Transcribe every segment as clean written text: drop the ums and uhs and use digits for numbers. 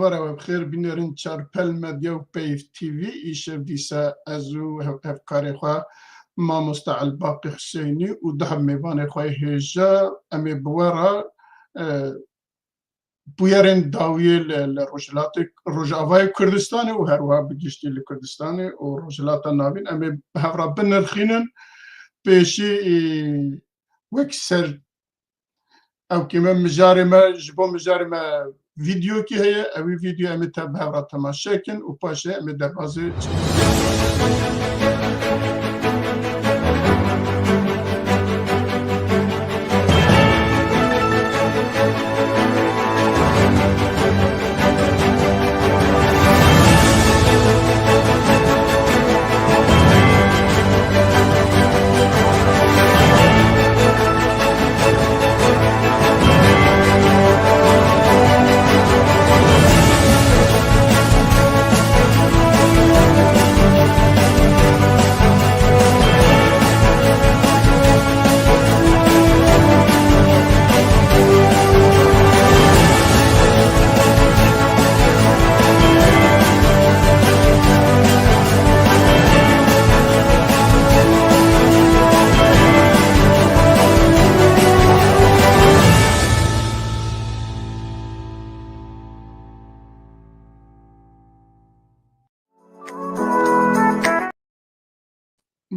Dîvara we bi xêr bînerin Çarpel Medya û Peyv TV îşev dîsa ez û hevkarê xwe Mamoste Elbaqî Hüseynî û duh mêvanê xwe hêja em ê bi we re bûyerên dawiyê li Rojavayê Kurdistanê û herwiha bi giştî li Kurdistanê û rojhilata navîn em ê hev re binirxînin pêşî wek ser evkê me mijarê me ji bo mijarê me vîdyokî heye ew vîdyo em ê te bi hev re temaşe kin û paşê em ê derbasê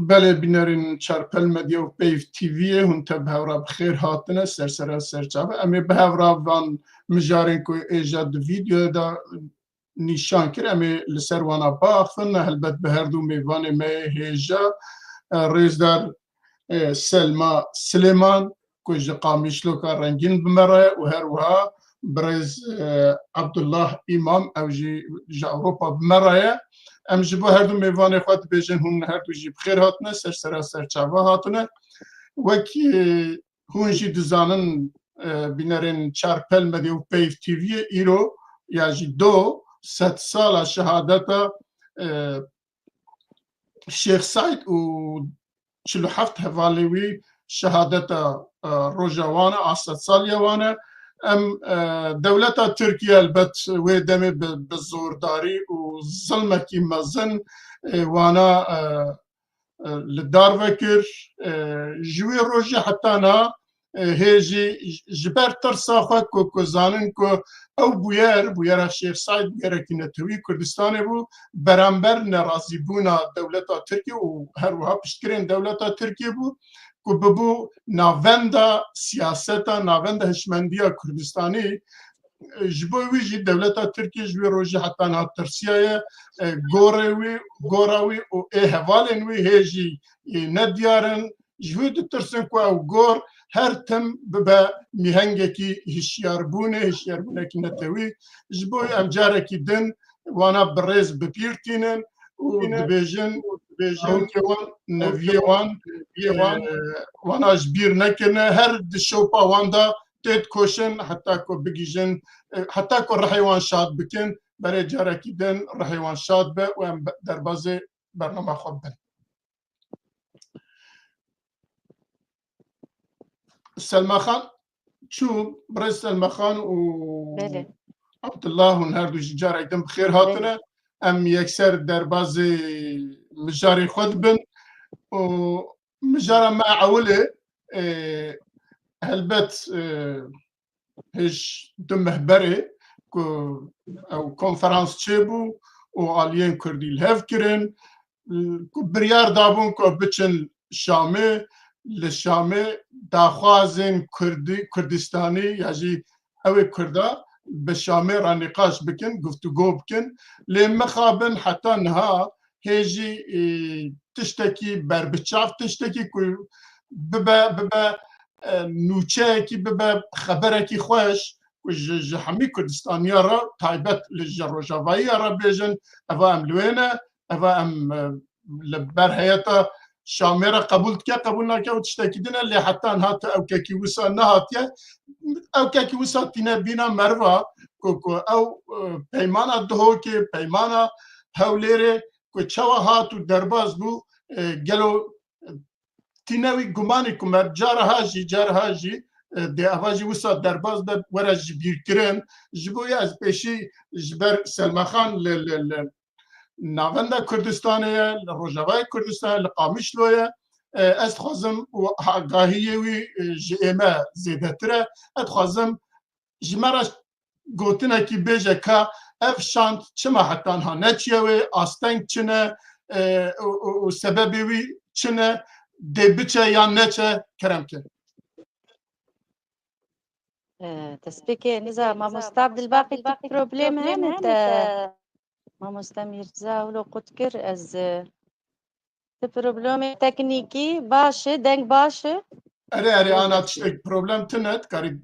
Belê bînerên Çarpel Medya û Peyv TVyê hûn te bi hev re bi xêr hatine sersera serçave em ê bi hev re van mijarên ku êja di vîdyoya de nîşan kir em ê li ser wana biaxivin helbet bi her du mêvanê me hêja rêzdar Selma Silêman ku ji Qamişloka Rengîn bi me re û herwiha birêz Ebdullah İmam ew jî ji Ewropa bi me re ye em ji bo her du mêvanê xwe dibêjin hûn her du jî bi xêr hatine sersera serçave hatine wek hûn jî dizanin bînerên Çarpel Medya û Peyv TVyê îro ya jî sed sala şehadeta Şêx Saîd û 47 hevalê wî şehadeta roja wan e a sed saliya wan e em dewleta Tirkiye elbet wê demê bi zordarî û zilmekî mezin wana li dar vekir ji wê rojê heta na hêjî ji ber tirsa xwe ku zanin ku ew bûyera Şêx Saîd bûyerekî netewî Kurdistanê bû beramber nerazîbûna dewleta Tirkiye û herwiha piştgirên dewleta Tirkiye bû ku bibû navenda siyaseta navenda hişmendiya Kurdistanê ji bo wî jî dewleta Tirkiye ji wê rojê heta niha tirsiyaye gora wî û ê hevalên wî hêjî nediyar in ji wê ditirsin ku ew gor her tim bibe mîhengekî hişyarbûnê hişyarbûnekî netewî ji bo em carekî din wana bi rêz bipîrtînin û dibêjin evkê wan neviyê wan wana ji bîr nekirine her di şopa wan da tê dikoşin heta ku bigîjin heta ku rihê wan şad bikin berê carekî din rihê wan şad be û em derbasê bername xwe bin. Selma Xan çû birêz Selma Xan û Abdullah hûn her du jî carek din bi xêr hatine em yekser derbasê mijarê xwe dibin û mijara me ewilê helbet hêj du mehberê ku ew konferans çêbû û aliyên Kurdî li hev kirin ku biryar dabûn ku biçin Şamê li Şamê daxwazên Kurdistanî ya jî ew ê Kurda bi Şamê re nîqaş bikin guftûgo bikin lê mixabin heta niha hêjî tiştekî berbiçav tiştekî ku bibe nûçeyekî bibe xeberekî xweş ku ji hemî Kurdistaniya re taybet li Rojavayî re bêjin eva em li wê ne eva em li ber heyeta Şamê re qebûl dike qebûl nake û tiştekî din e lê heta niha tu ewkekî wisa nehatiye ewkekî wisa tîne bîna merva ku ew peymana Duhokê peymana Hewlêrê ku çawa hat û derbas bû gelo tîne wî gumanê ku me caraha jî دی اواجی وسا درباز به ورا جبیرکرین جبوی از پیشی جبر سلما خان ناوندا کردستانه روجاوای کردستان لقامیشلویه از خوازم و آگاهی وی جمع زیادتره از خوازم جمرا گوتنه کی بیجه که اف شانت چما حتی ها نچیه وی آستنگ چنه و سببی وی چنه دی بچه یا نچه کرم که تسبيكي نزا ما مستعبد الباقي بروبليم هنا ما مستميرزا ولو قلت كر از بروبلم تكنيكي باشه دنگ باشه اره آنا تشتك پروبلم تنت کاری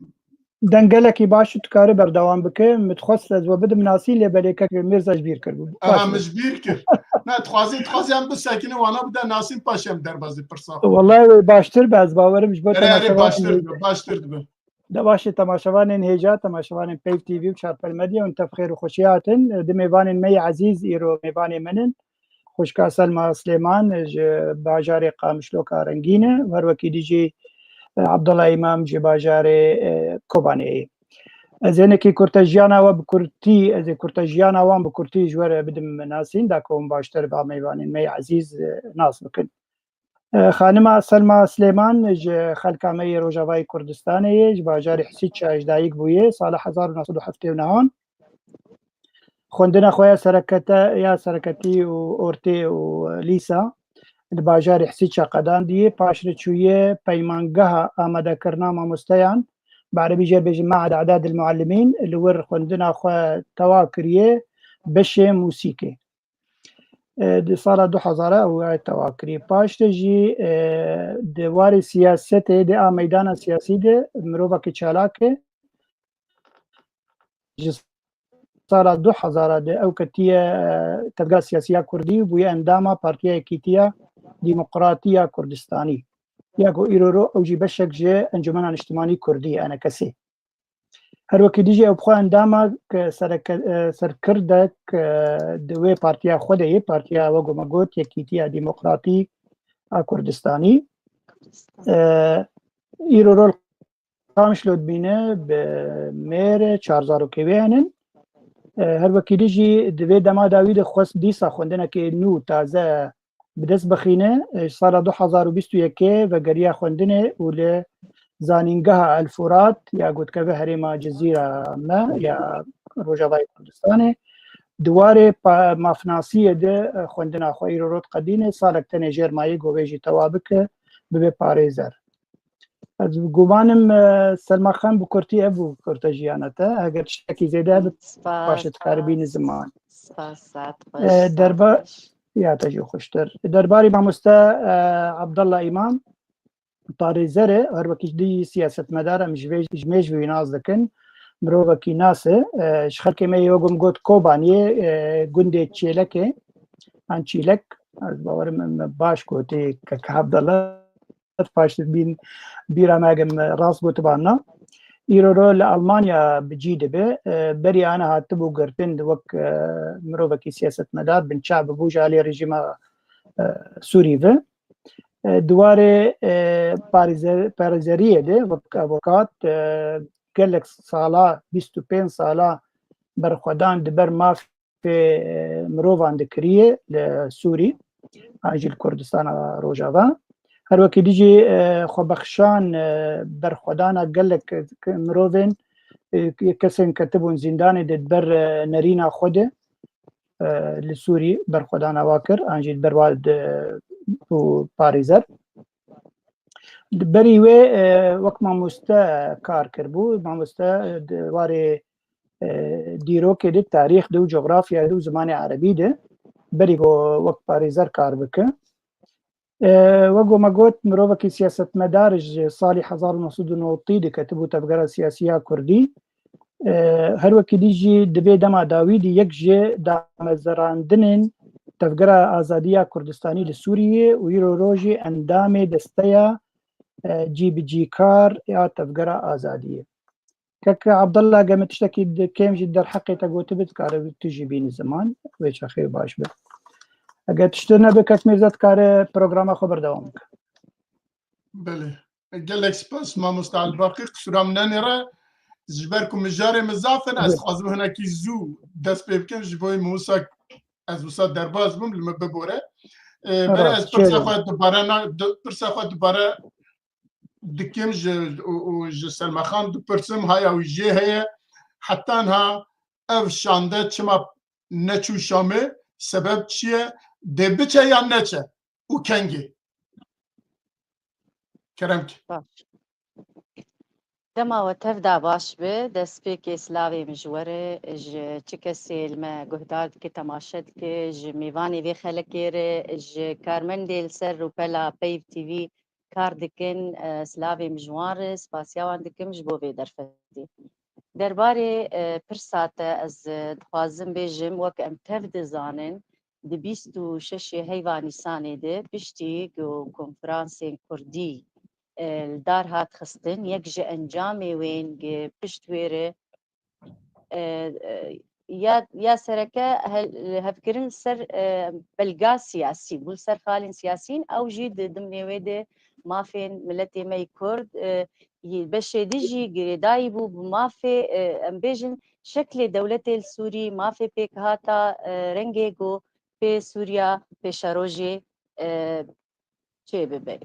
دنگلکی باش تو کاری بردوام بکه متخصص و بدم ناسی لبلی که میرزا جبیر کرد اما مجبیر کرد نه تخوازی هم بسکنه وانا بده ناسین پاشم در بازی پرساخ والله باشتر به از باورم جبر اره باشتر دبه ده باشه تماشاوان هیجا تماشاوان پیف تی وی و شارپل مدیا وانت بخير وخوشياتن ده میوان می عزیز ایرو میوان منن خوشکا سلمى سليمان باجاري قامشلو كارنجينه وروكي دي جي عبد الله امام جي باجاري كوباني ازينكي كورتاجيانا وبكورتي از كورتاجيانا وان بكورتي جوار بدم ناسين داكم باشتر با ميوان مي عزيز ناس بكن خانم سلمى سليمان ج خلكامي روجاوای كردستاني ج باجاري حسيت اجدايك بويه سال 1979 خوندنا خويا سركتا يا سركتي وأورتي وليسا الباجار حسيتشا قدان دي باشر تشوية بيمانجها آمدا كرناما مستيان بعربي جير بجماعة أعداد المعلمين اللي ور خوندنا خويا تواكرية بشي موسيقى دي صار 2000 أو تواكري باش تجي دواري سياسة دي ميدان سياسي دي مروبا كتشالاكي سال 2000 ده او كتيه تبقى سياسية كردي وبويا انداما بارتيا كيتيا ديمقراطية كردستاني ياكو ايرورو او جي بشك جي انجمن اجتماعي كردي انا كسي هر وقت ديجي او بخوا انداما سركردك دوي بارتيا خوده بارتيا وگو مگوت كيتيا ديمقراطي كردستاني ايرورو قامش لود بينه بمير 4000 كيوانن هر وکی دیجی دوی دما داوید خواست دیسا خوندنه که نو تازه بدست بخینه سال 2021 و گریا خوندنه و زانینگاه الفرات یا گوت که به هریما جزیره ما یا روجاوای کردستانه دواره مافناسی ده خوندنه خوی رو رود قدینه سالکتن جرمایی گویجی توابک به پاریزر از گوانم سلمى خان بكرتي ابو كرتجيانته اگر شكي زياده باشت كاربين زمان دربار يا تجي خوشتر درباري مامستا عبد الله امام طاريزره هر وكيش دي سياسه مدار مجمج ويناز دكن مروكي ناس شخلك ما يوغم قوت كوبانيه گوندي تشيلكه ان تشيلك از باور باش كوتي عبد الله پاشت بین بیرا ماگم راست بوت بانا ایرو لألمانيا بجيده به بري انا هاتبو قرتند وك مروفكي سياسة مدار بن شعب بوج على رجيم سوري في دواري باريزرية ده وك افوكات قال لك صالة 25 صالة برخدان دبر ما في مروفان دكريه لسوري اجي الكردستان روجافا هر وکی دیجی خوبخشان برخودانا گلک مروین کسین کتبون زندان دید بر نرینا خوده لسوری برخودانا واکر انجید بروالد و پاریزر بری و وقت ماموستا کار کربو ماموستا واری دیرو که دید تاریخ دو جغرافیا دو زمان عربی ده بری وقت پاریزر کار بکن وقو ما قلت مروفكي سياسة مدارج صالح 1990 دي كتبو تبقرة سياسية كردي هر وكي ديجي دبي دما داويدي يكجي دام زراندنين تبقرة آزادية كردستاني لسوريا ويرو روجي اندامي دستيا جي بجي كار يا تبقرة آزادية كك عبد الله قام تشتكي كيم جدا حقي تقول تبت كار تجي بين الزمان ويش أخي باش به اگر تشترنا بکت میرزت کار پروگرام خبر دوام بله قال لك سباس ما مستعد باقي قصرا من نرى جبركم مجاري مزافن از خازم هنا كي زو دست بيبكن جبوي موسى از وسط درباز بوم لما ببوره برای از پرسه خواهد دوباره دکیم جو سلمان خان دو پرسم های او جه های حتی ها او شانده چما نچو شامه سبب چیه ده بچه یا نچه او کنگی کرم که دما وتفدا باش به دست پیک سلاوی مجوره ج چکسی الما گهداد که تماشد که ج میوانی وی خلکیره ج کارمندیل سر رو پلا پیو تیوی کار دکن سلاوی مجواره سپاسیاوان دکم جبو وی درفتی درباره پرسات از خوازم بیجم وک ام تفد زانن دی 26 حیوانی سانه ده پشتی گو کنفرانسین کردی الدار هات خستن یک جه انجامی وین پشت ویره یا سرکه هفکرن سر بلگا سیاسی بول سر خالین سیاسین او جید دمنی ویده مافین ملتی می کرد بشه دیجی گریدایی بو مافی امبیجن شکل دولت السوری مافی پیک هاتا رنگی گو پی سوریا پی شروجی چه ببی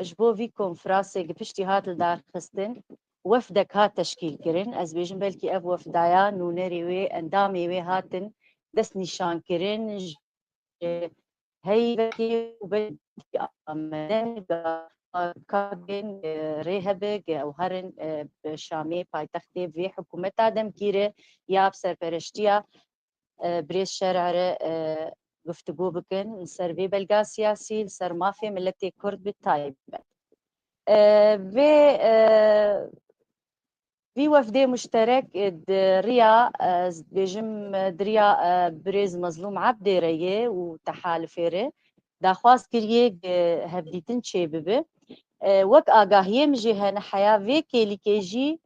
جبو وی کنفرانسی گپشتی هات دار خستن وفدك هات تشكيل كرن از بيجن بلكي اف وفدايا نونري وي اندامي وي هاتن دس نشان كرن هي بكي وبلكي امدن كابين ريهبك او هرن بشامي بايتختي في حكومة آدم كيري يا بسر برشتيا بريس شرعر گفتگو بکن سر وی بلگا سیاسی سر مافی ملتی کرد بالتايب في وفد مشترك دريا بيجم دريا بريز مظلوم عبد ريه وتحالف ري داخواز كريه هفديتن شيبه وك آگاهيه مجيه نحيا في كيلي كيجي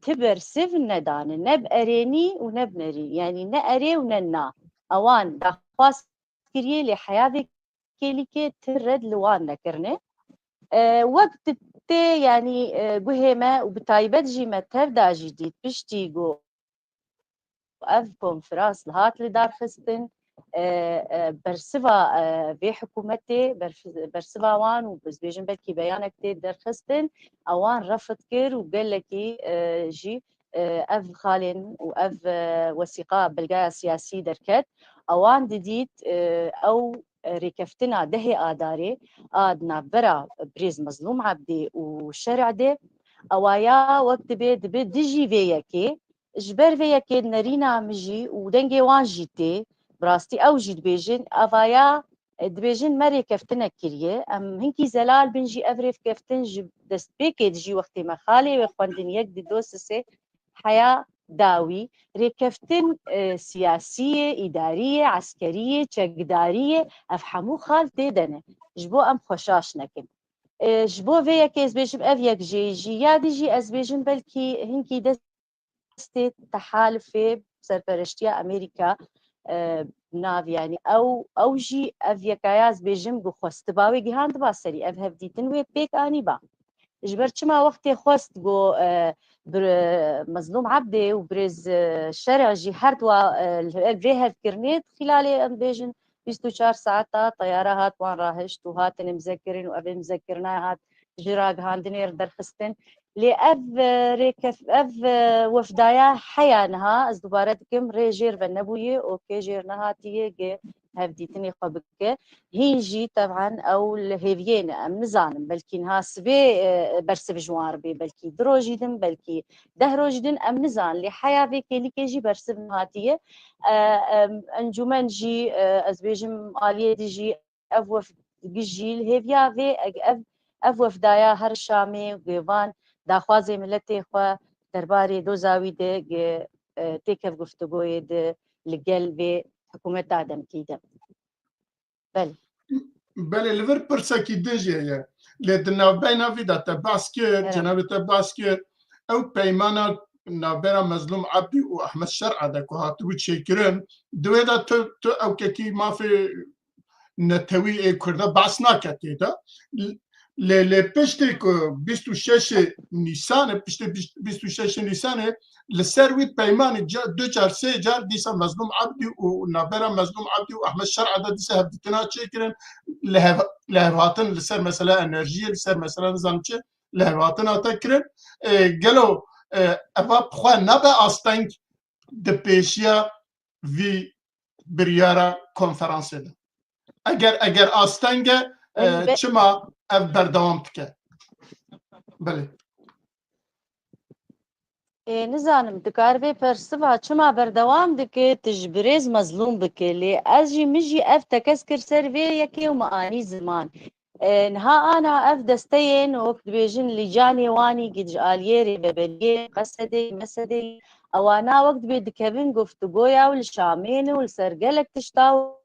تبر سيف ندان نب اريني ونب نري يعني نأري وننا اوان داخواز كريه لحيا في كيلي كي ترد لوان نكرنه وقت تي يعني بهما وبتايبت جي متفدا جديد بشتي جو اف كونفرانس لهات لدار خستن برسفا في حكومتي برسفا وان وبس بيجن بلكي بيانك تي در خستن اوان رفض كر وقال لكي جي اف خالن واف وثيقه بلقايا سياسي دركت اوان جديد او ريكفتنا دهي آداري آدنا برا بريز مظلوم عبدي وشرع دي أوايا وقت بيد دجي فيكي جبر فيكي نرينا مجي ودنجي وان جيتي براستي أو جيت بيجن أوايا دبيجن مري كفتنا كريه أم هنكي زلال بنجي أفريف كفتن دست بيكي دجي وقت ما خالي وخواندن يك دي دوسسي حياة داوي ريكفتن سياسية إدارية عسكرية تشقدارية أفحمو خال تيدنه جبو أم خشاش نكن جبو فيا كيس بيجم أفيك جي يادي جي أزبيجن بلكي هنكي دستي تحالف سرپرشتيا أمريكا ناف يعني أو جي أفيك عياز بيجم جو خستباوي جهاند باسري أفهف ديتن وي بيك آني با جبرت ما وقتي خست جو مظلوم عبدي وبرز الشارع جي هردوا فيها كرنيت خلال بيجن 24 ساعة طيارات وان راهشت وهاتن مذكرين وأبي مذكرنا هات جراج هاندنير درخستن لأب ريكف أب وفدايا حيانها از دوبارتكم ريجير بالنبوية أوكي جيرنا هاتيه هفديتني قبك هيجي طبعا او الهيفيين ام نزانم بلكي نها سبي برسب جوار بي بلكي دروجيدن بلكي دهروجدن ام نزان لي حياه بي كي يجي برسب هاتيه انجمن جي ازبيجم اليه دي افوف جي الهيفيا في افوف دايا هر شامي وغيفان داخوازي ملتي خو درباري دو زاوي دي تيكف گفتگوی دي لقلبي حكومة آدم كيدا بله لور پرسکی دنجیه لیدنا بینا ویدا تباسکر جناب تباسکر او پیمانا نابرا مظلوم عبدی و احمد شرع ده که هاتو چیکرن دویدا تو او که ما في نتوی کرده باس نکتی دا لی پشتی که 26 نیسان پشتی 26 نیسان لسر وی پیمان دو جار سه جار دیسا مظلوم عبدی و نابرا مظلوم عبدی و احمد شرع دا دیسا هفدتنا چه کرن لهواتن لسر مثلا انرژی لسر مثلا نظام چه لهواتن آتا کرن گلو اوا بخواه نبا آستنگ د پیشیا وی بریارا کنفرانسه ده اگر آستنگه چما اف بردوام تکه بله نزانم دکار به پرسوا چما بردوام دکه تجبریز مظلوم بکه لی ازجی مجی اف تکس کر سر وی یکی و معانی زمان نها انا اف دستين وقت بيجن لجاني واني قد جاليري ببليه قصدي مسدي او انا وقت بيد كابين قفت قويا والشامين والسرقلك تشتاو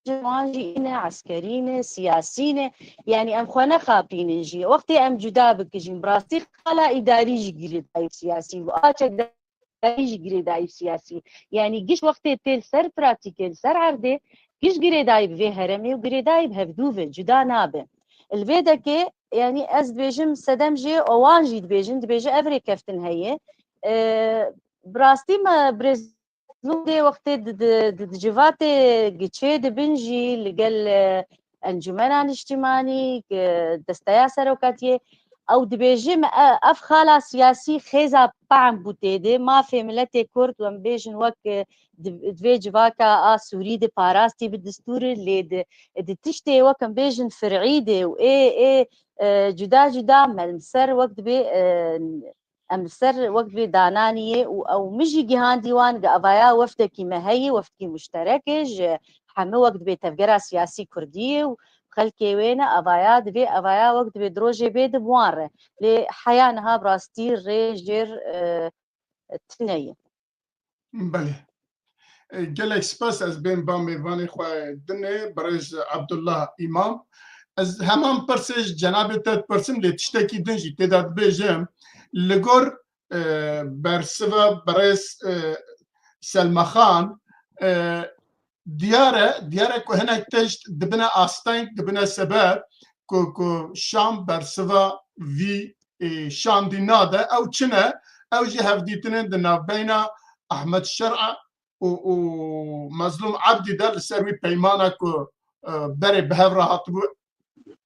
جوانجي عسكريين سياسيين يعني ام خوانا خابين جي وقتي ام جدا بكجين براستي خلا اداري جي قريد سياسي واچ اداري جي سياسي يعني قش وقتي تيل سر براتيكال سر عرضي قش قريداي بفي هرمي وقريداي بهفدوفه جدا نابه الفيدا كي يعني از بيجم سدمجي اوانجي دبيجي افري كفتن هي براستي ما بريز دي وقت جيفاتي جيتشي دبنجي لقال انجمن اجتماعي دستيا سروكاتيه او دبيجي اف خالا سياسي خيزا بعم بوتيدي ما في ملتي كورد ومبيجن وك دبي جواكا سوري دي باراستي بالدستور اللي تشتي وكم بيجن فرعيدي وايه جدا جدا ملمسر وقت بي امسر وقت بي دانانيه او مجي جهان ديوان قابايا وفدكي مهي وفدكي مشتركج حمي وقت بي تفجرة سياسي كردية وخلكي وين ابايا دبي ابايا وقت بي دروجي بي دبوار لحيانها براستي ريجر تنية بله گلک سپاس از بین با میوانی خواه دنه برای عبدالله امام از همان پرسش جناب تد پرسم لی تشتکی دنجی تداد بیجم لگور برسوا برای سلما خان دیاره که هنک تشت دبنا آستنگ دبنا سبب که شام برسوا وی شام دی ناده او چنه او جی هفدیتنه دنا بینا احمد شرع و مظلوم عبدی در سروی پیمانه که بره به هفره هاتبو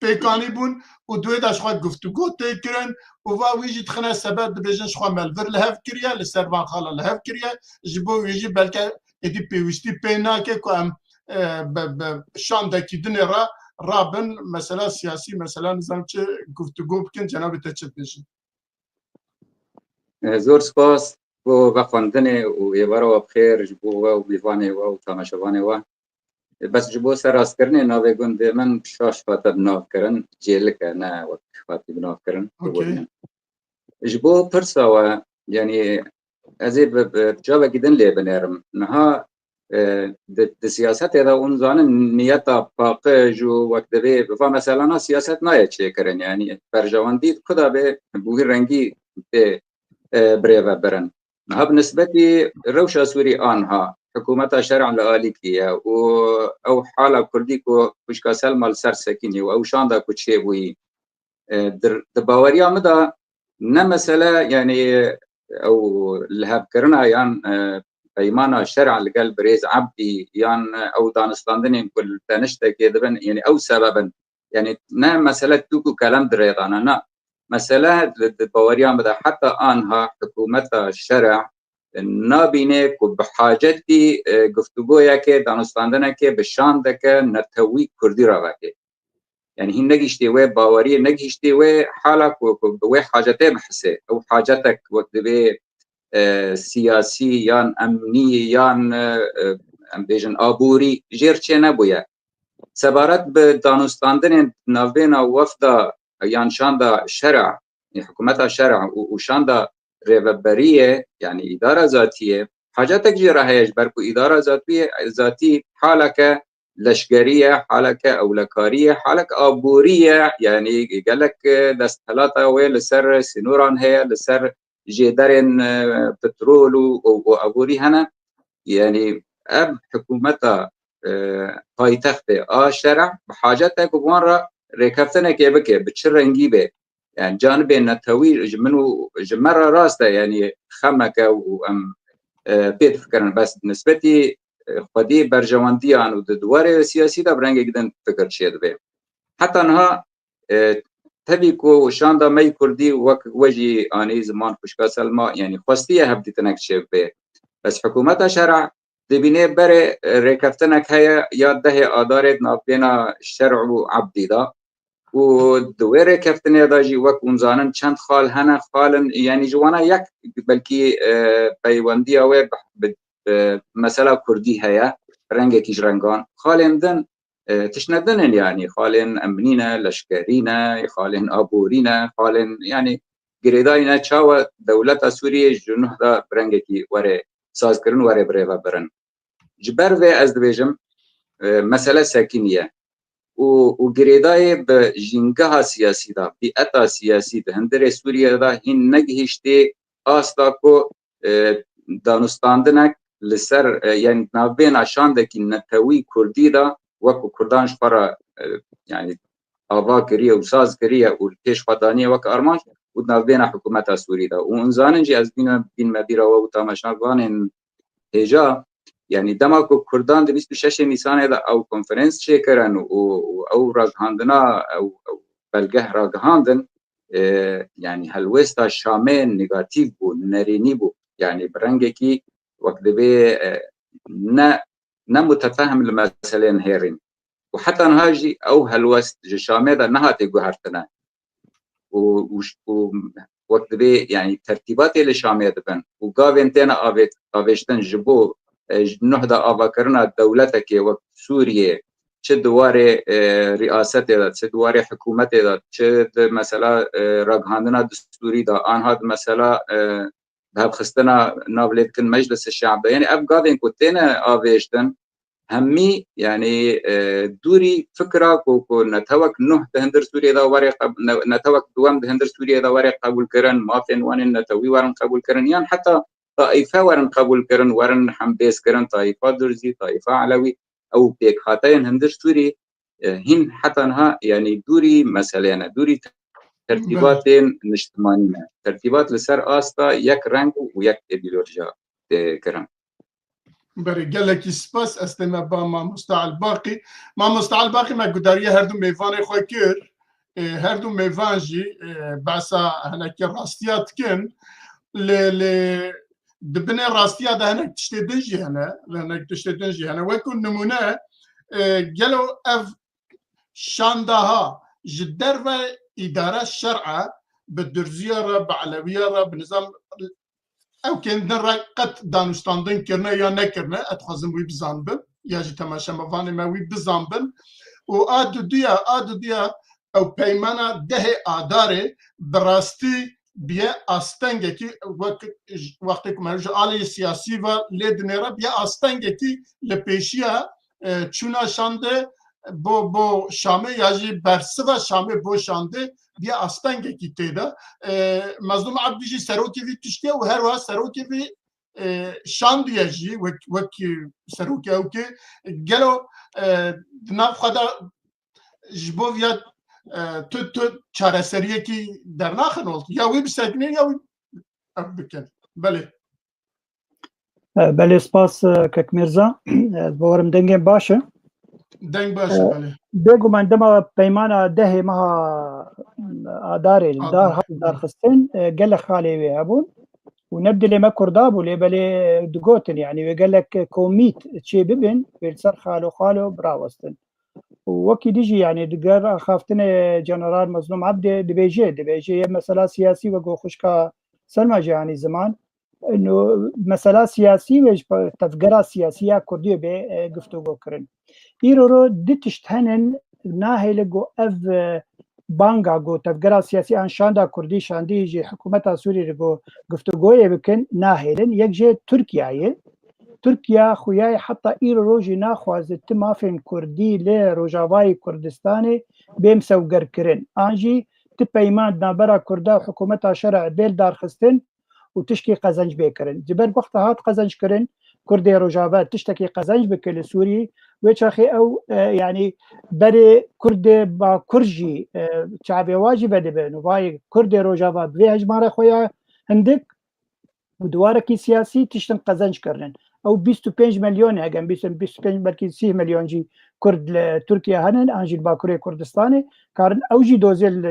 پیکانی بون و دوی داشت خواه گفتگو تیکرن و ویجی تخنه سبب دبیجنش خواه ملور لحف کریه لسروان خالا لحف کریه جبو ویجی بلکه ایدی پیوستی پینا که هم شان دکی دنی رابن مثلا سیاسی مثلا نظام چه گفتگو بکن جناب تا چه بیجن زور سپاس و خواندن و یوارا و بخیر جبو و بیوانه و تماشاوانه و بس جبو سر راست کرنه ناوی گنده من شاش فاتا بناف کرن جیل که نه وقت فاتی بناف کرن جبو پرسا و یعنی ازی بجاوه گیدن لی بنیرم نها د سیاست دا اون زانه نیتا پاقج و وقت به و مثلا سیاست نایه چه کرن یعنی برجواندی خدا به بوی رنگی به بريفا برن نها بالنسبة روشة سوري آنها حكومة شرع لآليكية أو حالة كرديكو كشكا سلمى لسر سكيني أو شاندا كتشيبوي دباوريا مدى نمسلا يعني أو لهاب كرنا يعني بيمانا شرع لقال بريز عبدي يعني أو دانستاندنين كل تنشتا كيدبن يعني أو سببا يعني نا مسألة توكو كلام دريضانا نا مسألة باوريان بدا حتى آنها حكومة الشرع نابينه بحاجتي گفتگویا که دانستاندنه که بشانده که نتوی کردی را وکی يعني هي نجيشتي و باورية نجيشتي و حالك و حاجته بحسه أو حاجتك وقت به سياسي يان أمني يان أم بيجن آبوري جير چه نبويا سبارت بدانستاندن نابينا وفدا يعني شاندا شرع يعني حكومتها شرع وشاندا ريفبريه يعني إدارة ذاتية حاجتك جيرا هيش بركو إدارة ذاتي حالك لشقرية حالك أولكارية حالك آبورية يعني قالك دستهلاتا ولسر سنوران هي لسر جدرن بترول وأبوري هنا يعني أب حكومتها پایتخت آشرع بحاجته كوان را ركفتنا كيبكي بتشر رنجيبه يعني جانب النتوي جمنو جمرة راسته يعني خمك وام بيت فكرن بس نسبتي خدي برجوانديان ودوار سياسي ده برنج جدا فكر شيء ده حتى انها تبيكو شاندا مي كردي وجي اني زمان كشكا سلمى يعني خستيه هبدي تنكشف به بس حكومتها شرع دبينه بره ركفتنك هي ياد ده ادارت نابينا شرع وعبدي ده ودويره كفتنه داجي وك ونزانن چند خال هنا خالن يعني جوانا يك بلكي بيوندي او مثلا كردي هيا رنگه كيش رنگان خالن دن تشندن يعني خالن امنينا لشكرينا خالن ابورينا خالن يعني گريداينا چاو دولت سوريا جنوح دا رنگه كي وره ساز کرن وره بريوا برن جبر و از دبيجم مسألة ساكنية وگریدای به جنگه سیاسی دا بیعتا سیاسی ده هندر سوریه دا هین نگهشته آستا کو دانستاندنک لسر يعني نابين عشان دکی نتوی کردی دا وکو کردانش فرا يعني آوا کریه و ساز کریه و پیش خطانیه وک ارمانش و نابين حکومت سوری دا و انزانن جی از بین مدیر و تامشنوان هجا يعني دماغ كردان ده 26 نيسان ده او كونفرنس شكرن او راغهاندنا او بلغه راغهاندن يعني هلوستا شامل نيجاتيف بو نريني بو يعني برنگكي وقت به نا متفهم المسألة هيرين وحتى نهاجي او هلوست شامل ده نهاتي غهرتنا وقت به يعني ترتيبات اللي شامل بن وقاوينتنا ابيشتن جبو نهضة آوا کرنا دولتك وقت سوريا چه دواره رئاسته داد چه دواره حکومته داد چه مثلا راگهاندنا دستوری دا آنها مثلا بهب خستنا نابلت کن مجلس الشعب يعني ابقادين كنتنا آویشتن همي يعني دوري فكرة كو نتوك نه دهندر سوريا دا واري نتوك دوام دهندر سوريا دا واري قبول كرن ما فين وان نتوي وارن قبول كرن يعني حتى طائفة ورن قبول كرن ورن حمبيس كرن طائفة درزي طائفة علوي أو بيك خاتين هندر سوري هن حتى انها يعني دوري مثلا دوري ترتيبات نجتمانية ترتيبات لسر آستا يك رنگ ويك إيديولوجيا كرن بري قال لك سباس استمع ما مستعل باقي ما مستعل باقي ما قدريه هردو ميفاني خوي كير هردو ميفانجي بعسا هناك راستيات كن ل دبنا راستيا ده هناك تشتدنجي هنا لانك تشتدنجي هنا ويكون نمونه قالوا اف شاندها جدر و اداره الشرعه بالدرزيه بعلويه بنظام او كان در قد دانستاندن كرنا يا نكرنا اتخزم وي بزانبن يا جي تماشا مفاني ما وي بزانبن و ادو ديا او بيمانا ده اداره براستي بیا آستنگه کی وقتی که مرج آلی سیاسی و لیدنره بیا آستنگه کی لپیشیا چونا شانده بو شامه یاجی برسوا شامه بو شانده بیا آستنگه کی تیدا مظلوم عبدی جی سروکی وی تشتیه و هر وقت سروکی وی شاندیه جی وکی سروکی او که گلو ناف خدا جبو ویاد تو چارەسەریەکی کی در ناخن oldu یا وی بسکنین یا وی بکن بله سپاس کک میرزا باورم دنگم باشه دنگ باشه بله بگو من دما پیمانا ده مها آداره دار خستن قال لك خالي وي هبون ونبدأ لما كردابو لي بلي دقوتن يعني وقال لك كوميت تشي ببن بيرسر خالو براوستن وكي ديجي يعني دقار خافتنا جنرال مظلوم عبد دبيجي مسألة سياسي وقو خشكا سلمى يعني زمان انه مسألة سياسي ويش تفقرة سياسية كردية بي قفتو قو كرن إيرورو دتشتهنن ناهي لقو اف بانگا قو تفقرة سياسي انشاندا كردي شاندي يجي حكومة سوري لقو قفتو قوية بكن ناهيلن يكجي تركيا خویای حتی ایر روزی نخوازد مافین کردی لی روجاوای کردستانی بیم سوگر کرن آنجی تپیمان نابرا کرده حکومت شرع بیل دار خستن و تشکی قزنج بکرن جبر وقت هات قزنج کرن کردی روجاوا تشتکی قزنج بکل سوری ويشاخي او يعني بري كرد با كرجي شعبي واجب دبن وباي كرد روجافا بي هجماره خويا هندك ودواركي سياسي تشتن قزنج كرن او 25 مليون اگم 25 بلكي 30 مليون جي كرد لتركيا هنن انجي باكوري كردستاني كارن اوجي دوزل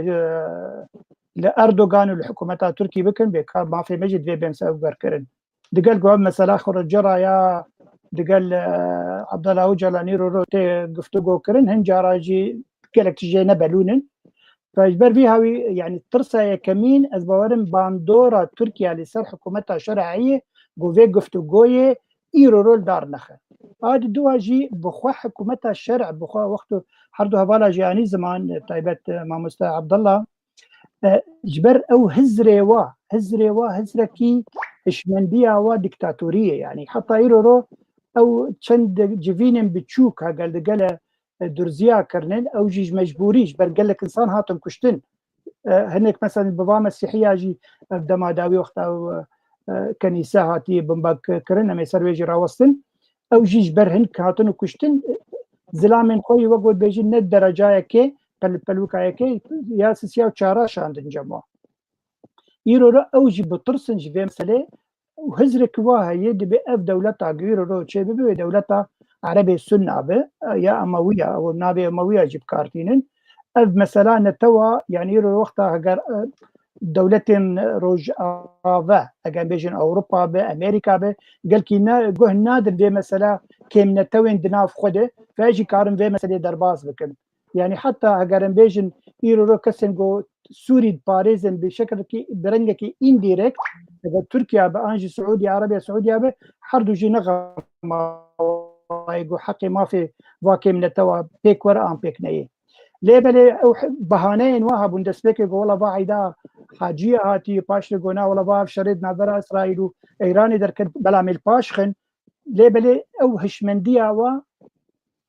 لاردوغان والحكومه تركي بكن بكار ما في مجد في بين سوبر كرن دقال قوم مثلا اخر الجرى يا دقال عبد الله وجلاني روتي قفتو كرن هنجاراجي قالك تجي نبلونن فاجبر فيها يعني ترسا كمين ازبورم باندورا تركيا لسر حكومتها شرعيه جوفي قفتو ايرو رول دار نخه هذه دواجي بخوا حكومتها الشرع بخوا وقته حردو هبالا جياني زمان طيبت ما مستر عبد الله جبر او هزركي اشمنديه وديكتاتوريه يعني حتى ايرو او تشند جيفينن بتشوك قال درزيا كرنن او جيج مجبوريش بل قال لك انسان هاتم كشتن هناك مثلا البضامه المسيحيه جي بدما داوي وقتها كنيسه هاتي بمبك كرنا ما يسرويجي راوستن او جيج برهن هاتن كشتن زلامن خوي وقود بيجي ند درجه كي بلوكا كي يا سياسه وشاراش عند الجماعه يرو او جي بترسن جي مساله وهزرك واه يد باف دولتها غير رو تشي بي دولتها عربي السنة به يا أموية أو نابي أموية جيب كارتينن أف مثلا نتوا يعني يرو وقتها هجر دولة روج آفا أجان بيجن أوروبا بأمريكا به قال كينا جه نادر به مثلا كم نتوين دناف خده فأجي كارم به مثلا درباز بكن يعني حتى هجرن بيجن يرو كسن جو سوري باريزن بشكل كي برنجة كي إنديركت تركيا بأنجي سعودية عربية سعودية به حردو جي نغم يقول حقي ما في واكي من التوا بيك ورا بيك نيه ليبل او بهانين وها بوندسبيك يقول والله باعدا حاجيه هاتي باش لقونا والله باف شردنا برا اسرائيل ايراني دركت بلا ميل باشخن ليبل او هشمنديه و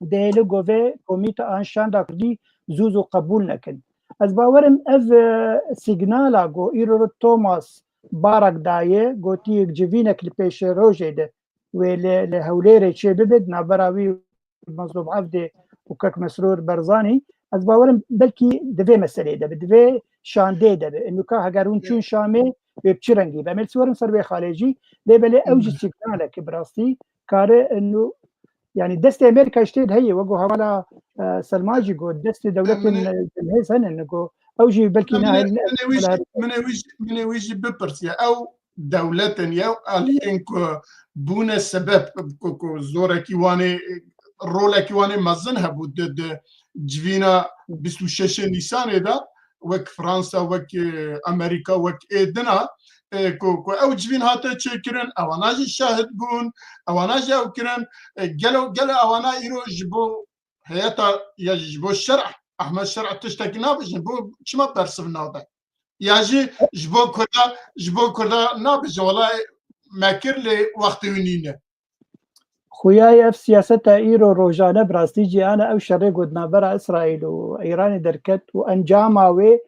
ديلو جوفي كوميتا انشان داكدي زوزو قبول لكن از باورم اف سيجنالا جو ايرو توماس بارك دايه جوتي جيفينك لبيش روجيده ولهوليري شي ببد نابراوي مظلوم عبدي وكك مسرور برزاني از باورم بلكي دفي مسألة ده بدفي شاندي ده انه كا هجرون چون شامي ببچرنگي بمل سورم سر خارجي لبلي اوجي سيجنال كبراستي كاره انه يعني دست امريكا اشتد هي وقو هوالا سلماجي جو دست دولة الهيس هن انه اوجي بلكي من ويجي ببرسيا او دولة يو الين بون السبب زورا كيواني رولا كيواني مزنها بود جفينا 26 نيسان دا وك فرنسا وك امريكا وك ايدنا كو او جفين هاتا تشكرن اوانا جي شاهد بون اوانا جا وكرن قالوا اوانا يرو جبو هيتا يجبو الشرع احمد الشرع تشتكينا بجبو شما برسفنا دا ياجي جبو كردا نابج والله ماكر لي وقت ونينه خوياي اف سياسة ايرو روجانا براستيجي انا او شرق ودنا برا اسرائيل وايران دركت وانجاماوي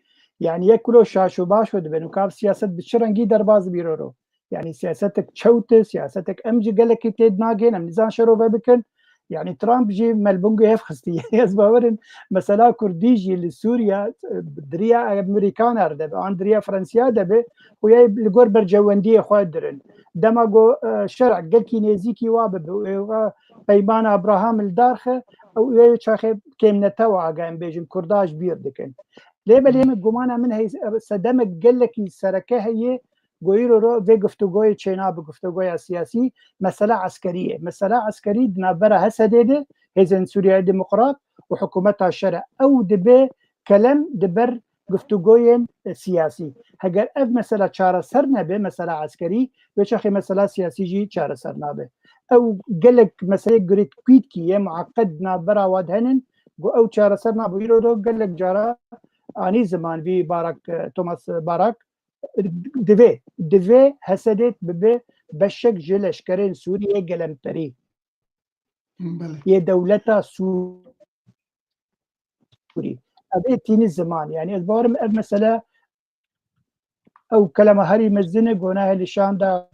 يعني ياكلوا شاشو باش ودبن وكاف سياسة بتشرنجي درباز بيرورو يعني سياستك تشوت سياستك امجي قالك تيد ناقين ام نزان شرو بكن يعني ترامب جي ملبونجو يفخستي يزباورن مثلا كرديجي لسوريا دريا امريكان ارده عن دريا فرنسيا دبه ويا لغور برجوانديه خادرن دماغو شرع قالكي نيزيكي واب بيبان ابراهام الدارخه او يا شاخه كيم نتوا قام بيجن كرداج بير دكن ليبل يم جمانه من هي صدمك قالكي سركه هي غويرو رو في گفتگوی چینا به گفتگوی سیاسی مسألة عسكرية دنابرا هسديده هزن سوريا ديمقراط وحكومتها الشرع او دبي كلام دبر گفتگوی سياسي هجر اف مسألة چاره سر نبه مسألة عسكري وشخي مسألة سياسي جي چاره سر نبه او قالك مسألة جريت كويت كي معقد نابرا وادهنن او چاره سر نبه يرو رو قالك جارا اني زمان في بارك توماس بارك دفي هسدت ببي بشك جلش كرين سوريا قلمتري هي دولتها سوري أبي تيني الزمان يعني البارم المسألة أو كلمة هري مزنة قناها لشان دا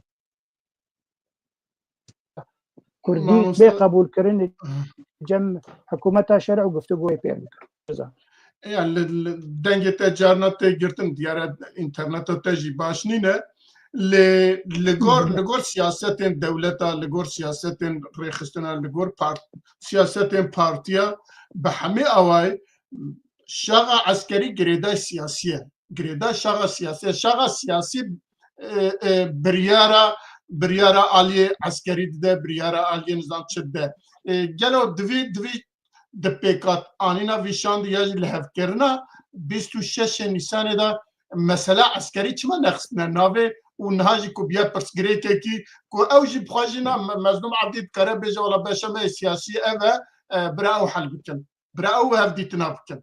كردي بقبول كرن جم حكومتها شرع وگفتگوی پیر بکن. يعني دنگ تجارنا تجرتن ديار انترنت تجي باشنينه لغور سياستين دولتا لغور سياستين ريخستنا لغور سياستين بارتيا بحمي اواي شغا عسكري جريدا سياسية جريدا شغا سياسي بريارة آلية عسكري ده بريارة آلية نظام شده جلو دوی دپیکات آنینا ویشاند یاجی لحف کرنا 26 نیسان دا مسئله عسکری چما نقصنا ناوه و نهاجی کو بیا پرسگریته کی کو اوجی بخواجینا مظلوم عبدید کاره بیجا ولا بشمه سیاسی اوه برا او حل بکن برا او هفدیتنا بکن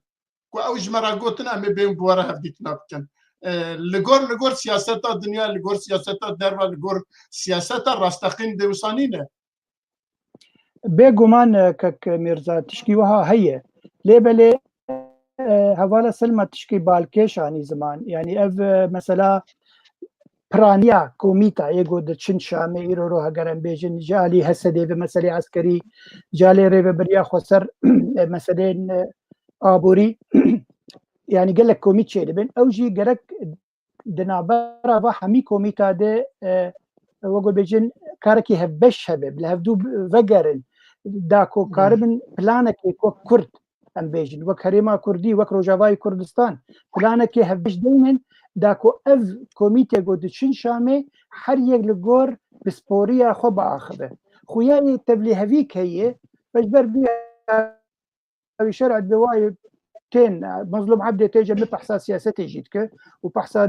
کو اوج مرا گوتن امی بین بواره هفدیتنا بکن لگور سیاست دنیا لگور سیاست دروا لگور سیاست راستقین دوسانینه بێگومان کەک میرزا تشکی وها هەیە لێبەلێ هەواڵە سلمە تشکی بالکێشانی زمان یعنی ئەv مەسەلا پرانیا کۆمیتا ئێگۆ دەچن شامێ ئیرۆ هەگەرم بێژن جالی هەسە دێ بە مەسەلی عسکەری جالێ ڕێبەبریا خۆسەر مەسەلێن ئابووری یعنی گەلک کۆمیت چێ دەبن ئەوژی گەرەک دنابەرە بە هەمی کۆمیتا دێ وەگۆ بێژن کارێکی هەبەش هەبێ لە هەفتوو vەگەرن داکۆ کاربن پلانێکی وەک کورد ئەم بێژن وەک هەرێما کوردی وەک ڕۆژاوای کوردستان پلانێکی هەبەش دێنن داکۆ ئەv کۆمیتێک گۆ دچین شامێ هەر یەک لە گۆر پسپۆریە خۆ بەئاخبێ خویای تەبلی هەڤیک هەیە بەشبەر شەرعت بێوایە تێن مەظلوم عەبدێ تێجە من بەحسا سیاسەتێ ژیت کە و بەحسا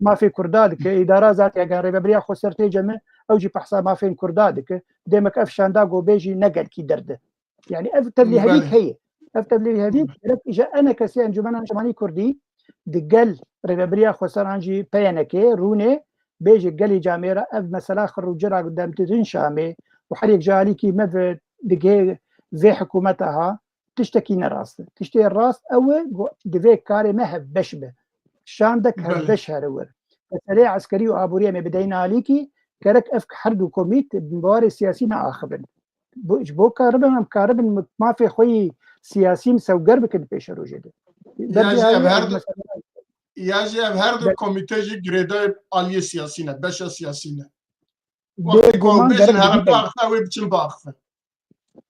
مافی کووردا دکە ئیدارا زاتیاگەن ڕێبەبریا خۆ سەر تێجەمە ئەوجی بەحسا مافین کووردا دکە دێمەک ئەف شاندا گۆبێژی نەگەلکی دەردە یعنی ئەف تەبلی هەڤیک هەیە ئەف تەبلی هەڤیک ئیژە ئەنە کەسی ئەنجومەن ئەنجومانی کوردی دگەل ڕێبەبریا خۆسەرانجی پەیەنەکێ ڕوونێ بێژێک گەلی جامێرە ئەف مەسەلا خڕوجرا دەمتدن شامێ و هەرێک جالیکی مەڤ دگێ vê hikûmeta tiştekî nerast e tiştê rast ew e divê karê me hevbeş be şandek hevbeş here wir meselê eskerî û aboriyê me bideyna alîkî gerek ev her du komît biwarê siyasî neaxibin ji bo karibin em karibin mafê xwe yî siyasî sewger bikin pêşe rojê de ya jî ev her du komîte jî girêdayê aliyê siyasî ne beşa siyasî ne wê biçin biaxife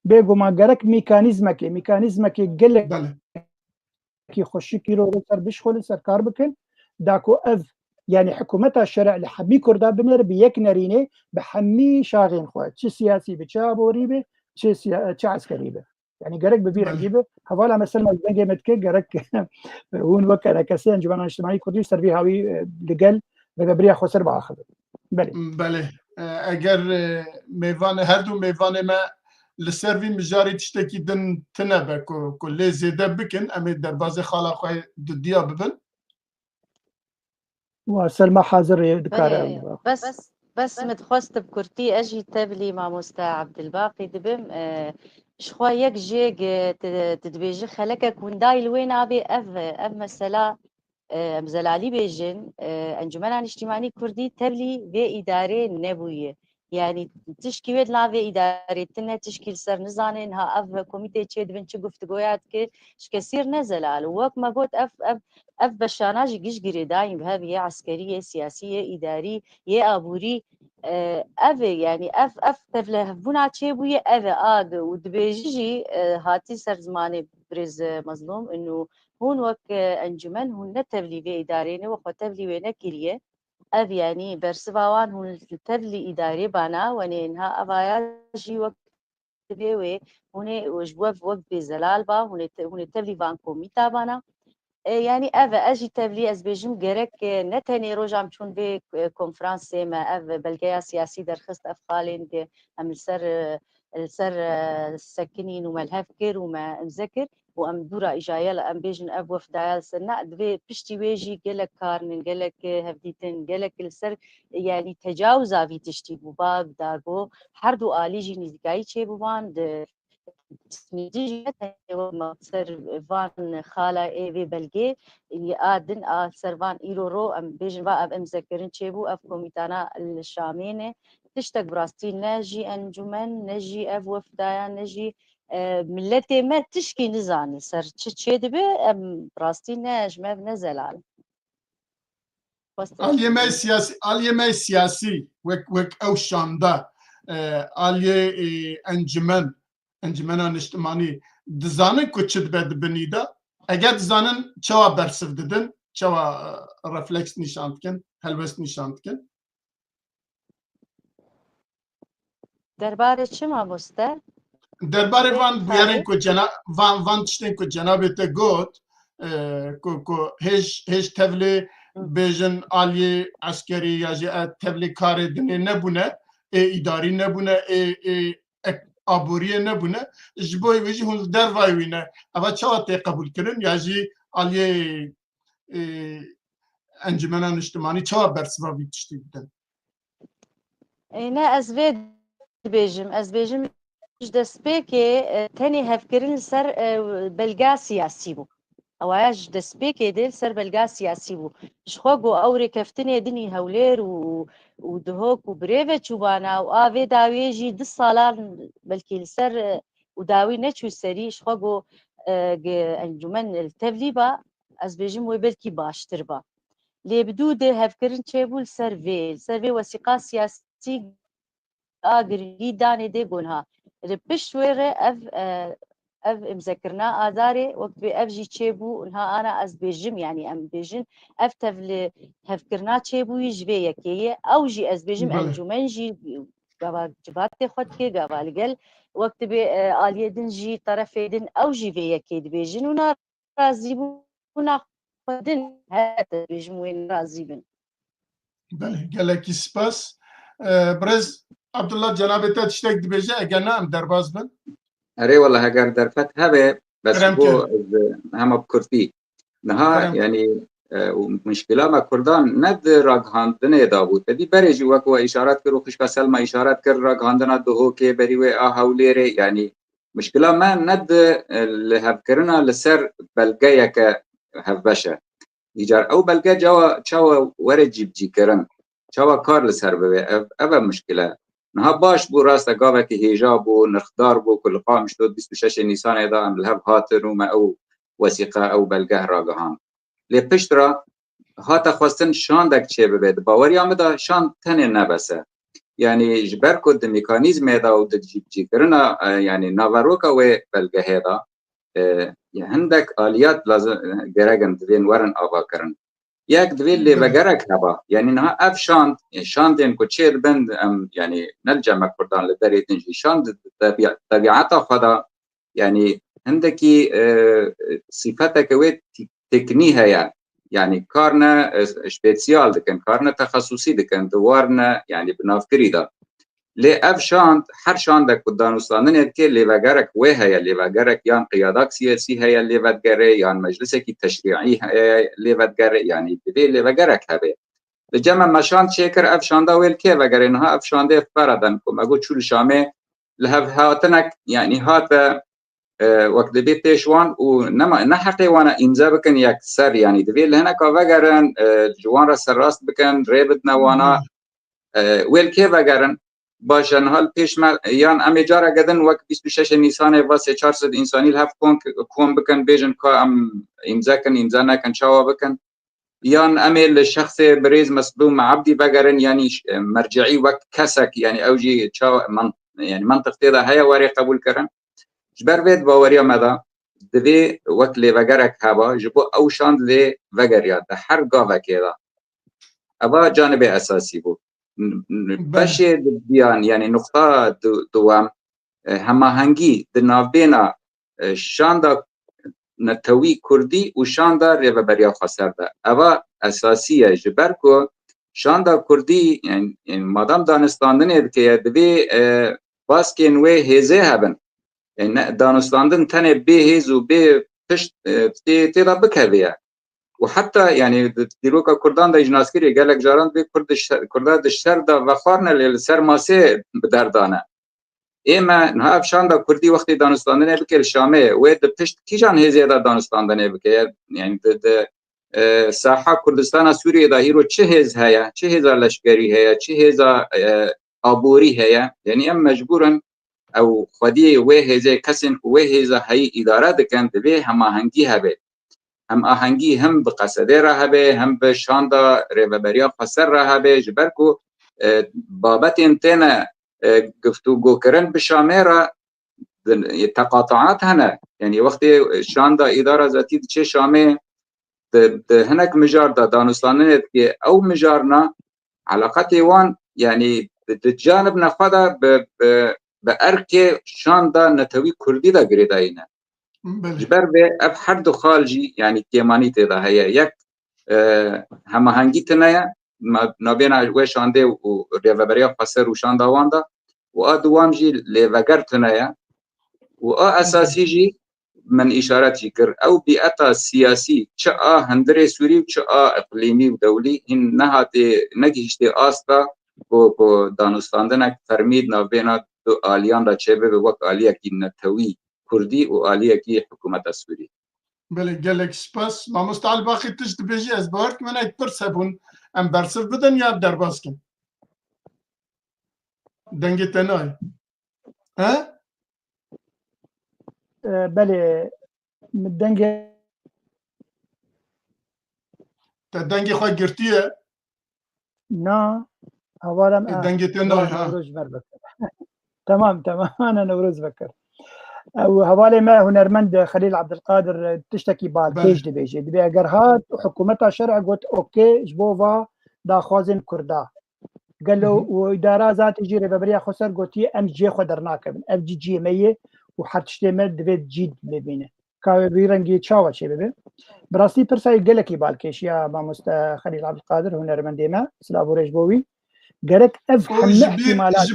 بێگومان گەرەک میکانیزمەکێ gelekî xweşikî ro ser bişxolin ser kar bikin dako ev yani hikûmeta şerع li hemî Kurda binêre bi yek nerînê bi hemî şaxên xwe çi siyasî bi çi aborî be çi eskerî be yani gerek bi vî rengî be hevala mesela dengê me dike gerek hûn wek kesê Encûmena Niştimanî Kurdî ser vî hawî li gel rêbeberiya xwe ser biaxibe belê eger mêvan her du mêvanê me li ser vî mijarî tiştekî din tune be ku lê zêde bikin em ê derbasê xala xwe diya bibin Selma hazir dikare بس متخواست بكرتي اجي تبلي مع مستا عبد الباقي دبم شخوا يك جيج تدبيجي خلكك ونداي لوين ابي اف مثلا مزلالي بيجن انجمن اجتماعي كردي تبلي في اداره نبويه يعني تشكي ويد لاوي اداره تنه تشكيل سر نزانين ها اف كوميتي تشي دبن تشي گفتگويات كي كثير نزلال وقت ما قلت اف بشاناجي جيش جريداين بهذه عسكريه سياسيه اداري يا ابوري اف يعني اف تفله بنا تشي بويه اف اد ودبيجي هاتي سر زماني بريز مظلوم انه هون وك انجمن هون نتبلي في ادارين وخطبلي وينكريه اف يعني برسباوان هون تبلي اداري بانا ونينها افاياجي وقت بيوي هون وجوف وقت بزلال با هون تبلي بان كوميتا بانا يعني اف اجي تبلي از بيجم جرك نتني روجام چون في كونفرنس ما اف بلغيا سياسي درخست افخالين دي ام السر سكنين وما الهفكر وما مذكر وام دورا اجايا ام بيجن اب وفدايل سنه دبي بشتي ويجي قالك كارن قالك هفديتن قالك السر يعني تجاوزا في تشتي بوباق داربو حردو اليجي نزكاي تشي بوان سنيجي مصر فان خالا ايفي بلغي ادن سرفان ايرو رو ام بيجن با ام ذكرن تشيبو اف كوميتانا الشامينه تشتك براستي ناجي انجمن ناجي اف وفدايا ناجي ملتي ما تشكي نزاني سر تشي دبي براستي ناج ما بنزل على اليمه سياسي وك او شاندا اليه انجمن اجتماعي دزانن كوتشد بد بنيدا اگر دزانن چوا برسف ددن چوا رفلكس نشانتكن هلوست نشانتكن درباره چه ما بسته؟ درباره وان بیارن کو جناب وان تشتن کو جناب ته گوت کو هیچ تبلی بیژن عالی عسکری یا جه تبلی کار دنیا نبونه اداری نبونه آبوری نبونه جبوی ویجی هون دروای وینه اما چاته قبول کردن یا جه عالی انجمنان اجتماعی چا برسوا بیتشتی بدن اینا از وید بیجم دەستپێکێ تەنێ هەفکردن سەر بەلگا سیاسی بوو ئەوەیەش دەستپێکێ دێت سەر بەلگا سیاسی بوو شخوا گۆ ئەوڕێ کەفتنێ دنی هەولێر و دهۆک و برێڤە چوبانە و ئاوێ داوێژی 2 ساڵان بەلکی لەسەر و داوی نەچوو سەری شخوا گۆ ئەنجومەن تەڤلی بە ئەس بێژم وی بەلکی باشتر بە لێ بدوو دێ هەفکردن چێبوو سەر vê وەسیقا سیاسی ئاگری دانێ دێ گۆنها پشت وێرە ئەv ئمزەکردنا ئازارێ وەک بێ ئەv ژی چێبوو ئەها ئانا ئەس بێژم یعنی ئەم بێژن ئەv تەv li hevkirina çêbûyî ji vê yekê ew jî ez bêjim encûmen jî gava civatê xwe dike gava li gel wek dibe aliyê din jî terefê din ew jî vê yekê dibêjin û narazî bûna xwe din her dibêjim wê razî bin gelekî spas برز عبدالله جناب ته تشتك دبيجه اگر نه ام درباز بن اري والله اگر درفت هبه بس بو هم بكردي نها يعني مشكله ما كردان ند راغاندن داوود دي بريجي وكو اشارات كرو خش كسل ما اشارات كر راغاندنا دهو كي بري و اهوليري يعني مشكله ما ند لهبكرنا لسر بلغيه ك هبشه يجار او بلغه جوا چوا ورجيب جيكرن چوا کار لسر ببه اوه مشکله نها باش بو راسته گاوه که هیجا بو نرخدار بو کل قام شدود 26 نیسان ایدا ام لحب هاتر وما او وثیقه او بلگه راگهان لی پشت را هاتا خواستن شاندک چه ببه باوری آمده شاند تنه نبسه یعنی جبر کد میکانیزم ایدا و جیب جی کرنا یعنی ناوروکا و بلگه ایدا هندک آلیات لازم گرگن دوین ورن آبا کرن یک دویل لی وگرک هبا یعنی نه اف شاندین کو چیر بند ام یعنی نلجمع کردان لدری دنجی شاند طبیعتا خدا یعنی هندکی صفتا که وی تکنی هیا یعنی کارنا سپیسیال دکن کارنا تخصصی دکن دوارنا یعنی بنافکری دا لی اف شاند هر شاند که دانستانن که لی وگرک وی هیا لی وگرک یان قیادات سیاسی هیا لی وگره یان مجلس کی تشریعی لی وگره یعنی دی لی وگرک هبه لجمع مشاند شکر اف شاندا ویل که وگره نه اف شانده فردن کم اگو چول شامه لهف هاتنک یعنی هات وقت دی پیشوان و نه حقی وانا امضا بکن یک سر یعنی دی لهنا کا وگرن جوان را سر راست بکن ریبت نوانا ویل که وگرن باشن حال پیش یان امیجار گدن وقت 26 نیسان واسه 400 انسانی هفت کون بکن بیجن که امضا کن امضا نکن چاوا بکن یان امیل شخص بریز مصدوم عبدی بگرن یعنی مرجعی وقت کسک یعنی اوجی چاوا یعنی منطق تیدا هیا واری قبول کرن جبر بید باوری آمده دوی وقت لی وگرک هوا جبو اوشاند لی وگریاد ده هر گاوه که دا اوا جانب اساسی بود باشه بیان یعنی نقطه دوام هماهنگی در ناوبینا شاندا نتوی کردی و شاندا ریو بریا خسر ده اوا اساسیه جبر کو شاندا کردی یعنی مادام دانستاندن که دوی باسکین وی هزه هبن یعنی دانستاندن تنه به هز و به پشت تیرا بکویه و حتی یعنی دیروکا کردان دا جناسکری گلک جاران به کردان دشتر دا وخارن لیل سر ماسه بدردانه ایما نه افشان دا کردی وقتی دانستاندنه بکر شامه و دا پشت کی جان هزه دا دانستاندنه بکر یعنی دا ساحه کردستان سوریه دا هیرو چه هز هیا چه هزا لشکری هیا چه هزا ابوري هي يعني ام مجبورا او خدي وهزه كسن وهزه هي اداره دكان دبي هم هنگي هبه هم آهنگی هم به قصده را هبه هم به شاندا ریوبریا خسر را هبه جبرکو بابت انتنا گفتگو کردن به شامه را تقاطعات هنه يعني وقتی شاندا اداره ذاتی چه شامه ده هناك مجار دا دانستانه که او مجارنا علاقت وان يعني بجانب نخدا بأرك شاندا نتوي كردي دا گریداینه جبر به اب هر دو خالجی یعنی کیمانی تدا هيا یک هماهنگی تنایا نابین و شانده و ریوبریا قصر و شانده واندا و ادوام جی لیوگر تنایا و اساسی جی من اشارتی کر او بیئتا سیاسی چه هندره سوری و چه اقلیمی و دولی این نهات نگیشته آستا کو دانستاندنک فرمید نابینا دو آلیان را چه به وقت آلیا کی نتوی كردي وآلية كي حكومة السوري. بله گلک سپاس ما مستعال باقی تشت بیجی از بارک من ایت پرسبون ام برسف بدن یا درباز کن دنگی تنای ها؟ بله دنگ تا دنگی خواه گرتیه نا اولا دنگی تنای ها نوروز بر تمام انا نوروز بكر او حوالی ما هنرمند خلیل عبدالقادر تشتکی بالکیش دبیجه دبی اگر هات حکومت شرع گوت اوکی جبووا دا خوازن کردا قالوا واداره ذات جيري ببريا خسر قوتي ام جي خدر ناكب ام جي ميه وحتشتي مد دبيت جيد ببينه كاوي بيرنجي تشاوا شي ببي براسي برساي قالك بالكيش يا ما مست خليل عبد القادر هنرمند ما سلابو رجبوي قالك افهم احتمالات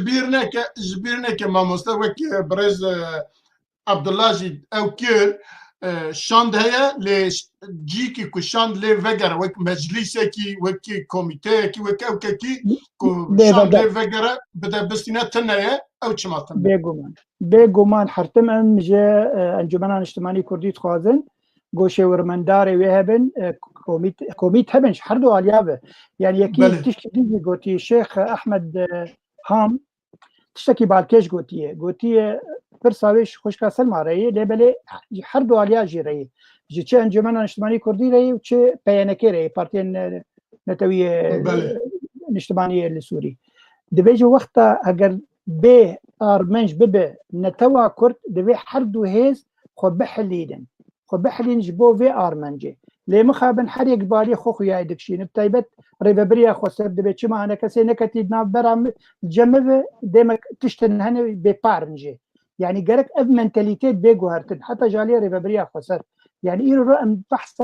جبيرنا كما مستوى برز عبد الله جي او كير شاند هيا ل جيكي كو شاند لي فيجر وك مجلسه كي وكي كوميتي كي وك او كي كو شاند لي فيجر بدا بستينا تنايا او تشماتن بيغومان حرتم ان جا انجمن اجتماعي كردي تخازن گوشه ورمندار وهبن كوميت هبنش حردو عليابه يعني يكي تشكي قوتي شيخ احمد هام تشتكي بالكيش قوتي برساويش خوشكا سلمى رأي لبلي حردو عليا جي رأي جي چه انجمن اجتماعي كردي رأي وچه بيانكي رأي بارتين نتوي الاجتماعي السوري دبيجي وقتا اگر به ارمنج ببه نتوا كرد دبي حردو هيز خو بحليدن خو بحلين جبو في ارمنجي لي مخابن حريق بالي خو يا دكشين بتايبت ريبريا خو سر دبي چما انا كسي نكتي برام جمب ديما تشتن هنا ببارنجي يعني جرك اف منتاليتيت بيغوهرتن حتى جالي ريبريا خو سر يعني ايرو رأم بحث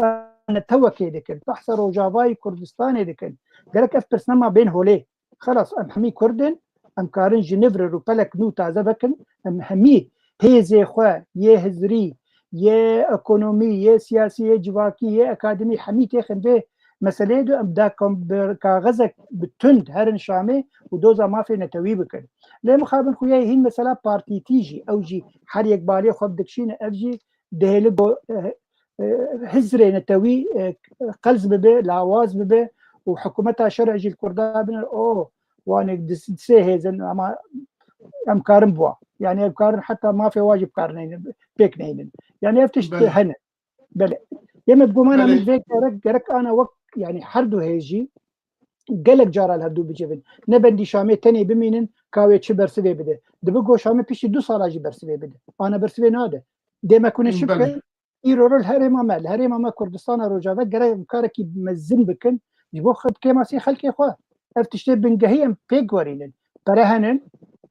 نتوا كيدكن بحث روجافاي كردستان دكن جرك اف برسنما بين هولي خلاص ام حمي كردن ام كارن جنيفر روبلك نو تازه بكن ام حمي هي زي خو يه هزري يه ايكونومي يه سياسي يه جواكي يه اكاديمي حمي تاخن به مسألة دو ام داكم كغزك بتند هرن شامي ودوزا ما في نتوي بكن ليه مخابن خويا هي مسألة بارتي تيجي او جي حريق بالي خب دكشين افجي دهلبو هزري نتوي قلز ببه لاواز ببه وحكومتها شرع جي الكردان اوه وانا دسي هيزن اما ام كارن بوا يعني ام كارن حتى ما في واجب كارنين بيكنين يعني افتش هنا بل يما بقومانا من فيك رك انا وقت يعني حردو هيجي قالك جارا الهدو بجبن نبندي شامي تاني بمينن كاوي تشي برسبي بده دبقو شامي بيشي 2 سال اجي برسبي بده انا برسبي ناده ديما كون شبكه يرورو الهرم ما كردستان روجافا قرا مكاركي مزن بكن يبو خد كيما سي خلكي خو افتشتي بنجهيم بيغورينن برهنن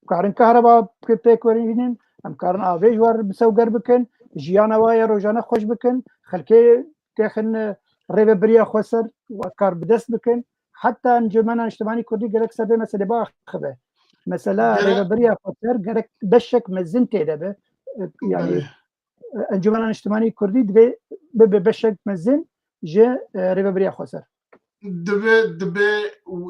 كارن كهرباء بيغورينن ام كارن افيج ور بسوغر بكن جيانا وايا روجانا خوش بكن خلكي تاخن ريبريا خسر وكار بدس بكن حتى انجمن اجتماعي كردي قالك سبب مساله باخبه مثلا ريبريا خسر قالك بشك مزنتي دبه يعني انجمن اجتماعي كردي دبي بشك مزن جا ريبريا خسر دبي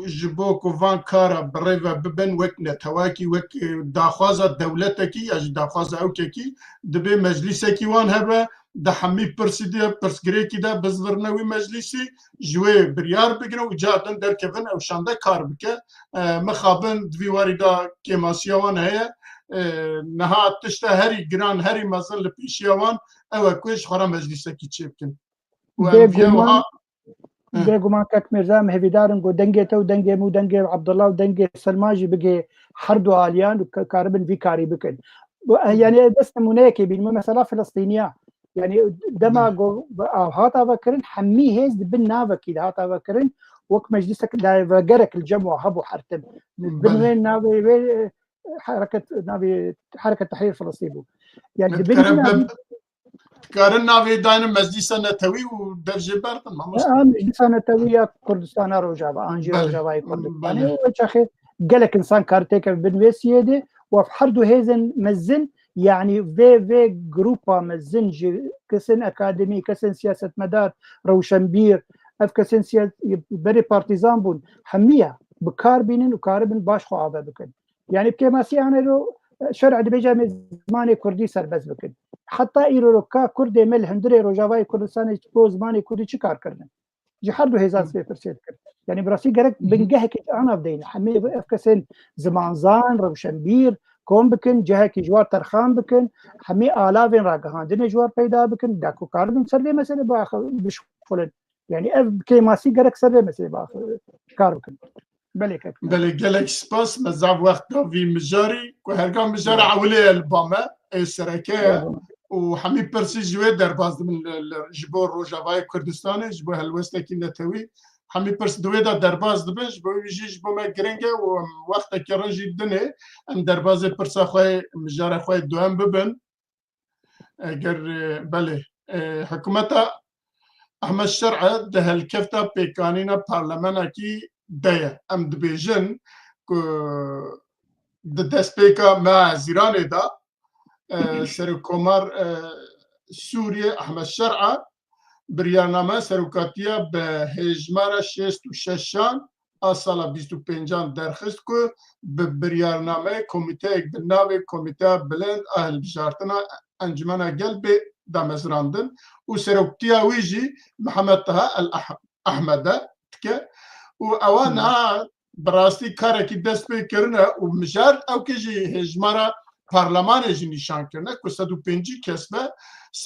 جبو كوفان كارا بريفا ببن وك نتواكي وك داخوازا دولتكي اج داخوازا اوكي دبي مجلسكي وان هبا دا حمي برسيدي برسجريكي دا بزورنوي مجلسي جوي بريار بگرن و جاتن در كفن او شاندا كار بك مخابن دوي واردا كيماسيوان هي نها تشتا هري جران هري مازل بيشيوان او كوش خرا مجلسكي تشيبكن بێگومان بێگومان کەک میرزا هێویدارن گۆ دەنگێتە و دەنگێم و دەنگێ عەبدوڵڵا و دەنگێ سەلماژی بگێ هەردوو ئالیان و کاربن وی کاری بکەن یعنی دەست نمونەیەکی بین مەسەلا فلەستینیا یعنی دەما هاتاڤەکردن هەمووی هێز دبن ناوەکی هاتاڤەکردن وەک مەجلیسەک داڤەگەرێک الجەمع هەبوو حرتن بنوێن ناوێ حركة تحرير فلسطين بو يعني كارن نافي داين مجلس نتوي ودرجة برطن مجلس نتوي كردستان روجافا انجي روجافا كردستان وشاخي قالك انسان كارتيك بنويسيه دي وفي حردو هيزن مزن يعني في جروبا مزن كسن اكاديمي كسن سياسة مدار روشنبير اف كسن سياسة بري بارتيزان بون حمية بكار بينن وكاربن باش خو عابا بكن يعني بكيماسي انا لو شرع دبيجا زماني كردي سربز بكن حتى ايرو كا كردي مل هندري روجافاي كردستان بو زماني كردي چكار كردن جي حردو هزار سبي فرسيت كرد يعني براسي قرك بنجهك انا بدين حمي افكسن زمانزان روشنبير كوم بكن جهك جوار ترخان بكن حمي آلافين راقهان دين جوار پیدا بكن داكو كاردن سرلي مسألة باخر بشفلن يعني اف كيماسي قرك سرلي مسألة باخر كار بكن بله گلک سپاس مزاف وقت في مجاري وهرقام مجاري عولي الباما السركة وحمي برسي جوي درباز من جبور روجافاي كردستان جبو هلوستكي نتوي حمي برس دوي دا درباز دبن جبو يجي جبو ما جرينجا ووقت كرنجي الدنيا ام درباز برسا خوي مجاري خوي دوام ببن اگر بله حكومتا احمد شرعه ده الكفتا بيكانينا برلمانكي دايا ام دبيجن دسبيكا مع زيران دا سركومار سوريا احمد شرعه بريانامه سركاتيا بهجمارة 66 اصلا 25 درخست كو ببريانامه كوميتي بالناوي كوميتي بلند اهل بجارتنا انجمنا قلبي دامزراندن وسركتيا ويجي محمد طه الاحمد تكا وانا براستي كاركي دست بكرنا ومجال او كيجي هجمارة برلمان جي نشان كرنا كو 105 كسبه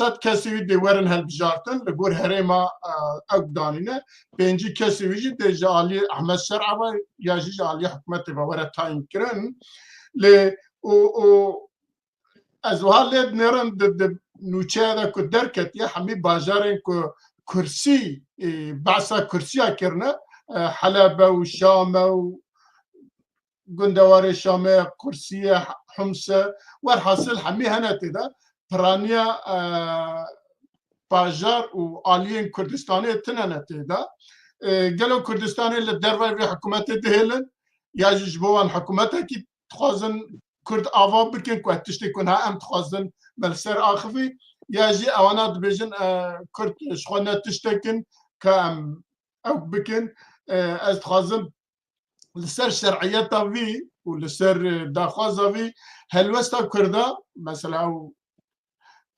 100 كسوي دي ورن هالبجارتن لغور هريما اقدانينا 5 كسوي جي دي جالي احمد شرعه يا جي جالي حكومتي ورا تايم كرن ل او ازوال نرن د نوچه كو دركت يا حمي باجارن كو كرسي بعثه كرسي كرنا حلب وشام وقندوار الشام قرسية حمصة والحاصل حمي هناتي ده برانيا باجار وآليين كردستانية تنانتي ده قالوا كردستانية اللي الدربة في حكومتي دهيلن ياجي جبوان حكومتها كي تخوزن كرد آفا بكن كو تشتي كونها ام تخوزن ملسر آخفي ياجي اوانات بيجن كرد شخونا تشتكن كام او بكن از تخوزن لسر شرعيتها في ولسر داخوازها في هلوستا كردا مثلا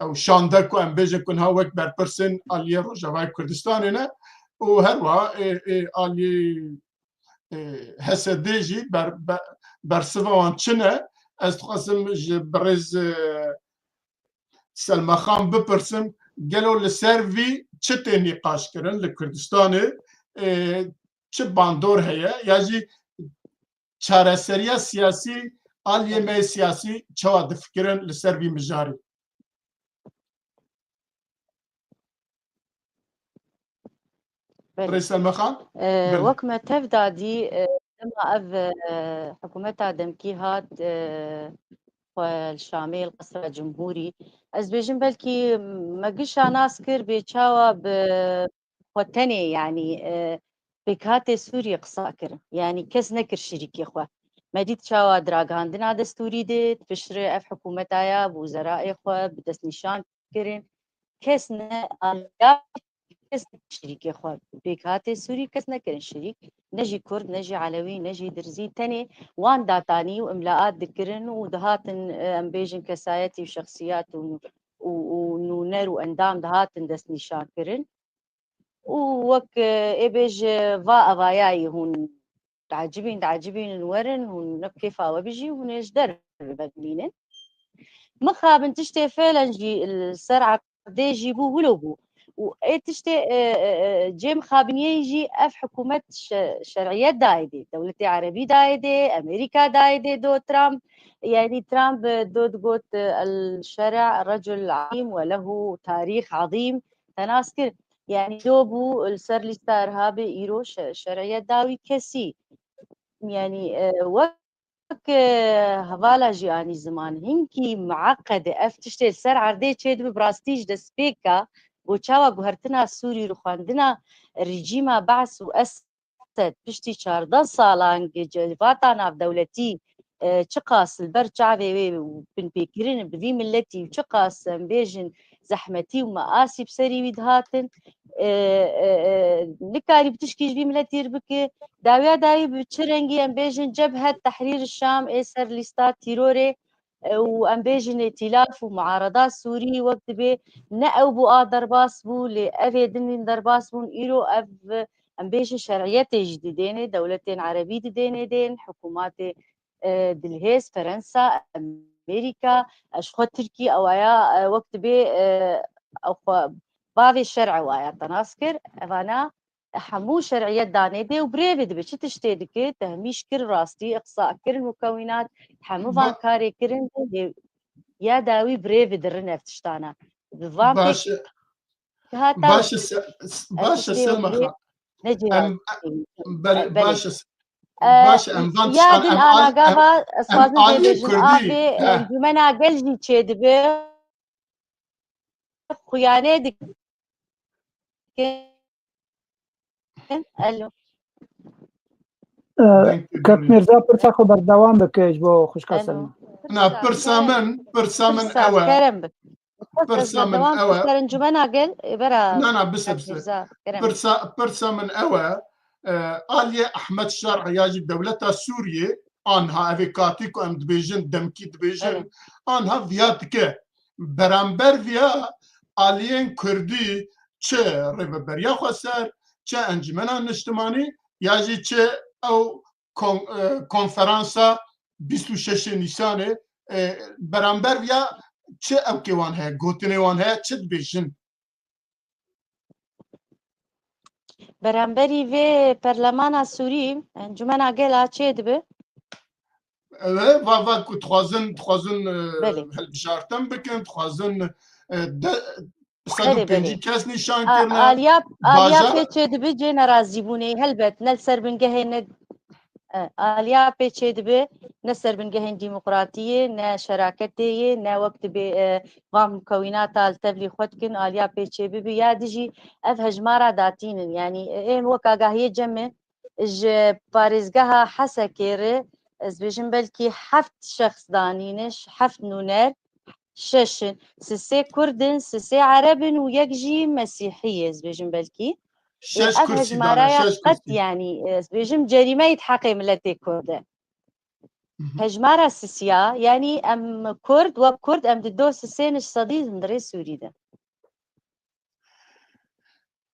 او شاندكو ام بيجن كونها وك بر برسن آلية روجافاي كردستان هنا وهروا آلية هسديجي بر سفوان چنه از تخوزن برز سلمى خان بپرسم قالوا لسر في چه نقاش كرن لكردستان چه باندور هيا ياجي چارەسەریە سیاسی ئالیێمە سیاسی چاوا دفکرن لەسەر وی مژاری سلمى خان وەک me tev dadî dema ev hikûmeta demkî hat Şamê Qesra Cumhurî ez bêjim belkî me gişa nas kir bê çawa bi xwe tenê yanî بکات سوریه قصا کرد یعنی کس نکر شریکی خو مدید چاوا دراگاندنا دستوری دید فشر اف حکومتایا وزراء خو بدست نشان کرن کس نه کەس شریکی خۆ پێک هاتێ سووری کەس نەکردن شریک نەژی کورد نەژی علەوی نەژی درزی تەنێ وان داتانی و ئەملاات دکردن و دەهاتن ئەم بێژن کەسایەتی و شخصیات و نونەر و ئەندام دەهاتن دەست نیشانکردن و وەک ئێبێژ ڤا ئەڤایایی هون تعجبین وەرن هون نەک کێفاوە بژی هونێش دەربەبینن مخابن تشتێ فێلەنجی سەر عەقدێژی بوو ولو بوو و تشتێ جێم خابنیەیژی ئەف حکوومەت شەرعیەت دایدێ دەولەتی عەرەبی دایدێ ئەمریکا دایدێ دۆ ترامپ يعني ترامب دود قوت الشرع رجل عظيم وله تاريخ عظيم تناسكر يعني دوبو السر لستا إرهابي إيرو شرعية داوي كسي يعني وك هوالا جياني زمان هنكي معقدة افتشتي السر عردي تشيد براستيج دسبيكا بوچاوا گوهرتنا سوري رخواندنا رجيما بعث وأسد بشتي 14 سالان جلفاتا ناف دولتي چقاس البر شعبي بنبيكرين بذي ملتي وچقاس بيجن زحمتي ومآسي بسري ويدهاتن نكاري بتشكيش بي ملتي ربك داويا داوي بتشرنجي ام بيجن جبهة تحرير الشام ايسر ليستات تيروري وام بيجن ائتلاف ومعارضات سوري وقت بي نأو بو درباس بو لأفي دنين درباس بون ايرو اف ام بيجن شرعيات جديدين دولتين عربي دين حكومات دلهيس فرنسا امريكا اشخو تركي او يا وقت بي او بافي الشرع وايا تناسكر انا حمو شرعيات دانيدي وبريفد بش تشتيدك تهميش كل راستي اقصاء كل المكونات حمو فان كاري كرن يا داوي بريفد الرنف تشتانا باش سلمى نجي باش يادن انا قابا اسوازن دي بيجن ابي انجمنا قلجي تشيدبي خيانه دك الو کەک میرزا پرسا خۆ بەردەوام بکەش بۆ خوشکە سەلمە پرسا من ئەوە انجمنا قل برا پرسا من ئەوە آلية أحمد شرع ياجي دولة سوريا آنها أفكاتيكو أم دبيجن دمكي دبيجن آنها فياتك برامبر فيا آليين كردي چه ريبريا خسر چه انجمنا نجتماني ياجي چه أو كونفرانسا 26 نيسانه برامبر فيا چه أو كيوان هي قوتني وان هي چه دبيجن برامبري في برلمان سوري انجمنا قلا چه دبه و کو تخوازن هلبجارتن بکن تخوازن صد و پنجی کس نشان کرنه آلیا پیچه دبه جه نرازی بونه هلبت نلسر بنگه آلیا پیچه دبه نسر بنگه ديمقراطية نا شراكتية نا وقت بغام مكونات التبلي خدكن آليا بيتشي ببي يادجي اف هجمارة داتين يعني ايه وكا قاهية جمع اج باريزقها حسا كيري از بيجن بلكي حفت شخص دانينش حفت نونر ششن سسي كردن سسي عربن ويكجي مسيحية از بيجن بلكي شش كرسي دانا شش كرسي يعني از بيجن جريمة يتحقي ملتي كردن هجمارة سيسيا يعني ام كرد وكرد ام ددو سسينش صديق من دري سوري ده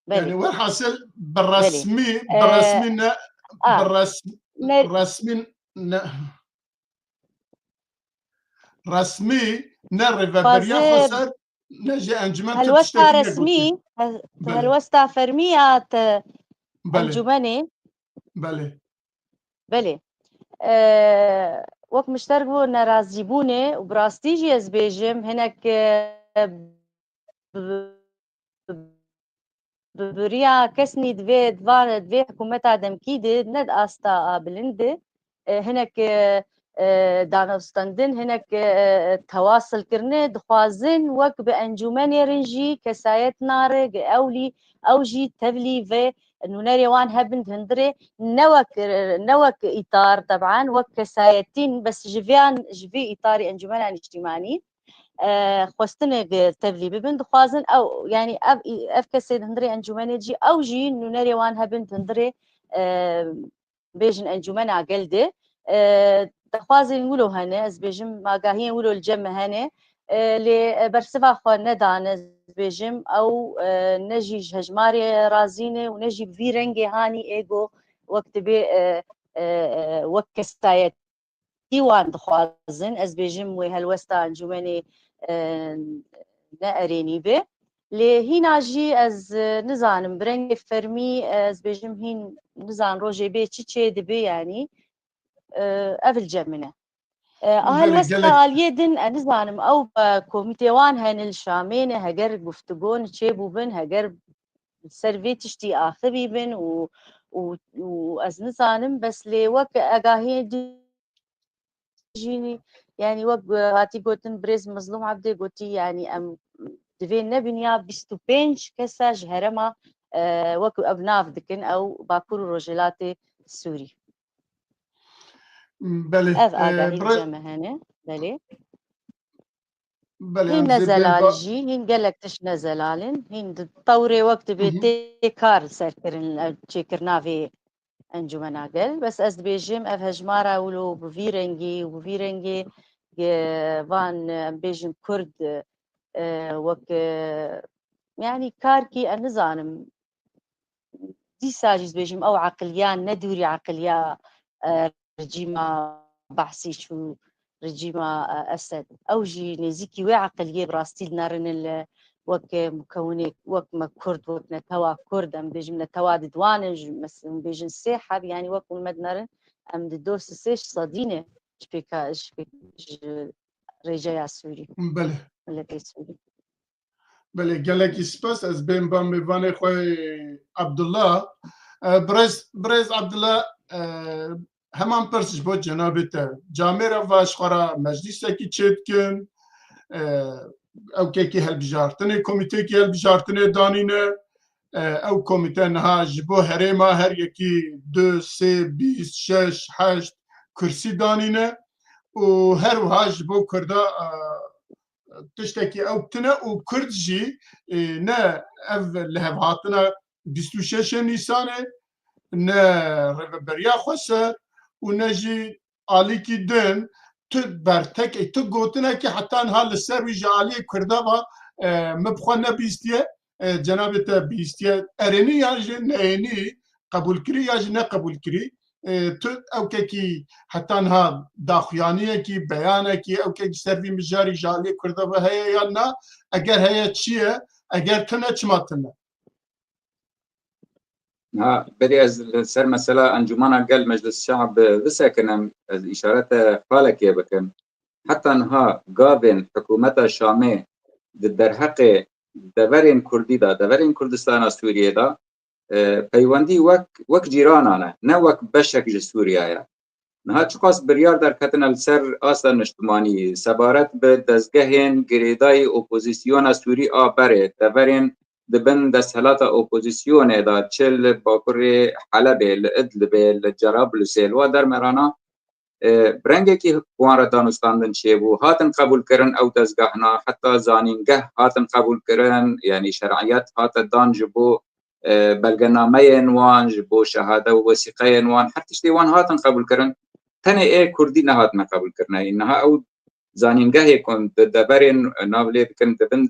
يعني وين حاصل بالرسمي رسمي نرفبريا خسر نجي انجمن هالوستا رسمي هالوستا فرميات انجمني بله وقت مشترك بو نرازي بونه وبراستيجي از بيجم هناك بريا كسني دوي حكومتا دمكيد ند استا بلند هناك دانوستندن هناك تواصل كرنه دخوازن وك بانجمن رنجي كسايت نارق اولي اوجي تبلي في نوناري وان هبند هندري نوك اطار طبعا وك كسايتين بس جفي اطاري انجمن اجتماعي خواستنه تبلی ببن دخوازن او يعني اف كسي هندري انجمنه جي او جي نونري وان هبن هندري بيجن انجمنه قلده دخوازن ولو هنه از بيجم ماغاهين ولو الجمه هنه لي برسفا خو ندان بيجم او نجي هجماري رازينه ونجي في رنگي هاني ايجو وقت بي وكستايت ديوان دخوازن از بيجم وهالوستا انجمني نأريني به لي هنا جي از نزانم برنگ فرمي از بيجم هين نزان روجي بي تشي دبي يعني افل جمنه هالوستا اليدن نزانم او كوميتيوان هن الشامين هجر گفتگون تشيبو بن هجر سيرفي تشتي اخبي بن و از نزانم بس لي وك اگاهي جيني يعني وق هاتي قوتن بريز مظلوم عبدي قوتي يعني ام دفين نبنيا 25 كساج هرما وكو ابناف دكن او باكور روجلاتي السوري بله اف اگاهي الجامعة هنا بله بله هين نزلال جي هين قالك تش نزلالن هين تطوري وقت بيتي كار سركرن تشيكرنا في انجمنا قل بس از بيجم اف هجمارا ولو بفيرنجي فان بيجم كرد وك يعني كاركي النظام دي ساجز بيجم او عقليان ندوري عقليا رجيما بحثي شو رجيما اسد او جي نزيكي وعقليه براستي نارن وك مكونات وك ما كرد وك نتوا كرد ام بيجم نتوا دوانج مثلا بيجن سيحب يعني وك المدنرن ام دوس سيش صدينه شبيكا رجايا سوري بله ولا سوري بله گلکی سپاس از بین با میوان خواه عبدالله برز عبدالله همان پرسش بود جنابت جامعه و اشخارا مجلس کی چید کن او که هلبجارتنه کمیته که هلبجارتنه دانینه او کمیته نها جبو هرما هر یکی 2 3 20 6 8 کرسی دانینه و هر وها جبو کرده تشتكي او تنا و كرد جي نا اف لهب هاتنا 26 نيسان نا ريبريا خوسر و نجي عليكي دن تبرتك تقوتنا كي حتى نهال السر ويجي علي كردابا مبخوانا بيستيه جنابة بيستيه اريني ياجي نايني قبول كري ياجي نا قبول كري او كي حتى انها داخيانيه كي بيانه كي او كي سيرفي مجاري جالي كرده هي يانا اگر هي تشيه اگر تنا تشماتنا ها بدي از سر مسألة انجمانا قال مجلس الشعب بسكن الاشارات قالك يا بكن حتى انها قابن حكومة شامي درحق دورين كردي دا دورين كردستان سوريا دا پیوندی وک جیرانانه نه وک بشک سوریه نه چقاس بریار در کتن سر آسان اجتماعی سبارت به دزگهین گریدای اپوزیسیون سوری آبره دورین دبن دستهلات اپوزیسیون دا چل باکر حلب لعدلب لجراب لسیلوا در مرانا برنگه که قوان دانستاندن شیبو هاتن قبول کرن او دزگهنا حتی زانینگه هاتن قبول کرن یعنی شرعیت هاتن دان جبو بلغنامه وان جبو شهاده و وثیقه وان حتی شتی وان هاتن قبول کرن تنه ای کردی نه هاتن قبول کرنه اینها او زانینگه کن دبرین ناولی بکن دبن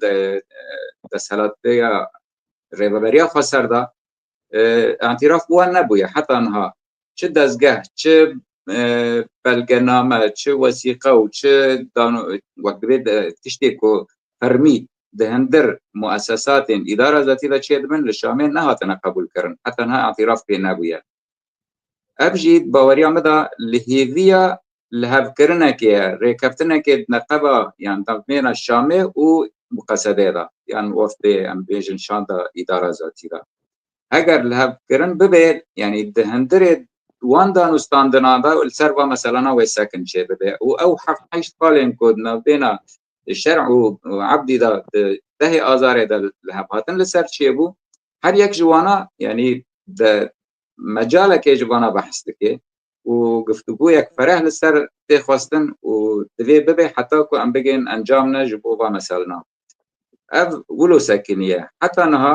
دسهلات یا ریبریا خسر دا اعتراف وان نبویه حتی انها چه دزگه چه بلغنامه چه وثیقه و چه وقت تشتی کو فرمی دهندر مؤسسات اداره ذاتی دا چه دبن لشامل نه هاتن قبول کرن حتی انها اعتراف به نبویه ابجید باوریا مدا لهیویا لهب کرنه که ریکفتنه که نقبه یعنی تمامین الشامل و مقصده دا یعنی وفد امبیجن شان دا اداره ذاتی دا اگر لهب کرن ببه یعنی دهندر وان دانستاندنا دا السربا مثلا ويساكن شيء ببه او حق حيش قالين كودنا بين الشرع وعبدي دا ده آزار دا لهباتن لسر شيبو هر یک جوانا يعني دا مجالك جوانا بحث دكي و گفتگویەک فرح لەسەر تێخواستن و دەبێ ببێ حتا کو ئەم بگەین ئەنجام نەژ بۆ با مەسەلنا ئەv ولۆسەکی نییە حتا نەها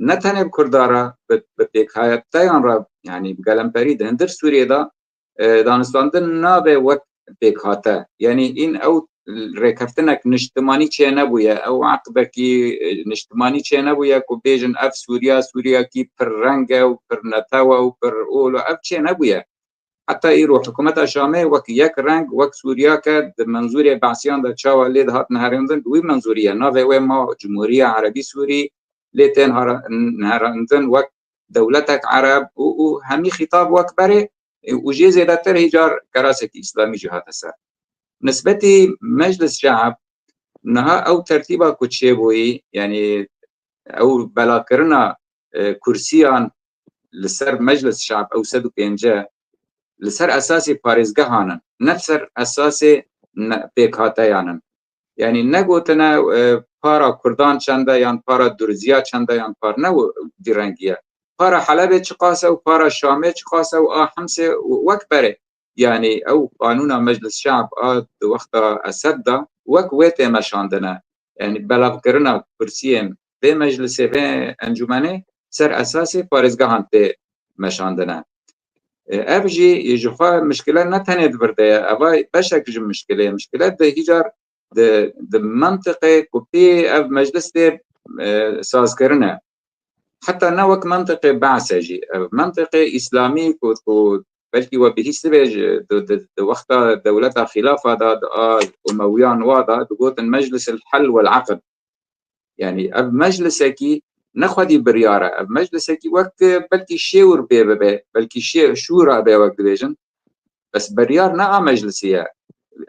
نەتەنێ کوردارە بە پێکهایەتەیان را یعنی گەلەمپەری هەندر سووریێدا دانستاندن نابێ وەک پێکهاتە یعنی ئین ئەو ڕێکەفتنێک نیشتمانی چێ نەبووە ئەو عقبەکی نیشتمانی چێ نەبووە و بێژن ئەف سووریاکی پر ڕەنگە و پر نەتەوە و پر ئۆل و ئەف چێ نەبووە حتى ئیرۆ حکوومەتە شامێ وەک یەک ڕەنگ وەک سووریاکە منزوری باسییاندا چاوە لێ هات نهێڕاندن وی منزوریە ناوێ وێ ما جمهوریە عەرەبی سووری لێ تێن نهێڕاندن وەک دەولەتێک عەرەب و هەمی خیتاب وەک بەرێ وجێ زێدەتر هیجار کەراسێکی ئیسلامی جی هاتە سەر نسبەتی مەجلس شەعب نەها ئەو تەرتیبا کو چێبووی یعنی ئەو بەلاکردنا کورسیان لەسەر مەجلس شەعب ئەو 150 لسر اساسی پارێزگەهانن نەسەر ئەساسێ پێکهاتەیانن یعنی نەگوتنە پارا کوردان چەندە یان پارا دورزیا چەندە یان پار نەوە دیڕەنگیە پارا حەلەبێ چ قاسە و پارا شامێ چ قاسە و ئاحەمسێ وەک بەرێ یعنی ئەو قانونا مەجلس شەعب وەختا ئەسەددا وەک وێ تێمەشاندنە یعنی بەلاغکردنا کورسیên vê meclisê vê encûmenê ser esasê parêzgehan tê meşandine ev jî ji xwe mişkile ne tenê dibirdeya eva beşek ji mişkilê mişkile de hîcar di mentiqê ku pê ev meclis tê sazkirine heta ne wek mentiqê behse jî ev mentiqê îslamî ku belkî we bihîst bê di wexta dewleta xîlafa da umewiyan wa da digotin meclis el-hel wel-aqd yani ev meclisekî نخوادی بریاره اف مجلسه کی وقت بلکی شور به بلکی شورا به وقت بیجن بس بریار نه مجلسیه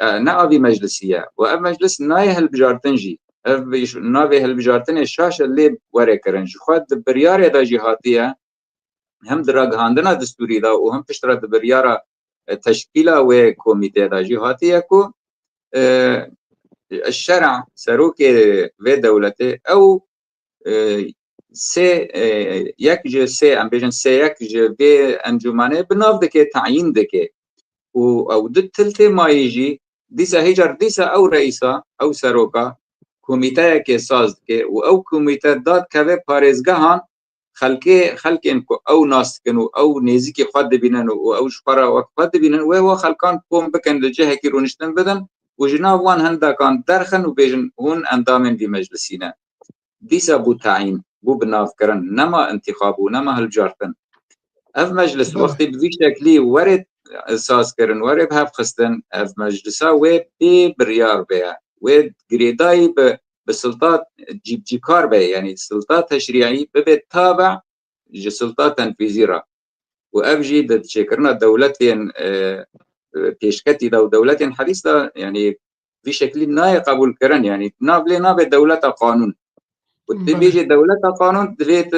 نه آوی مجلسیه و اف مجلس نایه هل بجارتنجی اف نایه هل بجارتن شاش اللي وره کرنج خود بریار دا جهاتیه هم درگهاندنا دستوری دا و هم پشتر بریاره تشکیله و کمیته دا جهاتیه کو الشرع سروک و دولته او سه یک جه سه ام بیشن سه یک جه به انجمنه بناو دکه تعیین دکه و او دتلت مایجی دیسا هیجر دیسا او رئیسا او سروکا کمیته که ساز دکه و او کمیته داد که پارێزگەهان خلکین کو او ناس کنو او نزیک خود ببینن و او شپرا وقت خود ببینن و خلکان قوم بکن لجهه کی رونشتن بدن و جناب وان هندکان درخن و بیشن هون اندامن دی مجلسینه دیسا بو تعیین بو بناف کرن نما انتخاب و نما هلجارتن اف مجلس وقتی بدوی شکلی ورد اساس کرن ورد هف خستن اف مجلسا و بی بریار بیا و گریدای به سلطات جی کار بیا یعنی سلطات تشریعی به تابع جی سلطات تنفیزی را و اف جی دد شکرنا دولتین پیشکتی دا و دولتین حدیث دا یعنی بی شکلی نای قبول کرن یعنی نابلی نابه دولت قانون بيجي دولة قانون دبيت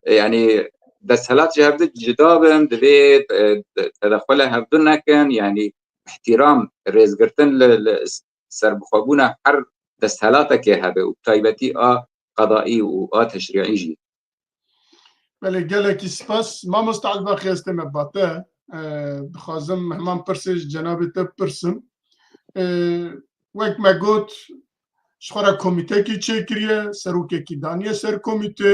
يعني دسهلات جهبد جدابن دبيت تدخلها هبدنا كان يعني احترام رزقرتن لسربخوبونا حر دسهلاتك هبه وطيبتي قضائي و تشريعي جي بله گلکی سپاس ما مستعد باقی هستم باته بخوازم همان پرسش جنابی تب پرسم وقت ما گوت شخورا کمیته کی چه کریه سروکه کی دانیه سر کمیته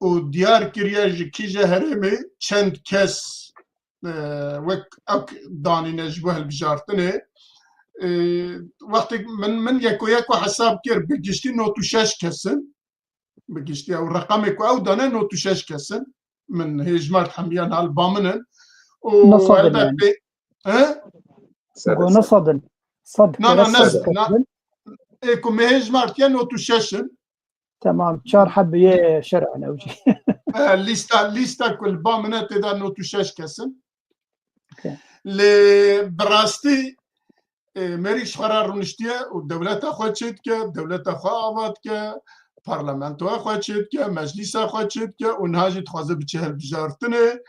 و دیار کریه جکی جهرمه چند کس وقت اک دانینه جبه البجارتنه وقتی من یکو حساب کر بگشتی نوتو شش کسن بگشتی او رقم او دانه نوتو شش کسن من هجمارت حمیان هال بامنن و نصدن يعني نصدن صدق لا ايكو مهج مارتيان نوتو ششن تمام شار حبيه شرعنا وجي ليستا كل بامنات دا نوتو شش كسن لي براستي مريش قرار رونشتيه والدولة اخواتشت كه دولة اخوات كه برلمان اخواتشت كه مجلس اخواتشت كه ونهاجي تخوازه بچهل بجارتنه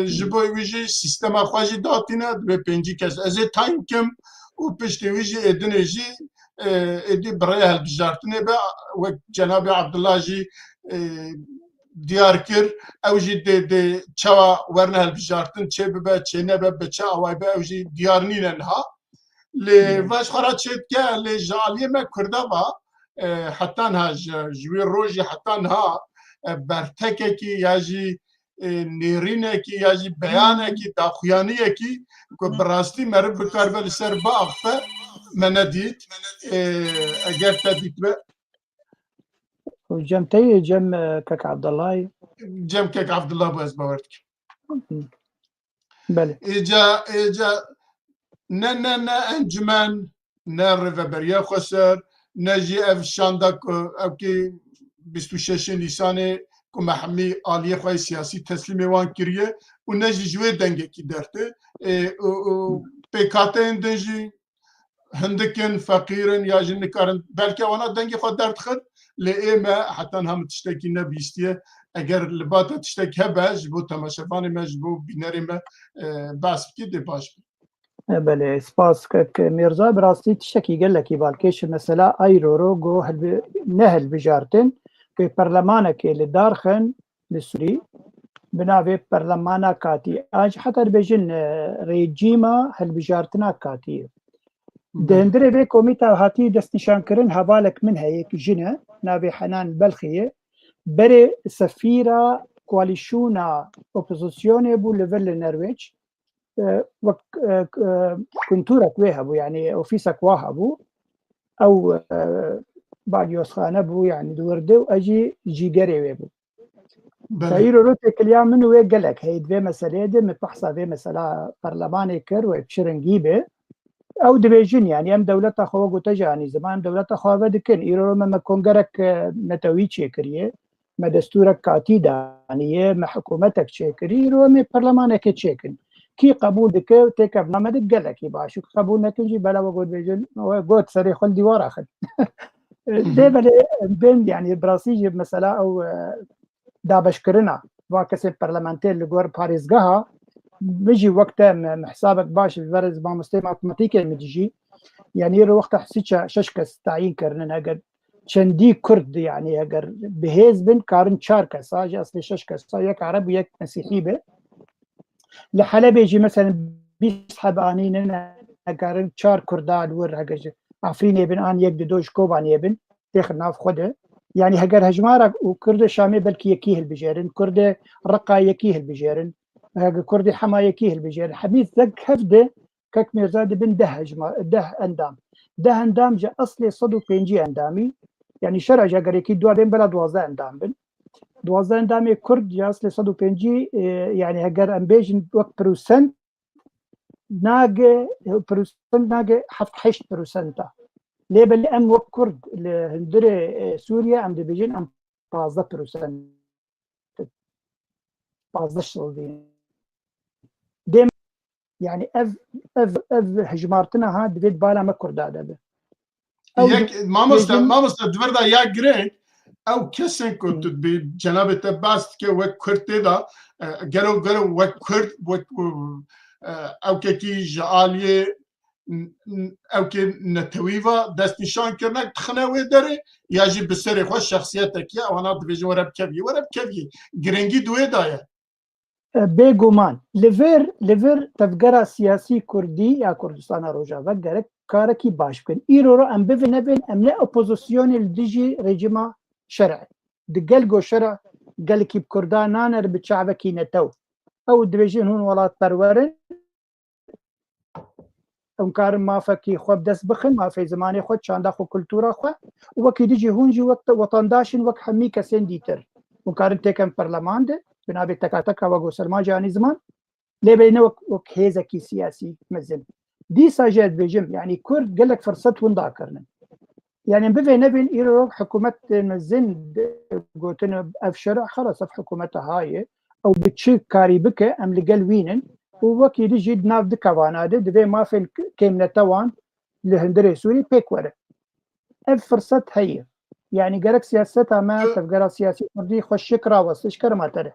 جبوي ويجي سيستم اخواجي داتينه به پنجي كس از تايم كم و پشتي ويجي ادنجي ادي برای هلبجارتنه با و جناب عبدالله جی دیار کرد ئەو ژی چاوا وەرنە هەڵبژارتن چێ ببە چێ نەبە بە چا ئەوای بە ئەو ژی دیار نینە نها لێ باش خۆرا چێتکە لێ ژالیێمە کوردەوە حتانها ژوێ ڕۆژی حتانها بەرتەکێکی یاژی نێرینێکی یاژی بەیانێکی داخویانیەکی کو بڕاستی مەرە بکاربە لەسەر باخە منەدیت ئەگەر تا دیتبە جمتي جم كك عبد الله جەم کەک عەبدوڵڵا بەس باوەرد بله ئێجا نە ئەنجومەن نە ڕێڤەبەریە خۆسەر نەژی ئەڤ شاندا ئەوکی 26 نیسانê ku me hemî aliyê xwe siyasî teslimê wan kiriye û ne jî ji wê dengekî dertê pêkateyên din jî hindikin feqîrin ya jî nikarin belke wana dengê xwe derdixin lê ême hetan hem tiştekî nebîstiye eger li bata tiştek hebe ji bo temaşevanê me ji bo bînerê me behs bikî dê baş be. بله سپاس كك ميرزا براستي تشتكي قال لك بالكيش مثلا ايرورو جو نهل بجارتن في برلمانك اللي دارخن لسوري بناوي برلمانا كاتي اج حتى بيجن ريجيما هل بجارتنا كاتي دندري بي كوميتا هاتي دستنشان كرن هبالك من هيك جنة ناوي حنان بلخيه بري سفيرة كواليشونا اوبوزيسيوني بو ليفل النرويج كنتورك ويهبو يعني اوفيسك واهبو او باليوس خانه بو يعني دوردو اجي جيجري ويبو فايرو روتك اليوم منو ويقلك هي دي مسألة دي متبحثة في مسألة برلماني كر وبشرنجيبه او دبيجن يعني ام دولتها خواجو تجاني زمان دولتها خواجو دكن ايرو ما كونغرك نتوي تشيكريه ما دستورك كاتيدا يعني ما حكومتك تشيكري رو ما برلمانك تشيكن كي قبول دكه تيك برنامج قال لك يبقى شو قبول نتيجي بلا وجود بيجن وجود سري خل ديوار اخذ ده بين يعني براسيجي مثلا او دابش كرنا واكسب برلمانتير اللي جور باريس جها بيجي وقتها حسابك باش الفرز با مستوى اوتوماتيكي متجي يعني يرو وقت حسيتش ششكس تعيين كرنا اگر چندی کرد يعني اگر بهز بن كارن شاركه ساج اصلي ششكس يك عربي يك مسيحي به لحلب يجي مثلا بيسحب انينا اقارن شار كرداد ور هجج عفرين يبن ان يك دوش كوبان يبن تاخذ ناف خده يعني هجر هجمارك وكرد شامي بلكي يكيه البجيرن كرد رقا يكيه البجيرن كرد حما يكيه البجيرن حبيث ذك هفده كك ميرزاد بن ده اندام جا اصلي صدو بينجي اندامي يعني شرع جا قريكي دوارين بلا دوازده اندام بن دوازده اندامي كرد جا اصلي صدو بينجي يعني هجر امبيجن وقت بروسنت ناقه بروسنت ناقه حفت حشت بروسنتا ليه بل ام وقت كرد هندري سوريا ام دبيجن ام 15% 15 ديم يعني اف هجمارتنا هاد بيت بالا ما كرداده به يك ما مستدبر يا جريك او كسن كنت بجناب تباست كي وكرت دا قالوا وكرت او كي جاليه او كي نتويفا دست نشان كرنك تخناوي دري يجي بسري خوش شخصيتك يا وانا دبيجي ورا بكبي جرينجي دوي دايا بيغومان ليفر تفجر سياسي كردي يا كردستان روجا فجرك كاركي باش كن ايرو ام بفنبن ام لا اوبوزيسيون الديجي ريجيما شرع دقلقو شرع قال كي بكردان نانر بتشعبكي نتو او دبيجين هون ولات برورن انكار ما فكي خوب دس بخن ما في زماني خود شان داخل كلتورا خو وكي ديجي هونجي وقت وطنداشن وك حمي كسين ديتر وكارن تكن برلمان ده بنابي تكاتكا وغو سلمان جاني زمان ليه بينه وك هيزكي سياسي مزن دي ساجات بيجم يعني كرد قال لك فرصت وندا كرنا يعني بفي نبين ايرو حكومه مزن قوتنا افشرع خلاص في حكومتها هاي او بتشيك كاريبك ام لقال وينن ووكي ديجي ناف دكوانا دي ما في كيم نتوان لهندري سوري بيك ورا اف فرصت هي يعني قالك سياستها ما تبقى سياسي كردي خوش شكرا وسشكر ما ترى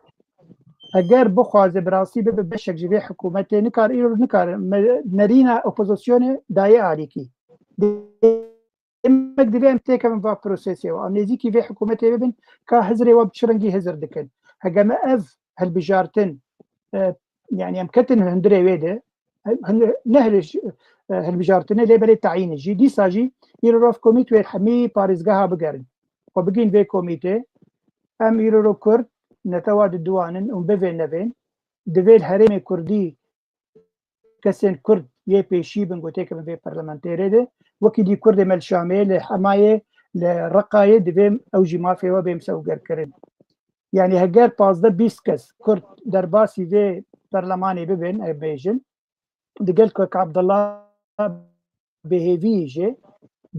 اگر بخواز براسي بشك جبي حكومتي نكار ايرو نكار نرينا اوبوزيسيون داي عليكي ئێمەک دەبێ ئەم تێکەم ڤ پرۆسسیەوە ئەو نێزیکی vê حکوومەتێ ببن کا هزرێوە بچرەنگی هزر دکن هەگەمە ئەv هەلبژارتن يعني ئەم کەتن هەندرێ وێدە نە هەلبژارتنە لێبەرێ تعینەژی دیساژی ئیرۆف کۆمیت وێ هەمی پارێزگەها بگەرن خۆ بگین vê کۆمیتێ ئەم ئیرۆ کورد نەتەوا ددوانن و بڤێ نەvên divê herêmê Kurdî kesên Kurd yê pêşî bin gotêke bin vê parlamentêrê de wekî dî Kurdê Melşamê li Hemayê li Reqayê divê ew jî mafê we bêm sewgerkirin yani heger 15-20 kes Kurd derbasî vê perlemanê bibin ev bêjin digel ku Abdullah bêhêviyê jê